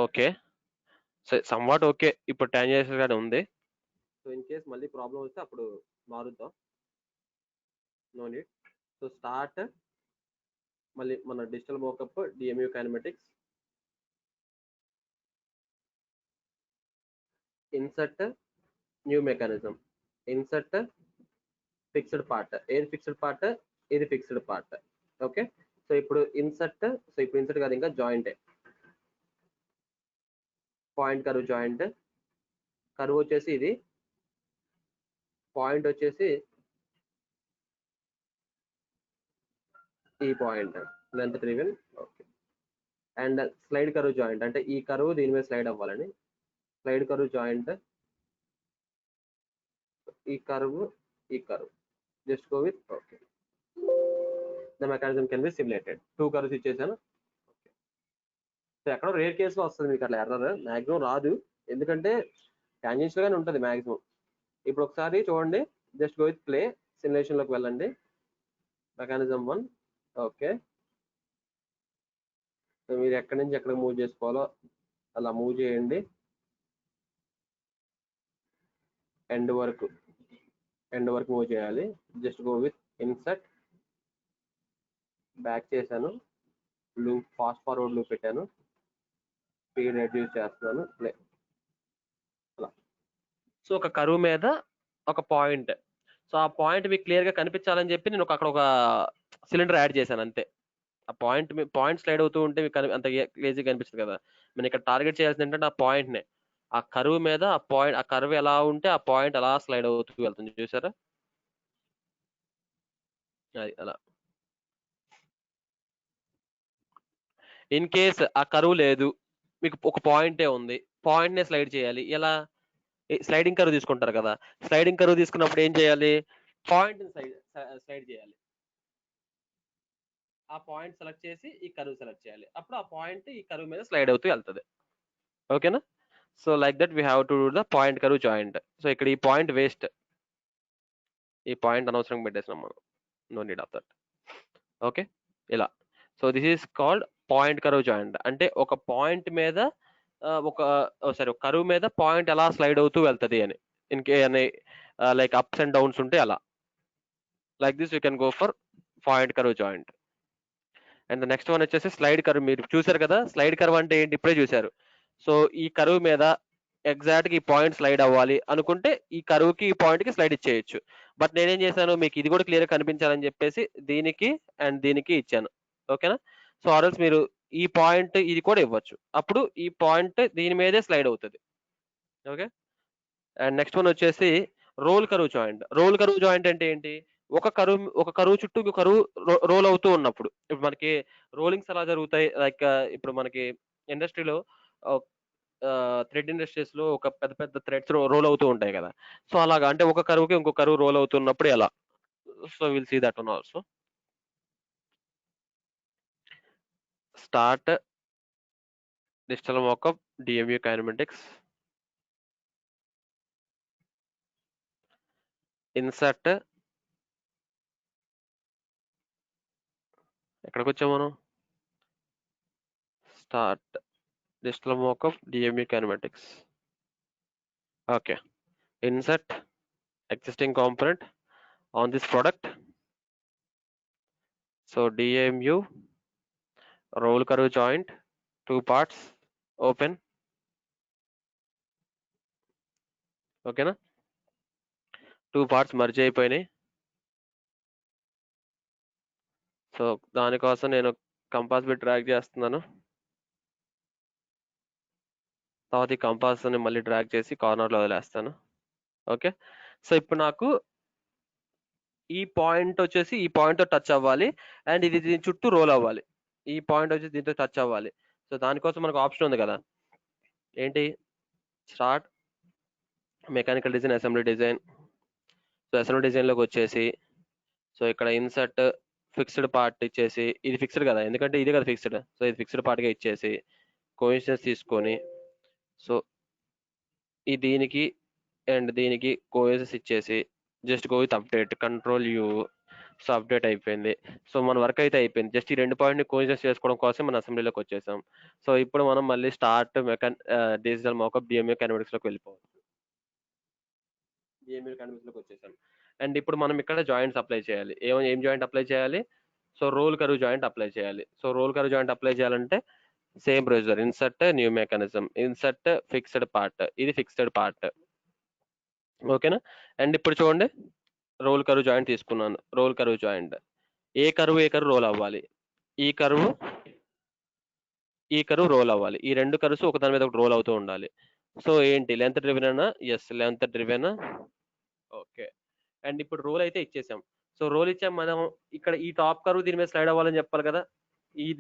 Okay, so somewhat okay. ఇప్పుడు టాంజెన్షియల్ గానే ఉంది. సో ఇన్ కేస్ మళ్ళీ ప్రాబ్లం వస్తే అప్పుడు మారుద్దాం. No need. సో స్టార్ట్ మళ్ళీ మన digital mockup DMU kinematics, insert new mechanism, insert fixed part. ఏది ఫిక్స్డ్ పార్ట్? ఇది ఫిక్స్డ్ పార్ట్. ఓకే, సో ఇప్పుడు ఇన్సర్ట్, సో ఇప్పుడు ఇన్సర్ట్ కాదు ఇంకా జాయింటే. పాయింట్ కర్వ్ జాయింట్, కర్వ్ వచ్చేసి ఇది, పాయింట్ వచ్చేసి ఈ point, length driven. Okay, and slide curve joint అంటే ఈ కర్వ్ దీని మీద స్లైడ్ అవ్వాలని. స్లైడ్ కర్వ్ జాయింట్, ఈ కర్వ్, ఈ curve, just go with okay. The mechanism can be simulated. 2 curves ఇచ్చేసాను. సో ఎక్కడో రేర్ కేసులో వస్తుంది మీకు అట్లా ఎర్రర్, మాక్సిమం రాదు, ఎందుకంటే టాంజెన్షియల్ గానే ఉంటుంది మాక్సిమం. ఇప్పుడు ఒకసారి చూడండి, just go with play, simulation లోకి వెళ్ళండి, మెకానిజం 1. ఓకే, సో మీరు ఎక్కడి నుంచి ఎక్కడ మూవ్ చేసుకోవాలో అలా మూవ్ చేయండి, ఎండ్ వరకు మూవ్ చేయాలి. Just go with insert, back చేశాను, లూప్ ఫాస్ట్ ఫార్వర్డ్ లూప్ పెట్టాను, స్పీడ్ రెడ్యూస్ చేస్తున్నాను, ప్లే. అలా. సో ఒక కరువు మీద ఒక పాయింట్, సో ఆ పాయింట్ మీకు క్లియర్ గా కనిపించాలని చెప్పి నేను అక్కడ ఒక సిలిండర్ యాడ్ చేశాను అంతే. ఆ పాయింట్ స్లైడ్ అవుతూ ఉంటే మీకు అంత క్లేజీ కనిపిస్తుంది కదా. నేను ఇక్కడ టార్గెట్ చేయాల్సింది ఏంటంటే ఆ పాయింట్ నే, ఆ కరువు మీద ఆ కరువు ఎలా ఉంటే ఆ పాయింట్ అలా స్లైడ్ అవుతూ వెళ్తుంది, చూసారా? అది అలా. ఇన్ కేస్ ఆ కరువు లేదు, మీకు ఒక పాయింటే ఉంది, పాయింట్ నే స్లైడ్ చేయాలి. ఎలా? స్లైడింగ్ కరువు తీసుకుంటారు కదా, స్లైడింగ్ కరువు తీసుకున్నప్పుడు ఏం చేయాలి? పాయింట్ స్లైడ్ చేయాలి. ఆ పాయింట్ సెలెక్ట్ చేసి ఈ కరువు సెలెక్ట్ చేయాలి, అప్పుడు ఆ పాయింట్ ఈ కరువు మీద స్లైడ్ అవుతూ వెళ్తుంది. ఓకేనా? So like that we have to do the point curve joint. So ఇక్కడ ఈ పాయింట్ వేస్ట్, ఈ పాయింట్ అనవసరంగా పెట్టేసినాం మనం, no need of that. Okay, ఇలా. So this is called point curve joint. అంటే ఒక పాయింట్ మీద ఒక కరువు మీద పాయింట్ ఎలా స్లైడ్ అవుతూ వెళ్తుంది అని, ఇన్కే అని లైక్ అప్స్ అండ్ డౌన్స్ ఉంటే అలా. Like this you can go for point curve joint. And next one వచ్చేసి స్లైడ్ కర్వ్. మీరు చూసారు కదా, స్లైడ్ కర్వ్ అంటే ఏంటి, ఇప్పుడే చూసారు. సో ఈ కర్వ్ మీద ఎగ్జాక్ట్ గా ఈ పాయింట్ స్లైడ్ అవ్వాలి అనుకుంటే ఈ కర్వ్ కి ఈ పాయింట్ కి స్లైడ్ ఇచ్చేయచ్చు. బట్ నేనేం చేశాను, మీకు ఇది కూడా క్లియర్ గా కనిపించాలని చెప్పేసి దీనికి అండ్ దీనికి ఇచ్చాను. ఓకేనా? సో ఆర్ఎల్స్ మీరు ఈ పాయింట్ ఇది కూడా ఇవ్వచ్చు, అప్పుడు ఈ పాయింట్ దీని మీదే స్లైడ్ అవుతుంది. ఓకే. అండ్ నెక్స్ట్ వన్ వచ్చేసి రోల్ కరువు జాయింట్. రోల్ కరువు జాయింట్ అంటే ఏంటి, ఒక కరువు చుట్టూ ఇంకో కరువు రోల్ అవుతూ ఉన్నప్పుడు, ఇప్పుడు మనకి రోలింగ్స్ ఎలా జరుగుతాయి, లైక్ ఇప్పుడు మనకి ఇండస్ట్రీలో థ్రెడ్ ఇండస్ట్రీస్ లో ఒక పెద్ద పెద్ద థ్రెడ్స్ రోల్ అవుతూ ఉంటాయి కదా. సో అలాగా, అంటే ఒక కరువుకి ఇంకో కరువు రోల్ అవుతున్నప్పుడు ఎలా. So will see that one also. Start digital mockup DMU kinematics, insert, ఎక్కడికి వచ్చాం మనం, start digital mockup DMU kinematics. Okay, insert existing component on this product. So DMU roll curve joint, 2 parts, open. ఓకేనా? 2 parts merge అయిపోయినాయి. So దానికోసం నేను compass bit drag చేస్తున్నాను, తర్వాత ఈ కంపాస్ ని మళ్ళీ డ్రాగ్ చేసి కార్నర్ లో వదిలేస్తాను. ఓకే. సో ఇప్పుడు నాకు ఈ పాయింట్ వచ్చేసి ఈ పాయింట్ తో టచ్ అవ్వాలి, అండ్ ఇది దీని చుట్టూ రోల్ అవ్వాలి. ఈ పాయింట్ వచ్చేసి దీంతో టచ్ అవ్వాలి. సో దానికోసం మనకు ఆప్షన్ ఉంది కదా, ఏంటి, start mechanical design, assembly design. So assembly design లోకి వచ్చేసి, సో ఇక్కడ ఇన్సర్ట్ ఫిక్స్డ్ పార్ట్ ఇచ్చేసి, ఇది ఫిక్స్డ్ కదా ఎందుకంటే ఇది కదా ఫిక్స్డ్, సో ఇది ఫిక్స్డ్ పార్ట్ గా ఇచ్చేసి కోఇన్సిడెన్స్ తీసుకొని, సో ఈ దీనికి అండ్ దీనికి కోఇన్సిడెన్స్ ఇచ్చేసి just go with update, control you. So update అయిపోయింది. సో మన వర్క్ అయితే అయిపోయింది. జస్ట్ ఈ 2 పాయింట్ కోఇన్సిడెన్స్ చేసుకోవడం కోసం మన అసెంబ్లీలోకి వచ్చేసాం. సో ఇప్పుడు మనం మళ్ళీ start digital mockup DMU kinematics లోకి వెళ్ళిపోవాలి. డిఎంయు కైనమాటిక్స్ లోకి వచ్చేసాం. అండ్ ఇప్పుడు మనం ఇక్కడ జాయింట్స్ అప్లై చేయాలి. ఏం జాయింట్ అప్లై చేయాలి, so roll curve joint apply చేయాలి. So roll curve joint apply చేయాలంటే same procedure, insert new mechanism, insert fixed part, ఇది ఫిక్స్డ్ పార్ట్. ఓకేనా? అండ్ ఇప్పుడు చూడండి, రోల్ కర్వ్ జాయింట్ తీసుకున్నాను. రోల్ కర్వ్ జాయింట్, ఏ కర్వ్ రోల్ అవ్వాలి, ఈ కర్వ్ రోల్ అవ్వాలి. ఈ 2 కర్వ్స్ ఒకదాని మీద ఒకటి రోల్ అవుతూ ఉండాలి. సో ఏంటి, లెంత్ డ్రివెన్ అనా? Yes, length driven. Okay. And ఇప్పుడు రోల్ అయితే ఇచ్చేసాం. సో రోల్ ఇచ్చాం మనం, ఇక్కడ ఈ టాప్ కర్వ్ దీని మీద స్లైడ్ అవ్వాలని చెప్పాలి కదా,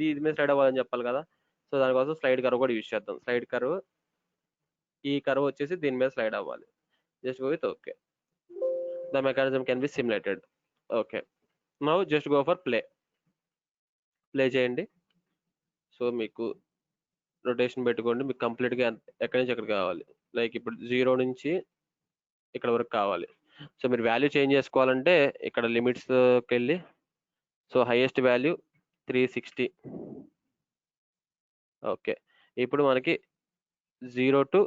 దీని మీద స్లైడ్ అవ్వాలని చెప్పాలి కదా. సో దానికోసం స్లైడ్ కర్వ్ కూడా యూజ్ చేద్దాం. స్లైడ్ కర్వ్, ఈ కర్వ్ వచ్చేసి దీని మీద స్లైడ్ అవ్వాలి. Just go with okay. The mechanism can be simulated. Okay, now just go for play. Play చేయండి. సో మీకు రొటేషన్ పెట్టుకోండి. మీకు కంప్లీట్గా ఎక్కడి నుంచి ఎక్కడ కావాలి, లైక్ ఇప్పుడు 0 నుంచి ఇక్కడ వరకు కావాలి. సో మీరు వాల్యూ చేంజ్ చేసుకోవాలంటే ఇక్కడ లిమిట్స్కి వెళ్ళి, సో హైయెస్ట్ వాల్యూ 360. ఓకే, ఇప్పుడు మనకి 0 to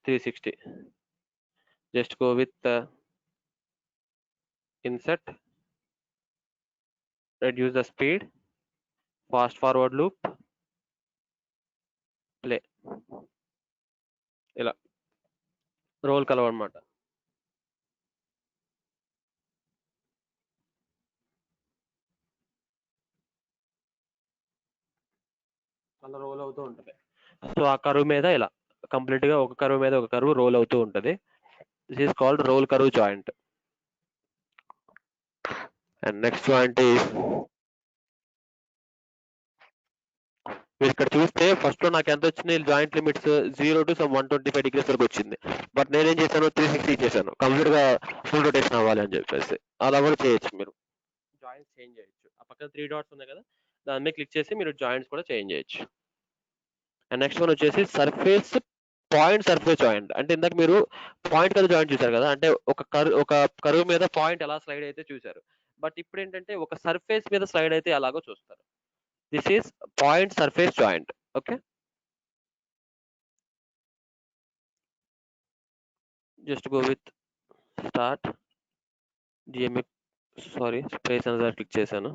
360. Just go with insert, reduce the speed, fast forward loop, play. ఇలా రోల్ కలవ అనమాట. అలా రోల్ అవుతూ ఉంటుంది. సో ఆ కరువు మీద ఇలా కంప్లీట్ గా ఒక కరువు మీద ఒక కరువు రోల్ అవుతూ ఉంటుంది. దిస్ ఈస్ కాల్డ్ రోల్ కరువు జాయింట్. అండ్ నెక్స్ట్ జాయింట్ మీరు ఇక్కడ చూస్తే ఫస్ట్ లో నాకు ఎంత వచ్చింది, joint limits 0 to some 125 degrees వరకు వచ్చింది. బట్ నేనేం చేశాను, 360 చేశాను, కంప్లీట్ గా ఫుల్ రొటేషన్ అవ్వాలి అని చెప్పేసి. అలా కూడా చేయొచ్చు, మీరు జాయింట్స్ చేంజ్ చేయొచ్చు. ఆ పక్కన 3 dots ఉన్నాయి కదా, దాని మీద క్లిక్ చేసి మీరు జాయింట్స్ కూడా చేంజ్ చేయొచ్చు. అండ్ నెక్స్ట్ వన్ వచ్చేసి సర్ఫేస్ పాయింట్ సర్ఫేస్ జాయింట్. అంటే ఇందాక మీరు పాయింట్ కదా జాయింట్ చూసారు కదా, అంటే ఒక కరువు మీద పాయింట్ ఎలా స్లైడ్ అయితే చూసారు. బట్ ఇప్పుడు ఏంటంటే ఒక సర్ఫేస్ మీద స్లైడ్ అయితే ఎలాగో చూస్తారు. This is point surface joint. Okay, just go with start GMA, sorry space అనేది క్లిక్ చేశాను.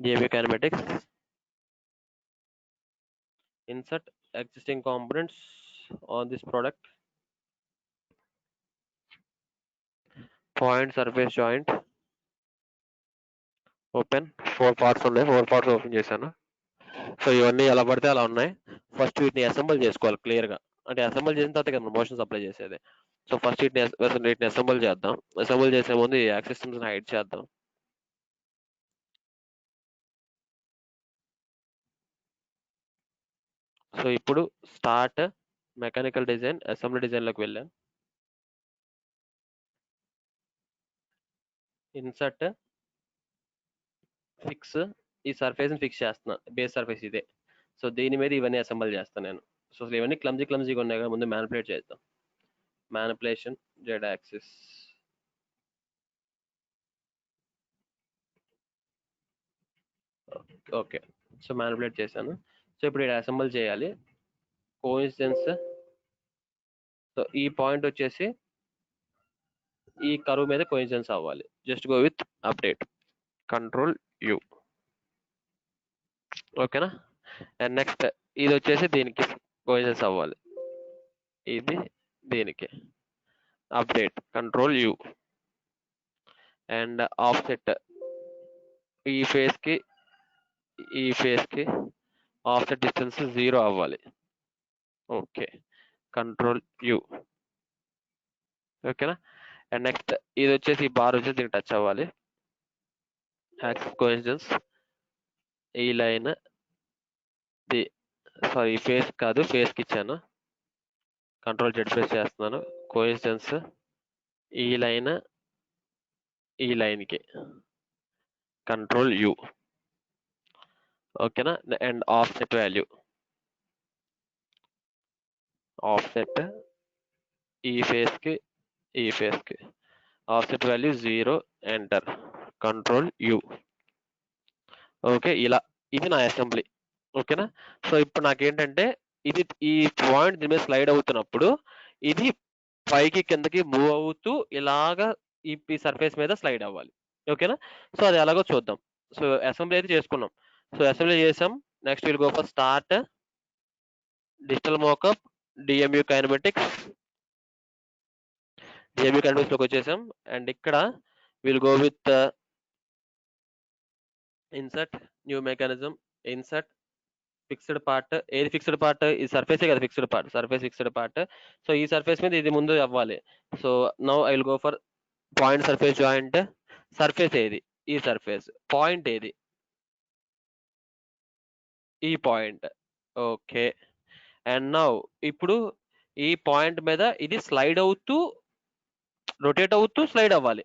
GMA kinematics, insert existing components on this product, point surface joint, open. 4 parts ఉన్నాయి, 4 parts ఓపెన్ చేశాను. So ఇవన్నీ ఎలా పడితే అలా ఉన్నాయి. ఫస్ట్ వీటిని అసెంబుల్ చేసుకోవాలి క్లియర్ గా. అంటే అసెంబుల్ చేసిన తర్వాత కదా మోషన్స్ అప్లై చేసేది. సో ఫస్ట్ వీటిని అసెంబుల్ చేద్దాం. అసెంబుల్ చేసే ముందు ఈ యాక్సెస్ సిస్టమ్స్ హైడ్ చేద్దాం. సో ఇప్పుడు start mechanical design, assembly design లోకి వెళ్ళాం. Insert, fix. ఈ సర్ఫేస్ ని ఫిక్స్ చేస్తున్నా, బేస్ సర్ఫేస్ ఇదే. సో దీని మీద ఇవన్నీ అసెంబుల్ చేస్తాను నేను. సో ఇవన్నీ క్లమ్జీగా ఉన్నాయి కదా, ముందు మ్యానిపులేట్ చేద్దాం. Manipulation, Z axis. Okay, so manipulate చేశాను. సో ఇప్పుడు ఇది అసెంబుల్ చేయాలి. కోఇన్సిడెన్స్, సో ఈ పాయింట్ వచ్చేసి ఈ కరువు మీద కోఇన్సిడెన్స్ అవ్వాలి. Just go with update, control you. ఓకేనా. అండ్ నెక్స్ట్ ఇది వచ్చేసి దీనికి కోఇన్సిడెన్స్ అవ్వాలి, ఇది దీనికి. Update, control you. And offset, ఈ ఫేస్ కి ఆఫ్సెట్ డిస్టెన్స్ 0 అవ్వాలి. Okay, control you. ఓకేనా. అండ్ నెక్స్ట్ ఇది వచ్చేసి బార్ వచ్చేసి దీనికి టచ్ అవ్వాలి. యాక్సిస్ కోఇన్సిడెన్స్, ఈ లైన్ సారీ ఫేస్ కాదు, ఫేస్ కి ఇచ్చాను. కంట్రోల్ జెడ్ ప్రెస్ చేస్తున్నాను. కోఇన్సిడెన్స్ ఈ లైన్ కి, కంట్రోల్ యూ. ఓకేనా. అండ్ ఆఫ్సెట్ వాల్యూ, ఆఫ్సెట్ ఈ ఫేస్ కి offset value 0, enter, control you. Okay, ఇలా ఇది నా అసెంబ్లీ. ఓకేనా. సో ఇప్పుడు నాకేంటంటే ఇది ఈ పాయింట్ దీని మీద స్లైడ్ అవుతున్నప్పుడు ఇది పైకి కిందకి మూవ్ అవుతూ ఇలాగా ఈ సర్ఫేస్ మీద స్లైడ్ అవ్వాలి. ఓకేనా. సో అది ఎలాగో చూద్దాం. సో అసెంబ్లీ అయితే చేసుకున్నాం. సో అసెంబ్లీ చేసాం. Next will go for start, digital mock-up, DMU kinematics. DMU kinematics లోకి వచ్చేసాం. అండ్ ఇక్కడ will go with insert, new mechanism, insert, fixed part. ఏది ఫిక్స్డ్ పార్ట్? ఈ సర్ఫేసే కదా fixed part, surface fixed part. So ఈ surface మీద ఇది ముందు అవ్వాలి. So now I will go for point surface joint. Surface ఏది? ఈ సర్ఫేస్. పాయింట్ ఏది? ఈ పాయింట్. ఓకే. అండ్ నౌ ఇప్పుడు ఈ పాయింట్ మీద ఇది స్లైడ్ అవుతూ రొటేట్ అవుతూ స్లైడ్ అవ్వాలి.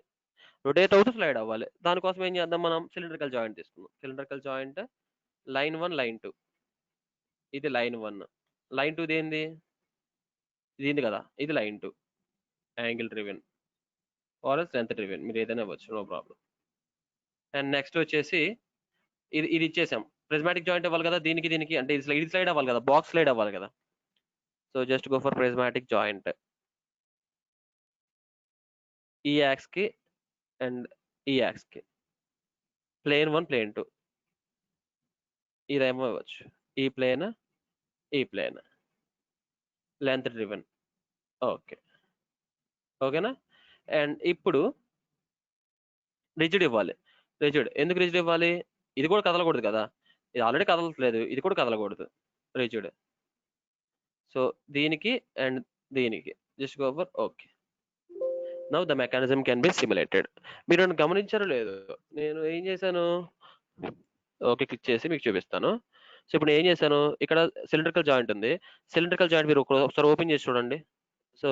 రొటేట్ అవుతూ స్లైడ్ అవ్వాలి. దానికోసం ఏం చేద్దాం, మనం సిలిండ్రికల్ జాయింట్ తీసుకుందాం. సిలిండ్రికల్ జాయింట్ లైన్ 1 లైన్ 2, ఇది లైన్ 1, లైన్ 2 దేంది, దీంది కదా, ఇది line 2, angle driven or strength driven, మీరు ఏదైనా ఇవ్వచ్చు, నో ప్రాబ్లం. అండ్ నెక్స్ట్ వచ్చేసి ఇది ఇచ్చేసాం. ప్రిజ్మాటిక్ జాయింట్ అవ్వాలి కదా దీనికి దీనికి, అంటే ఇది స్లైడ్ అవ్వాలి కదా, బాక్స్ స్లైడ్ అవ్వాలి కదా. So just go for prismatic joint ఈ యాక్స్ కి అండ్ ఈ యాక్స్ కి, ప్లేన్ 1 ప్లేన్ 2, ఇదేమో ఇవ్వచ్చు, ఈ ప్లేన్ ఈ ప్లేన్, లెంత్ డ్రివెన్. ఓకేనా. అండ్ ఇప్పుడు రిజిడ్ ఇవ్వాలి. రిజిడ్ ఎందుకు రిజిడ్ ఇవ్వాలి, ఇది కూడా కదలకూడదు కదా, ఇది ఆల్రెడీ కదలట్లేదు, ఇది కూడా కదలకూడదు, రిజిడ్. సో దీనికి అండ్ దీనికి just go for okay. Now the mechanism can be simulated. మీరు నన్ను గమనించారో లేదు, నేను ఏం చేశాను, ఓకే క్లిక్ చేసి మీకు చూపిస్తాను. సో ఇప్పుడు నేను ఏం చేశాను, ఇక్కడ సిలిండ్రికల్ జాయింట్ ఉంది. సిలిండ్రికల్ జాయింట్ మీరు ఒకసారి ఓపెన్ చేసి చూడండి. సో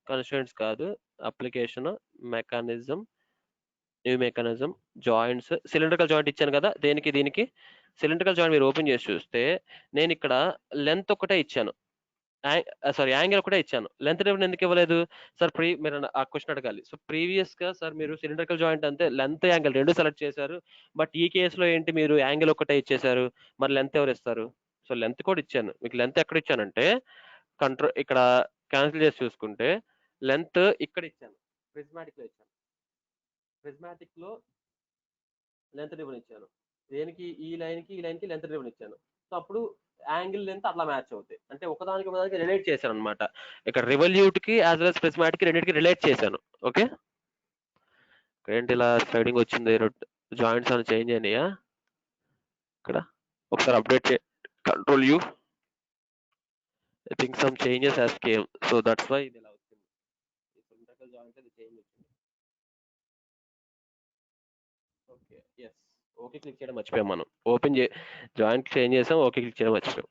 కన్స్ట్రెంట్స్ కాదు, application, mechanism, new mechanism, joints, cylindrical joint ఇచ్చాను కదా దేనికి దీనికి. సిలిండ్రికల్ జాయింట్ మీరు ఓపెన్ చేసి చూస్తే నేను ఇక్కడ లెంత్ ఒకటే ఇచ్చాను, సారీ యాంగిల్ ఒకటే ఇచ్చాను, లెంత్ డ్రివెన్ ఎందుకు ఇవ్వలేదు సార్, మీరు ఆ క్వశ్చన్ అడగాలి. సో ప్రీవియస్ గా సార్ మీరు సిలిండ్రికల్ జాయింట్ అంతే లెంత్ యాంగిల్ రెండు సెలెక్ట్ చేశారు, బట్ ఈ కేసులో ఏంటి మీరు యాంగిల్ ఒకటే ఇచ్చేసారు, మరి లెంత్ ఎవరు ఇస్తారు. సో లెంత్ కూడా ఇచ్చాను, మీకు లెంత్ ఎక్కడ ఇచ్చానంటే కంట్రోల్ ఇక్కడ క్యాన్సిల్ చేసి చూసుకుంటే లెంత్ ఇక్కడ ఇచ్చాను, ప్రిజ్మాటిక్ లో ఇచ్చాను, ప్రిజ్మాటిక్ లో లెంత్ డ్రివెన్ ఇచ్చాను, దేనికి ఈ లైన్ కి లెంత్ డ్రివెన్ ఇచ్చాను. సో అప్పుడు యాంగిల్ లెంత్ అట్లా మ్యాచ్ అవుతాయి, అంటే ఒకదానికి రిలేట్ చేశాను అనమాట. ఇక్కడ రివల్యూట్ కి యాజ్ వెల్ as ప్రిజ్మాటిక్ కి రెండింటికి రిలేట్ చేశాను. ఓకే, ఏంటి ఇలా స్లైడింగ్ వచ్చింది, జాయింట్స్ అని చేంజ్ అయినాయా ఇక్కడ, ఒకసారి update control U, I think some changes has came, so that's why ఇది ఇలా వచ్చింది, సిలిండ్రికల్ జాయింట్ ఇది చేంజ్ వచ్చింది. ఓకే ఎస్, ఓకే క్లిక్ చేయడం మర్చిపోయాం మనం, ఓపెన్ జాయింట్ చేంజ్ చేసాం, ఓకే క్లిక్ చేయడం మర్చిపోయాం.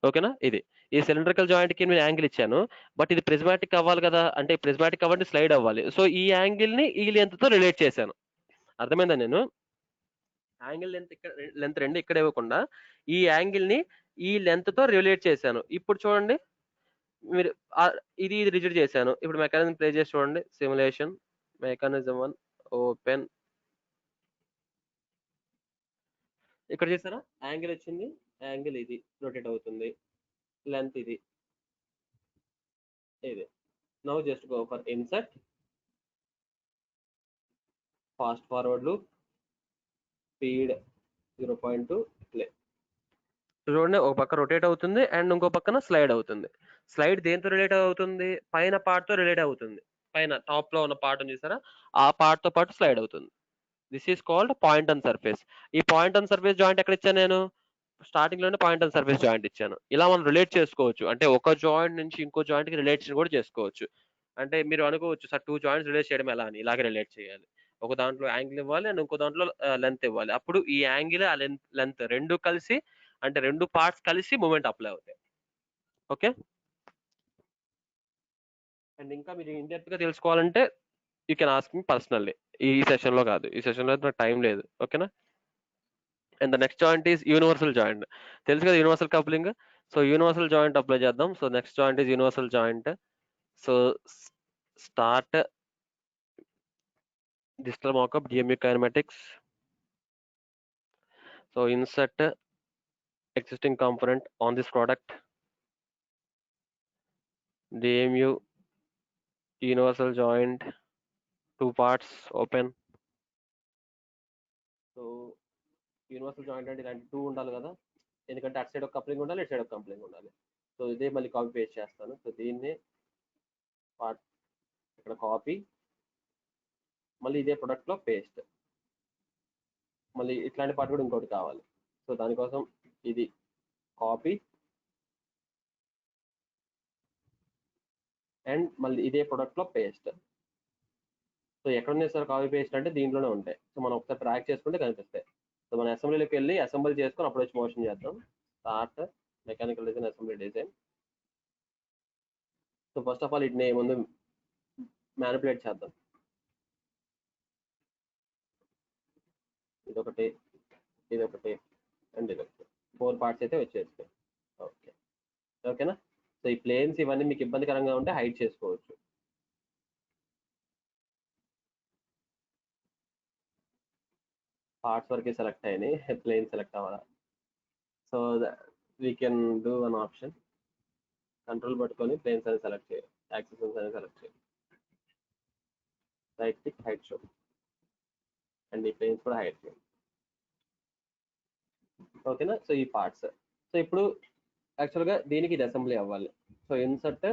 ఓకేనా, ఇది ఈ సిలిండ్రికల్ జాయింట్ కి నేను యాంగిల్ ఇచ్చాను, బట్ ఇది ప్రిజ్మాటిక్ అవ్వాలి కదా, అంటే ప్రిజ్మాటిక్ అవ్వండి స్లైడ్ అవ్వాలి. సో ఈ యాంగిల్ ని ఈ లెంత్ తో రిలేట్ చేశాను, అర్థమైందా. నేను యాంగిల్ లెంత్ ఇక్కడ, లెంత్ రెండు ఇక్కడ ఇవ్వకుండా ఈ యాంగిల్ ని ఈ లెంత్ తో రిలేట్ చేశాను. ఇప్పుడు చూడండి మీరు ఇది రిజిడ్ చేశాను. ఇప్పుడు మెకానిజం ప్లే చేసి చూడండి, సిమ్యులేషన్ మెకానిజం 1 ఓపెన్, ఇక్కడ చేస్తారా యాంగిల్ వచ్చింది, యాంగిల్ ఇది రొటేట్ అవుతుంది, లెంత్ ఇది, now just go for insert, fast forward loop, speed 0.2, play. చూడండి ఒక పక్క రొటేట్ అవుతుంది అండ్ ఇంకో పక్కన స్లైడ్ అవుతుంది. స్లైడ్ దేంతో రిలేట్ అవుతుంది, పైన పార్ట్ తో రిలేట్ అవుతుంది, పైన టాప్ లో ఉన్న పార్ట్ చూసారా, ఆ పార్ట్ తో పాటు స్లైడ్ అవుతుంది. This is called point and surface. ఈ పాయింట్ అండ్ సర్ఫేస్ జాయింట్ ఎక్కడ ఇచ్చాను నేను, స్టార్టింగ్ లోనే పాయింట్ అండ్ సర్ఫేస్ జాయింట్ ఇచ్చాను. ఇలా మనం రిలేట్ చేసుకోవచ్చు, అంటే ఒక జాయింట్ నుంచి ఇంకో జాయింట్ కి రిలేషన్ కూడా చేసుకోవచ్చు. అంటే మీరు అనుకోవచ్చు సార్ 2 జాయింట్స్ రిలేట్ చేయడం ఎలా అని, ఇలాగే రిలేట్ చేయాలి. ఒక దాంట్లో యాంగిల్ ఇవ్వాలి అండ్ ఇంకో దాంట్లో లెంత్ ఇవ్వాలి, అప్పుడు ఈ యాంగిల్ ఆ లెంత్ రెండు కలిసి, అంటే రెండు పార్ట్స్ కలిసి మూమెంట్ అప్లై అవుతాయి. ఓకే, అండ్ ఇంకా మీరు ఇండెప్త్ గా తెలుసుకోవాలంటే you can ask me personally, ఈ సెషన్ లో కాదు, ఈ సెషన్ లో నాకు టైం లేదు. ఓకేనా. And the next joint is universal joint, తెలుసు కదా universal coupling. So universal joint apply చేద్దాం. So next joint is universal joint. So start digital markup DMU kinematics. So insert existing component on this product, DMU universal joint, 2 parts, open. So universal joint అంటే ఇలాంటి 2 ఉండాలి కదా, ఎందుకంటే అటు side ఒక coupling ఉండాలి, ఇటు సైడ్ ఒక కప్లింగ్ ఉండాలి. సో ఇదే మళ్ళీ కాపీ పేస్ట్ చేస్తాను. సో దీన్ని పార్ట్ ఇక్కడ కాపీ, మళ్ళీ ఇదే ప్రొడక్ట్ లో పేస్ట్, మళ్ళీ ఇట్లాంటి పార్ట్ కూడా ఇంకోటి కావాలి. సో దానికోసం ఇది కాపీ అండ్ మళ్ళీ ఇదే ప్రొడక్ట్ లో పేస్ట్. సో ఎక్కడ ఉన్నాయి సార్ కాపీ పేస్ట్ అంటే దీంట్లోనే ఉంటాయి. సో మనం ఒకసారి ట్రాక్ చేసుకుంటే కనిపిస్తాయి. సో మన అసెంబ్లీలోకి వెళ్ళి అసెంబ్లీ చేసుకొని అప్పుడు వచ్చి మోషన్ చేద్దాం. Start mechanical design, assembly design. So first of all వీటిని ముందు మ్యానిపులేట్ చేద్దాం. ఇదొకటి, ఇదొకటి అండ్ ఇదొకటి, 4 పార్ట్స్ అయితే వచ్చేస్తాయి. ఓకే, ఓకేనా. సో ఈ ప్లేన్స్ ఇవన్నీ మీకు ఇబ్బందికరంగా ఉంటే హైడ్ చేసుకోవచ్చు. పార్ట్స్ వరకే సెలెక్ట్ అయినాయి, ప్లేన్ సెలెక్ట్ అవ్వాలా. So we can do one option, control పట్టుకొని ప్లేన్స్ అని సెలెక్ట్ చేయాలి, యాక్సెస్ అని సెలెక్ట్ చేయాలి, right click hide show, and ఈ ప్లేన్స్ కూడా హైడ్ చేయాలి. ఓకేనా. సో ఈ పార్ట్స్. సో ఇప్పుడు యాక్చువల్గా దీనికి ఇది అసెంబ్లీ అవ్వాలి. సో ఇన్సర్ట్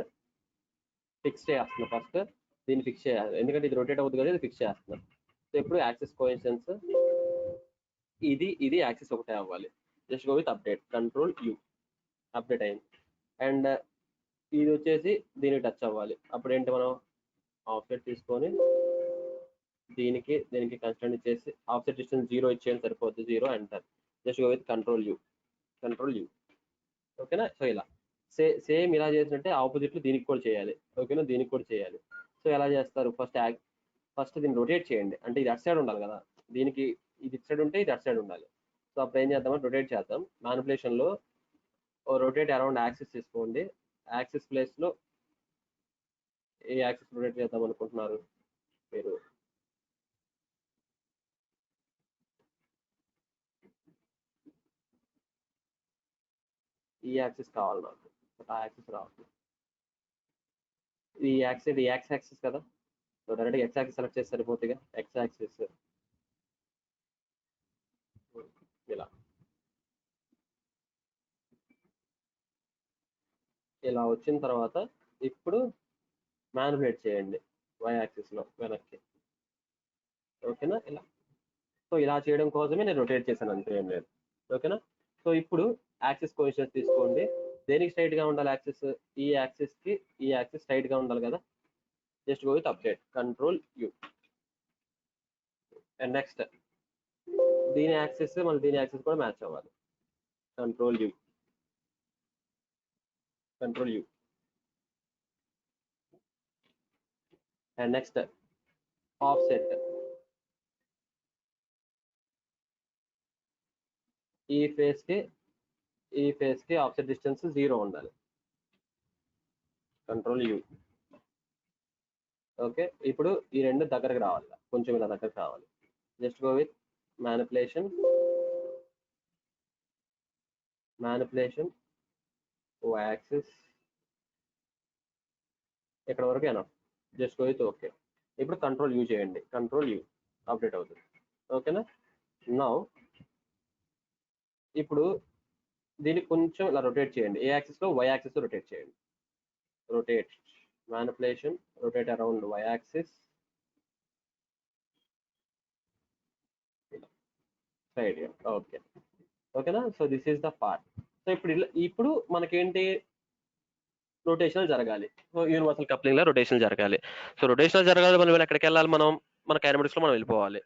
ఫిక్స్ చేస్తున్నా ఫస్ట్, దీన్ని ఫిక్స్ చేయాలి ఎందుకంటే ఇది రొటేట్ అవుతుంది కదా, ఇది ఫిక్స్ చేస్తున్నాను. సో ఇప్పుడు యాక్సెస్ కోఇన్సిడెన్స్ ఇది యాక్సెస్ ఒకటే అవ్వాలి. Just go with update, control U, update అయింది. అండ్ ఇది వచ్చేసి దీనికి టచ్ అవ్వాలి. అప్పుడు ఏంటి, మనం ఆఫ్సెట్ తీసుకొని దీనికి కన్స్టెంట్ ఇచ్చేసి ఆఫ్సెట్ డిస్టెన్స్ 0 ఇచ్చేయండి సరిపోద్ది, 0 enter. Just go with control you. ఓకేనా. సో ఇలా సేమ్ ఇలా చేసినట్టే ఆపోజిట్లు దీనికి కూడా చేయాలి. ఓకేనా, దీనికి కూడా చేయాలి. సో ఎలా చేస్తారు, ఫస్ట్ దీన్ని రొటేట్ చేయండి. అంటే ఇది అటు సైడ్ ఉండాలి కదా, దీనికి ఇది ఇటు సైడ్ ఉంటే ఇది అటు సైడ్ ఉండాలి. సో అప్పుడు ఏం చేద్దామంటే రొటేట్ చేద్దాం. మ్యానిపులేషన్లో రొటేట్ అరౌండ్ యాక్సిస్ తీసుకోండి. యాక్సిస్ ప్లేస్లో ఏ యాక్సిస్ రొటేట్ చేద్దాం అనుకుంటున్నారు మీరు? ఈ యాక్సిస్ కావాలి నాకు, ఆ యాక్సిస్ రావాలి. ఈ యాక్సిస్ కదా, సో డైరెక్ట్గా ఎక్స్ యాక్సిస్ సెలెక్ట్ చేసి సరిపోతుందిగా. ఎక్స్ యాక్సిస్ ఇలా వచ్చిన తర్వాత ఇప్పుడు మ్యానిపులేట్ చేయండి వై యాక్సిస్లో వెనక్కి. ఓకేనా, ఇలా. సో ఇలా చేయడం కోసమే నేను రొటేట్ చేశాను, అంతే, ఏం లేదు. ఓకేనా. సో ఇప్పుడు యాక్సిస్ కోఇన్సిడెన్స్ తీసుకోండి. దేనికి స్ట్రైట్ గా ఉండాలి యాక్సిస్? ఈ యాక్సిస్ స్ట్రైట్ గా ఉండాలి కదా. Just go with update, control you. And next దీని యాక్సిస్ మళ్ళీ దీని యాక్సిస్ కూడా మ్యాచ్ అవ్వాలి. Control you. And next offset. ఈ ఫేస్ కి ఆఫ్సెట్ డిస్టెన్స్ 0 ఉండాలి. Control you. ఓకే, ఇప్పుడు ఈ రెండు దగ్గరకు రావాలి, కొంచెం ఇలా దగ్గరకు రావాలి. జస్ట్ గో విత్ మ్యానిపులేషన్ ఓ యాక్సిస్ ఇక్కడ వరకు enough. Just go with okay. ఇప్పుడు కంట్రోల్ యూ చేయండి, కంట్రోల్ యూ, అప్డేట్ అవుతుంది. ఓకేనా. నౌ ఇప్పుడు దీన్ని కొంచెం ఇలా రొటేట్ చేయండి. ఏ యాక్సిస్ లో? వై యాక్సిస్ లో రొటేట్ చేయండి. Rotate, manipulation, rotate around Y axis, side. Okay, ఓకేనా. So this is the part. So ఇప్పుడు మనకేంటి, రొటేషన్ జరగాలి. సో యూనివర్సల్ కప్లింగ్ లో రొటేషన్ జరగాలి. సో రొటేషన్ జరగాలి, మనం ఎక్కడికి వెళ్ళాలి? మన కైనమెటిక్స్ లో మనం వెళ్ళిపోవాలి.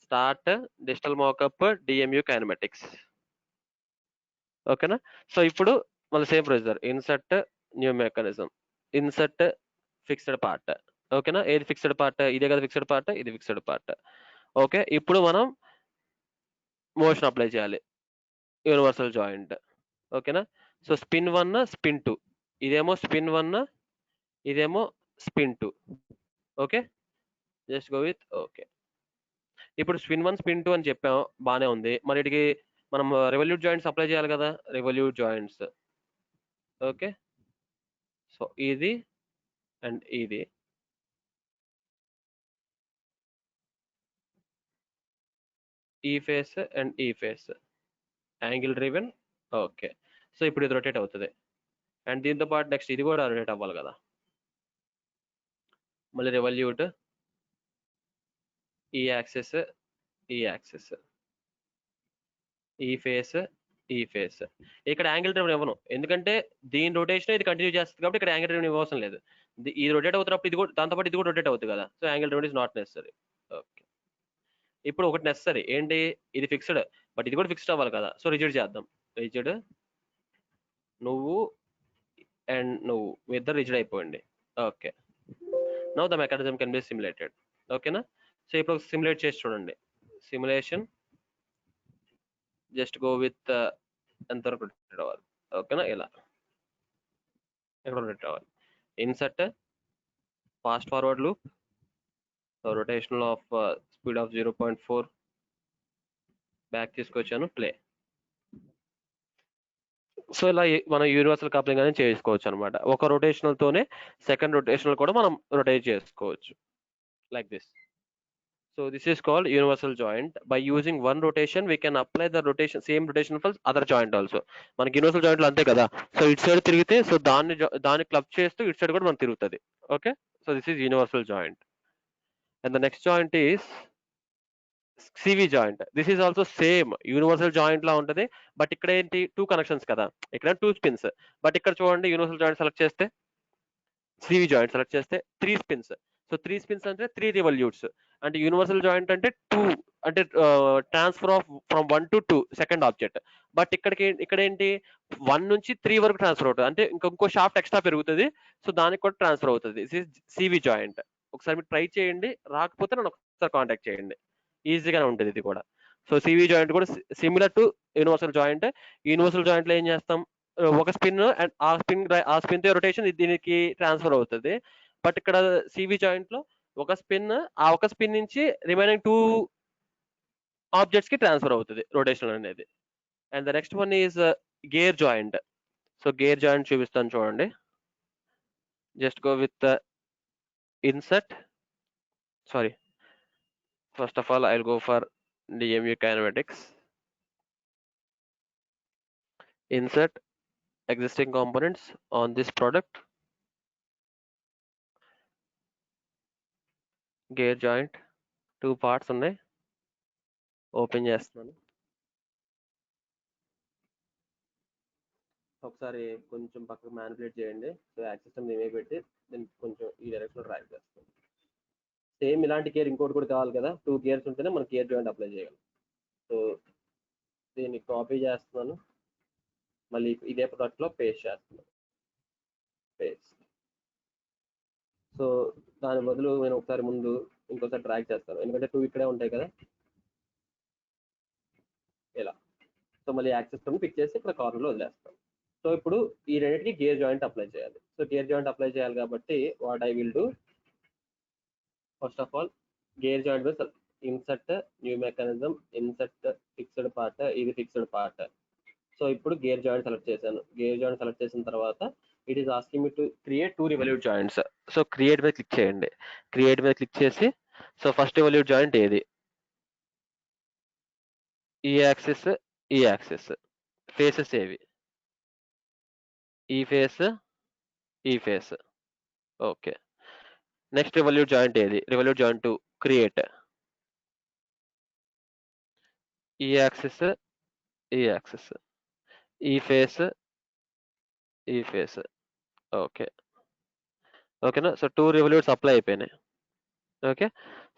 Start digital mock-up DMU kinematics. ఓకేనా. సో ఇప్పుడు మళ్ళీ same procedure, insert new mechanism, insert fixed part. ఓకేనా. ఏది ఫిక్స్డ్ పార్ట్? ఇదే కదా ఫిక్స్డ్ పార్ట్, ఇది ఫిక్స్డ్ పార్ట్. ఓకే, ఇప్పుడు మనం మోషన్ అప్లై చేయాలి, యూనివర్సల్ జాయింట్. ఓకేనా. సో స్పిన్ 1, స్పిన్ 2, ఇదేమో స్పిన్ 1, ఇదేమో spin 2. Okay, just go with okay. ఇప్పుడు స్పిన్ 1, స్పిన్ 2 అని చెప్పాం, బానే ఉంది. మరి వీటికి మనం రెవల్యూట్ జాయింట్స్ అప్లై చేయాలి కదా, రెవల్యూట్ జాయింట్స్. ఓకే, సో ఇది అండ్ ఇది, ఈ ఫేస్ అండ్ ఈ face, angle driven. Okay, so ఇప్పుడు ఇది రొటేట్ అవుతుంది. అండ్ దీంతో పాటు నెక్స్ట్ ఇది కూడా రొటేట్ అవ్వాలి కదా. మళ్ళీ రెవల్యూట్, ఈ యాక్సెస్, ఈ యాక్సెస్, ఈ ఫేస్, ఈ ఫేస్. ఇక్కడ యాంగిల్ డ్రివెన్ ఇవ్వను, ఎందుకంటే దీని రొటేషన్ ఇది కంటిన్యూ చేస్తుంది కాబట్టి ఇక్కడ యాంగిల్ డ్రివెన్ ఇవ్వవసరం లేదు. ఇది రొటేట్ అవుతున్నప్పుడు ఇది కూడా, దాంతో పాటు ఇది కూడా రొటేట్ అవుతుంది కదా. So angle driven is not necessary. Okay, ఇప్పుడు ఒకటి నెసరీ ఏంటి, ఇది ఫిక్స్డ్, బట్ ఇది కూడా ఫిక్స్డ్ అవ్వాలి కదా. సో రిజిడ్ చేద్దాం. రిజిడ్, నువ్వు అండ్ నువ్వు, మీ ఇద్దరు రిజిడ్ అయిపోయింది. Okay, now the mechanism can be simulated. ఓకేనా. సో ఇప్పుడు సిమ్యులేట్ చేసి చూడండి. సిమ్యులేషన్, జస్ట్ గో విత్ ఎంతవరకు రొటేట్ అవ్వాలి, ఓకేనా? ఇలా ఎక్కడ రొటేట్ అవ్వాలి, insert fast forward loop, rotational of speed of 0.4, back తీసుకొచ్చాను, ప్లే. సో ఇలా మనం యూనివర్సల్ కప్లింగ్ అనేది చేసుకోవచ్చు అనమాట. ఒక రొటేషనల్ తోనే సెకండ్ రొటేషనల్ కూడా మనం రొటేట్ చేసుకోవచ్చు, like this. So this is called universal joint. By using one rotation, we can apply the same rotation for other joint also. మనకి యూనివర్సల్ జాయింట్లు అంతే కదా. సో ఇటు సైడ్ తిరిగితే సో దాన్ని క్లబ్ చేస్తూ ఇటు సైడ్ కూడా మనం తిరుగుతుంది. Okay, so this is universal joint. And the next joint is CV joint. This is also same universal joint లా ఉంటుంది, బట్ ఇక్కడ ఏంటి 2 కనెక్షన్స్ కదా, ఇక్కడ 2 స్పిన్స్. బట్ ఇక్కడ చూడండి యూనివర్సల్ జాయింట్ సెలెక్ట్ చేస్తే, సివి జాయింట్ సెలెక్ట్ చేస్తే 3 స్పిన్స్. సో 3 స్పిన్స్ అంటే 3 రివల్యూట్స్. అంటే యూనివర్సల్ జాయింట్ అంటే 2, అంటే transfer of from 1 to 2 second object. But ఇక్కడ ఏంటి 1 నుంచి 3 వరకు ట్రాన్స్ఫర్ అవుతుంది, అంటే ఇంకో షాఫ్ట్ ఎక్స్ట్రా పెరుగుతుంది. సో దానికి కూడా ట్రాన్స్ఫర్ అవుతుంది. This is CV joint. ఒకసారి మీరు ట్రై చేయండి, రాకపోతే నన్ను ఒకసారి కాంటాక్ట్ చేయండి, ఈజీగానే ఉంటుంది ఇది కూడా. సో సివి జాయింట్ కూడా similar to universal joint. Universal joint లో ఏం చేస్తాం, ఒక స్పిన్ అండ్ ఆ స్పిన్ తో రొటేషన్ దీనికి ట్రాన్స్ఫర్ అవుతుంది. బట్ ఇక్కడ సివి జాయింట్ లో ఒక స్పిన్ నుంచి రిమైనింగ్ 2 ఆబ్జెక్ట్స్ కి ట్రాన్స్ఫర్ అవుతుంది రొటేషన్ అనేది. And the next one is gear joint. So gear joint చూపిస్తాను చూడండి. Just go with insert, sorry, first of all I will go for DMU kinematics. Insert existing components on this product, gear joint 2 parts ఉన్నాయి, open చేస్తున్నాను. ఒకసారి కొంచెం పక్కకు manipulate చేయండి. So access నేమే పెట్టి దీనికి కొంచెం ఈ డైరెక్షన్లో డ్రాగ్ చేస్తాను. సేమ్ ఇలాంటి గేర్ ఇంకోటి కూడా కావాలి కదా, 2 గేర్స్ ఉంటేనే మనకి గేర్ జాయింట్ అప్లై చేయగలం. సో దీన్ని కాపీ చేస్తున్నాను, మళ్ళీ ఇదే ప్రొడక్ట్లో పేస్ట్ చేస్తున్నాను, పేస్ట్. సో దాని బదులు నేను ఒకసారి ముందు ఇంకోసారి డ్రాగ్ చేస్తాను, ఎందుకంటే 2 ఇక్కడే ఉంటాయి కదా, ఇలా. సో మళ్ళీ యాక్సెస్ పిక్ చేసి ఇక్కడ కార్నర్లో వదిలేస్తాను. సో ఇప్పుడు ఈ రెండింటికి గేర్ జాయింట్ అప్లై చేయాలి. సో గేర్ జాయింట్ అప్లై చేయాలి కాబట్టి what I will do, first of all gear joint మీద insert new mechanism, insert fixed part, ఇది ఫిక్స్డ్ పార్ట్. సో ఇప్పుడు గేర్ జాయింట్ సెలెక్ట్ చేశాను. గేర్ జాయింట్ సెలెక్ట్ చేసిన తర్వాత it is asking me to create 2 revolute joints. So create మీద click చేయండి. Create మీద click చేసి సో ఫస్ట్ రివల్యూట్ జాయింట్ ఏది, ఈ యాక్సిస్, ఈ యాక్సిస్, ఫేసెస్ ఏవి, ఈ ఫేస్, ఈ ఫేస్. ఓకే, నెక్స్ట్ రివల్యూట్ జాయింట్ ఏది, రివల్యూట్ జాయింట్ 2, క్రియేట్ ఈ యాక్సిస్, ఈ యాక్సిస్, ఈ ఫేస్, ఈ ఫేస్. ఓకే, ఓకేనా. సో 2 రివల్యూట్స్ అప్లై అయిపోయినాయి. ఓకే,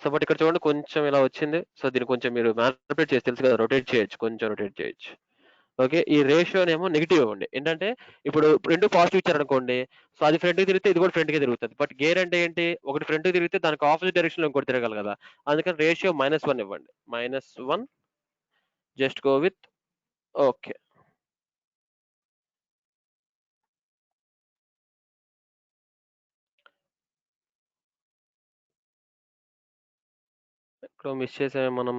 సో బట్ ఇక్కడ చూడండి కొంచెం ఇలా వచ్చింది. సో దీన్ని కొంచెం మీరు మ్యానిపులేట్ చేసి, తెలుసు కదా, రొటేట్ చేయొచ్చు, కొంచెం రొటేట్ చేయొచ్చు. ఓకే, ఈ రేషియోనేమో నెగిటివ్ ఇవ్వండి. ఏంటంటే ఇప్పుడు 2 పాజిటివ్ ఇచ్చారనుకోండి, సో అది ఫ్రంట్కి తిరిగితే ఇది కూడా ఫ్రంట్కి తిరుగుతుంది. బట్ గేర్ అంటే ఏంటి, ఒకటి ఫ్రంట్కి తిరిగితే దానికి ఆపోజిట్ డైరెక్షన్లో ఇంకోటి తిరగాలి కదా, అందుకని రేషియో -1 ఇవ్వండి, -1. Just go with okay. ఇక్కడ మిస్ చేసామే మనం,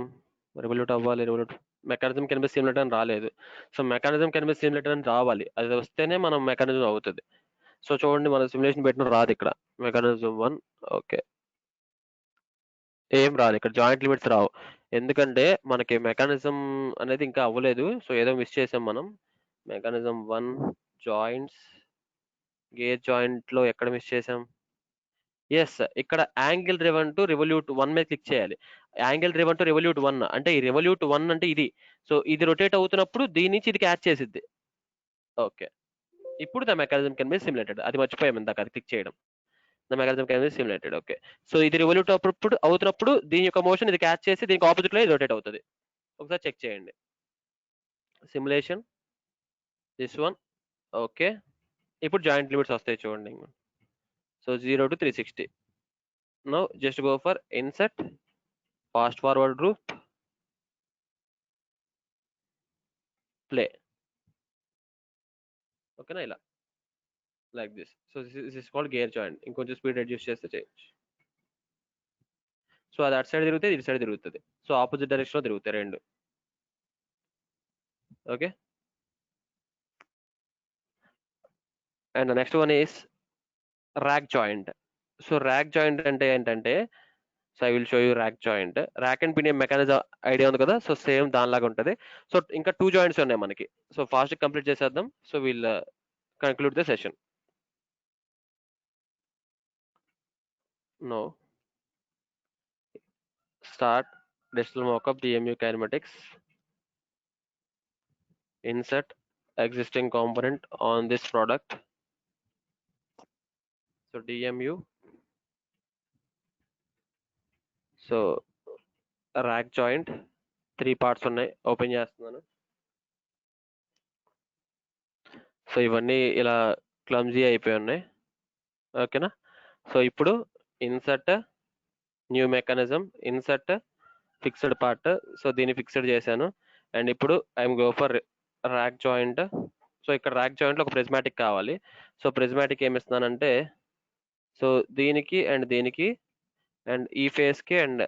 రివల్యూట్ అవ్వాలి, రివల్యూట్ మెకానిజం కెన్ బి సిమ్యులేటర్ అని రాలేదు. So mechanism can be simulator అని రావాలి, అది వస్తేనే మనం మెకానిజం అవుతుంది. సో చూడండి మన సిమ్యులేషన్ పెట్టిన రాదు ఇక్కడ, మెకానిజం 1. ఓకే, ఏం రాదు ఇక్కడ, జాయింట్ లిమిట్స్ రావు, ఎందుకంటే మనకి మెకానిజం అనేది ఇంకా అవ్వలేదు. సో ఏదో మిస్ చేసాం మనం. మెకానిజం 1 జాయింట్స్, గేర్ జాయింట్ లో ఎక్కడ మిస్ చేసాం, ఎస్, ఇక్కడ యాంగిల్ డ్రివెన్ టు రివల్యూట్ 1 మీద క్లిక్ చేయాలి. యాంగిల్ డ్రివెన్ టు రివల్యూట్ 1 అంటే ఈ రివల్యూట్ 1 అంటే ఇది. సో ఇది రొటేట్ అవుతున్నప్పుడు దీని నుంచి ఇది క్యాచ్ చేసిద్ది. ఓకే, ఇప్పుడు the mechanism can be simulated, అది మర్చిపోయాం ఇందాక, అది క్లిక్ చేయడం. The mechanism can be simulated. Okay, so ఇది రివల్యూట్ అవుతున్నప్పుడు దీని యొక్క మోషన్ ఇది క్యాచ్ చేసి దీనికి ఆపోజిట్ లో ఇది రొటేట్ అవుతుంది. ఒకసారి చెక్ చేయండి, సిమ్యులేషన్ దిస్ వన్. ఓకే, ఇప్పుడు జాయింట్ లిమిట్స్ వస్తాయి చూడండి. So 0 to 360. Now just go for insert fast forward loop, play. ఓకేనా, ఇలా like this. So this is called gear joint. ఇంకొంచెం స్పీడ్ రెడ్యూస్ చేస్తే చేయొచ్చు. సో అది అటు సైడ్ తిరిగితే ఇటు సైడ్ తిరుగుతుంది. సో ఆపోజిట్ డైరెక్షన్ లో తిరుగుతాయి రెండు. Okay, and next one is rack joint. So rack joint అంటే ఏంటంటే, so I will show you rack joint. Rack and pinion mechanism idea ఉంది కదా, సో సేమ్ దానిలాగా ఉంటుంది. సో ఇంకా 2 జాయింట్స్ ఉన్నాయి మనకి. సో ఫాస్ట్ కంప్లీట్ చేసేద్దాం. So will conclude the session. No start digital mockup DMU kinematics. Insert existing component on this product. So DMU. So rack joint 3 parts ఉన్నాయి. Open చేస్తున్నాను. So ఇవన్నీ ఇలా క్లమ్జీ అయిపోయి ఉన్నాయి. ఓకేనా. సో ఇప్పుడు insert new mechanism, insert fixed part. So దీన్ని fixed చేశాను. అండ్ ఇప్పుడు I'm go for rack joint. So ఇక్కడ ర్యాక్ జాయింట్లో ఒక ప్రిజ్మాటిక్ కావాలి. సో ప్రిజ్మాటిక్ ఏమి ఇస్తున్నానంటే, సో దీనికి అండ్ దీనికి అండ్ ఈ ఫేస్కి అండ్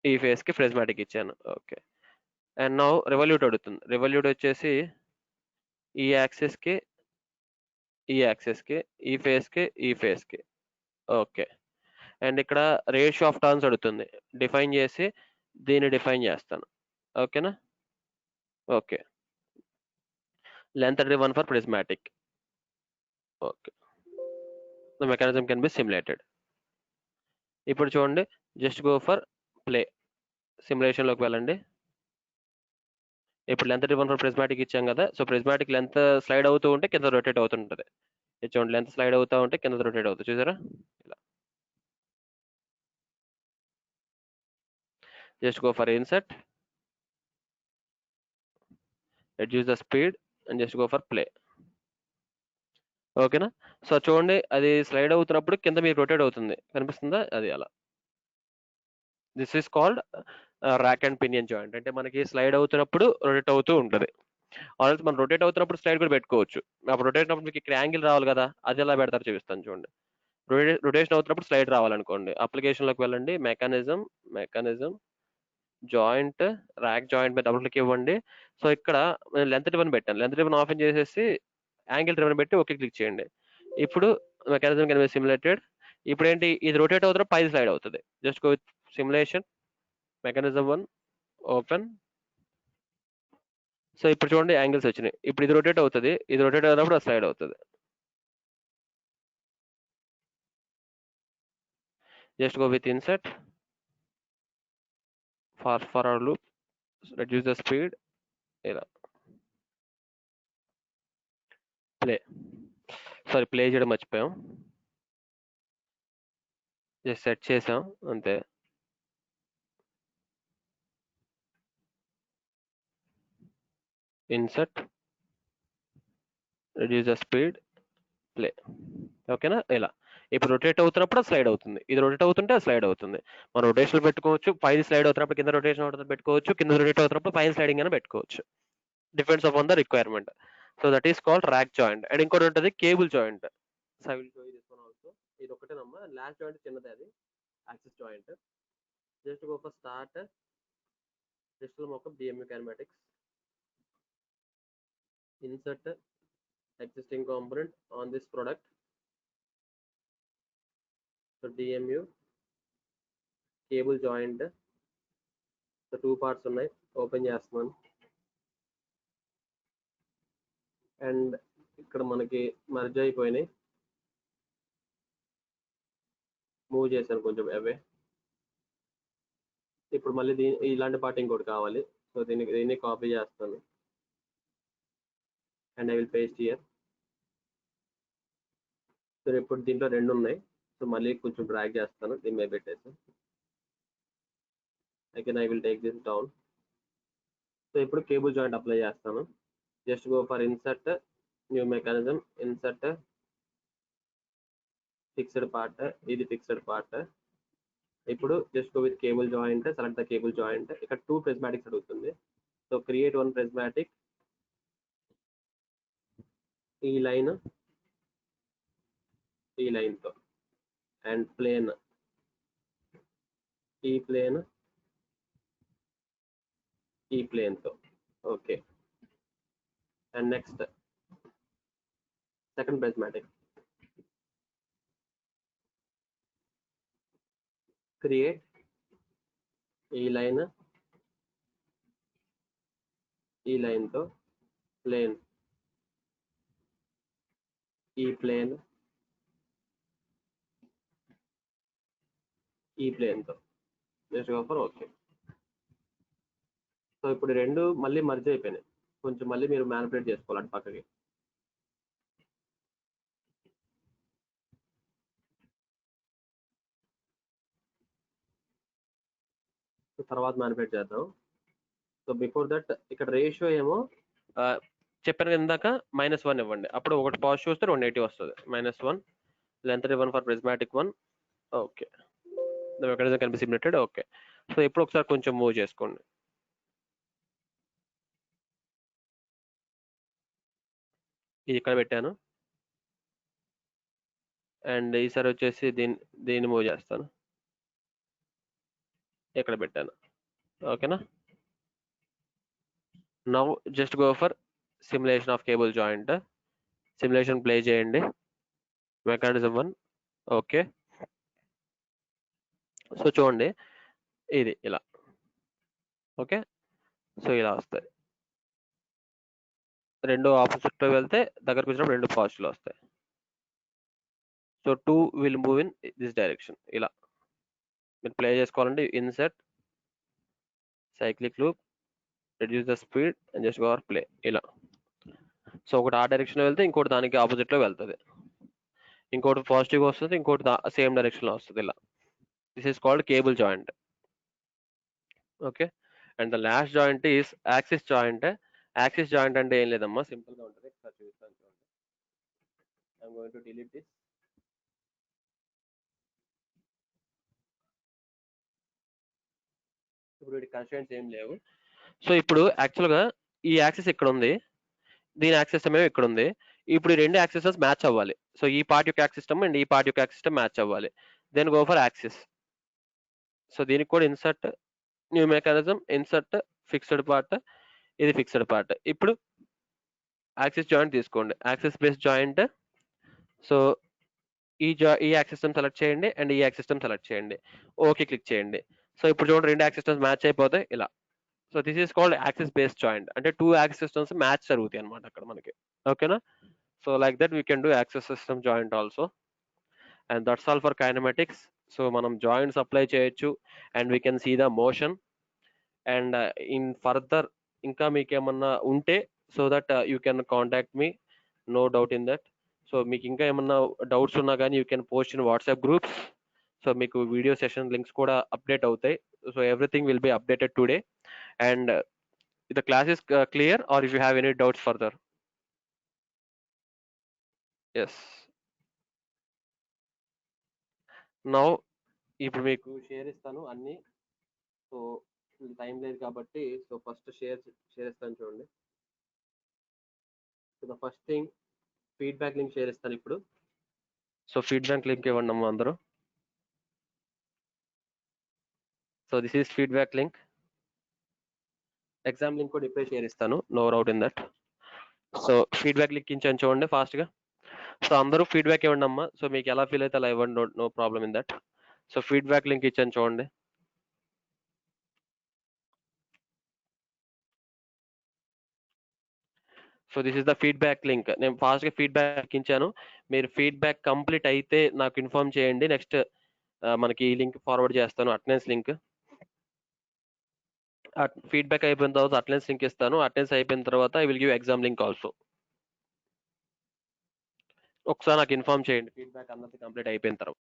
ఈ ఫేస్కి ప్రిజ్మాటిక్ ఇచ్చాను. ఓకే, అండ్ నౌ రెవల్యూట్ అడుగుతుంది. రెవల్యూట్ వచ్చేసి ఈ యాక్సిస్కి ఈ యాక్సిస్కి, ఈ ఫేస్కి ఈ ఫేస్కి. ఓకే, అండ్ ఇక్కడ రేషియో ఆఫ్ టర్న్స్ అడుగుతుంది. డిఫైన్ చేసి దీన్ని డిఫైన్ చేస్తాను. ఓకేనా. Okay, length driven for prismatic. Okay, the mechanism can be simulated. ఇప్పుడు చూడండి, జస్ట్ గో ఫర్ ప్లే. సిమ్యులేషన్లోకి వెళ్ళండి. ఇప్పుడు లెంత్ డ్రివన్ ఫర్ ప్రిజ్మాటిక్ ఇచ్చాం కదా. సో ప్రిజ్మాటిక్ లెంత్ స్లైడ్ అవుతూ ఉంటే కింద రొటేట్ అవుతుంటుంది. ఇది చూడండి, లెంత్ స్లైడ్ అవుతూ ఉంటే కింద రొటేట్ అవుతుంది. చూసారా, ఇలా. Just go for insert, reduce the speed and just go for play. ఓకేనా. సో చూడండి, అది స్లైడ్ అవుతున్నప్పుడు కింద మీరు రొటేట్ అవుతుంది, కనిపిస్తుందా, అది అలా. This is called rack and pinion joint. అంటే మనకి స్లైడ్ అవుతున్నప్పుడు రొటేట్ అవుతూ ఉంటుంది. ఆల్రెడీ మనం రొటేట్ అవుతున్నప్పుడు స్లైడ్ కూడా పెట్టుకోవచ్చు. అప్పుడు రొటేట్ అయినప్పుడు మీకు ఇక్కడ యాంగిల్ రావాలి కదా, అది ఎలా పెడతారు చూపిస్తాను చూడండి. రొటేషన్ అవుతున్నప్పుడు స్లైడ్ రావాలనుకోండి, అప్లికేషన్లోకి వెళ్ళండి, మెకానిజం జాయింట్, ర్యాక్ జాయింట్ మీద డబుల్ క్లిక్ ఇవ్వండి. సో ఇక్కడ లెంత్ రిబన్ పెట్టాను. లెంత్ రిబన్ ఆఫ్ చేసేసి యాంగిల్ రిబన్ పెట్టి ఓకే క్లిక్ చేయండి. ఇప్పుడు మెకానిజం కెన్ బి సిమ్యులేటెడ్. ఇప్పుడు ఏంటి, ఇది రొటేట్ అవుతున్న పైన స్లైడ్ అవుతుంది. Just go with simulation, mechanism 1 open. So ఇప్పుడు చూడండి, యాంగిల్స్ వచ్చినాయి. ఇప్పుడు ఇది రొటేట్ అవుతుంది, ఇది రొటేట్ అయినప్పుడు అది స్లైడ్ అవుతుంది. Just go with insert, forward loop, reduce the speed, ఇలా ప్లే. సారీ, ప్లే చేయడం మర్చిపోయాం. జస్ట్ సెట్ చేసాం అంతే. Insert, reduce the speed, play. ఓకేనా, ఇలా. ఇప్పుడు రొటేట్ అవుతున్నప్పుడు అది స్లైడ్ అవుతుంది, ఇది రొటేట్ అవుతుంటే అది స్లైడ్ అవుతుంది. మనం రొటేషన్ పెట్టుకోవచ్చు, పైన స్లైడ్ అవుతున్నప్పుడు కింద రొటేషన్ అవుతుంది పెట్టుకోవచ్చు, కింద రొటేట్ అవుతున్నప్పుడు పైన స్లైడింగ్ అని పెట్టుకోవచ్చు. Depends upon the requirement. So that is called rack joint. And ఇంకోటి ఉంటుంది cable joint. So I will show you this one also. ఇది ఒకటేనమ్మా. లాస్ట్ జాయింట్ చిన్నది, అది axis joint. Just go for start digital mockup DMU kinematics. Insert existing component on this product. So DMU cable joint. So 2 parts ఉన్నాయి. Open చేస్తున్నాను. And ఇక్కడ మనకి merge అయిపోయినాయి. Move చేశాను కొంచెం అవే. ఇప్పుడు మళ్ళీ ఇలాంటి పార్ట్ ఇంకోటి కావాలి. సో దీన్ని కాపీ చేస్తాను and I will paste here. So ఇప్పుడు దీంట్లో 2 ఉన్నాయి. సో మళ్ళీ కొంచెం డ్రాగ్ చేస్తాను, దీని మీద పెట్టేసి again I will take this down. So ఇప్పుడు కేబుల్ జాయింట్ అప్లై చేస్తాను. Just go for insert, new mechanism, insert fixed part. ఇది ఫిక్స్డ్ పార్ట్. ఇప్పుడు just go with cable joint, select the cable joint. ఇక్కడ 2 ప్రిజ్మాటిక్స్ అడుగుతుంది. So so create one prismatic, ఈ line తో, and plane, ఈ plane తో. Okay, and next second prismatic, create ఈ line తో, ప్లేన్, ఈ ప్లేన్ తో. Just go for okay. So ఇప్పుడు రెండు మళ్ళీ మర్జ్ అయిపోయినాయి, కొంచెం మళ్ళీ మీరు మ్యానిపులేట్ చేసుకోవాలి అటు పక్కకి. తర్వాత మ్యానిపులేట్ చేద్దాం. సో బిఫోర్ దట్ ఇక్కడ రేషియో ఏమో చెప్పాను ఇందాక -1 ఇవ్వండి, అప్పుడు ఒకటి పాజిటివ్ వస్తే 2 నెగిటివ్ వస్తుంది. -1 length ribbon for prismatic 1. Okay, the mechanism can be simulated. Okay, so ఇప్పుడు ఒకసారి కొంచెం మూవ్ చేసుకోండి. ఇది ఇక్కడ పెట్టాను, అండ్ ఈసారి వచ్చేసి దీన్ని మూవ్ చేస్తాను, ఇక్కడ పెట్టాను. ఓకేనా? Now just go for simulation of cable joint. Simulation play చేయండి, మెకానిజం 1. ఓకే, సో చూడండి ఇది ఇలా. ఓకే, సో ఇలా వస్తాయి, రెండు ఆపోజిట్లో వెళ్తే దగ్గరకు వచ్చినప్పుడు రెండు పాజిటివ్లో వస్తాయి. So 2 will move in this direction. ఇలా మీరు ప్లే చేసుకోవాలంటే insert, cyclic loop, reduce the speed and just go for play. ఇలా. సో ఒకటి ఆ డైరెక్షన్లో వెళ్తే ఇంకోటి దానికి ఆపోజిట్లో వెళ్తుంది, ఇంకోటి పాజిటివ్గా వస్తుంది, ఇంకోటి సేమ్ డైరెక్షన్లో వస్తుంది. ఇలా this is called cable joint. Okay, and the last joint is axis joint. Axis joint అంటే ఏం లేదమ్మా, సింపుల్గా ఉంటుంది. ఒకసారి చూపిస్తాను చూడండి. I'm going to delete this. ఇప్పుడు వీటి కన్స్ట్రెంట్స్ ఏం లేవు. సో ఇప్పుడు యాక్చువల్గా ఈ యాక్సిస్ ఇక్కడ ఉంది, దీని యాక్సిస్ ఏమో ఇక్కడ ఉంది. ఇప్పుడు ఈ రెండు యాక్సిసెస్ మ్యాచ్ అవ్వాలి. సో ఈ పార్ట్ యొక్క యాక్సిస్ సిస్టమ్ అండ్ ఈ పార్ట్ యొక్క యాక్సిస్ సిస్టమ్ మ్యాచ్ అవ్వాలి. Then go for axis. So దీనికి కూడా insert, new mechanism, insert, fixed part, ఇది ఫిక్స్డ్ పార్ట్. ఇప్పుడు యాక్సిస్ జాయింట్ తీసుకోండి, యాక్సిస్ బేస్ జాయింట్. సో ఈ యాక్సిస్ సిస్టమ్ సెలెక్ట్ చేయండి అండ్ ఈ యాక్సిస్ సిస్టమ్ సెలెక్ట్ చేయండి, ఓకే క్లిక్ చేయండి. సో ఇప్పుడు చూడండి రెండు యాక్సిస్ సిస్టమ్స్ మ్యాచ్ అయిపోతాయి ఇలా. So this is called axis based joint, అంటే 2 యాక్సిస్ సిస్టమ్స్ మ్యాచ్ జరుగుతాయి అనమాట అక్కడ మనకి. ఓకేనా? So like that we can do axis system joint also, and that's all for kinematics. So మనం జాయింట్స్ అప్లై చేయొచ్చు and we can see the motion. And in further ఇంకా మీకు ఏమన్నా ఉంటే so that you can contact me, no doubt in that. So మీకు ఇంకా ఏమన్నా doubts ఉన్నా కానీ you can post in WhatsApp groups. So మీకు వీడియో సెషన్ లింక్స్ కూడా అప్డేట్ అవుతాయి. So everything will be updated today. And the class is clear, or if you have any doubts further? Yes. Now ఇప్పుడు మీకు share ఇస్తాను అన్ని. So time లేదు కాబట్టి so first share ఇస్తాను చూడండి. So the first thing feedback link share ఇస్తాను ఇప్పుడు. సో ఫీడ్బ్యాక్ లింక్ ఇవ్వండి అమ్మా అందరూ. So this is feedback link. Exam link కూడా ఇప్పుడే షేర్ ఇస్తాను, no doubt in that. So feedback link ఇచ్చాను చూడండి ఫాస్ట్గా. సో అందరూ ఫీడ్బ్యాక్ ఇవ్వండి అమ్మా. సో మీకు ఎలా ఫీల్ అయితే అలా ఇవ్వండి, no problem in that. So feedback link ఇచ్చాను చూడండి. So this is the feedback link. నేను ఫాస్ట్గా ఫీడ్బ్యాక్ ఇచ్చాను, మీరు ఫీడ్బ్యాక్ కంప్లీట్ అయితే నాకు ఇన్ఫార్మ్ చేయండి. నెక్స్ట్ మనకి ఈ లింక్ ఫార్వర్డ్ చేస్తాను, అటెండెన్స్ లింక్. ఫీడ్బ్యాక్ అయిపోయిన తర్వాత అటెండెన్స్ లింక్ ఇస్తాను. అటెండెన్స్ అయిపోయిన తర్వాత I will give exam link also. ఒకసారి నాకు ఇన్ఫార్మ్ చేయండి ఫీడ్బ్యాక్ అందరికీ కంప్లీట్ అయిపోయిన తర్వాత.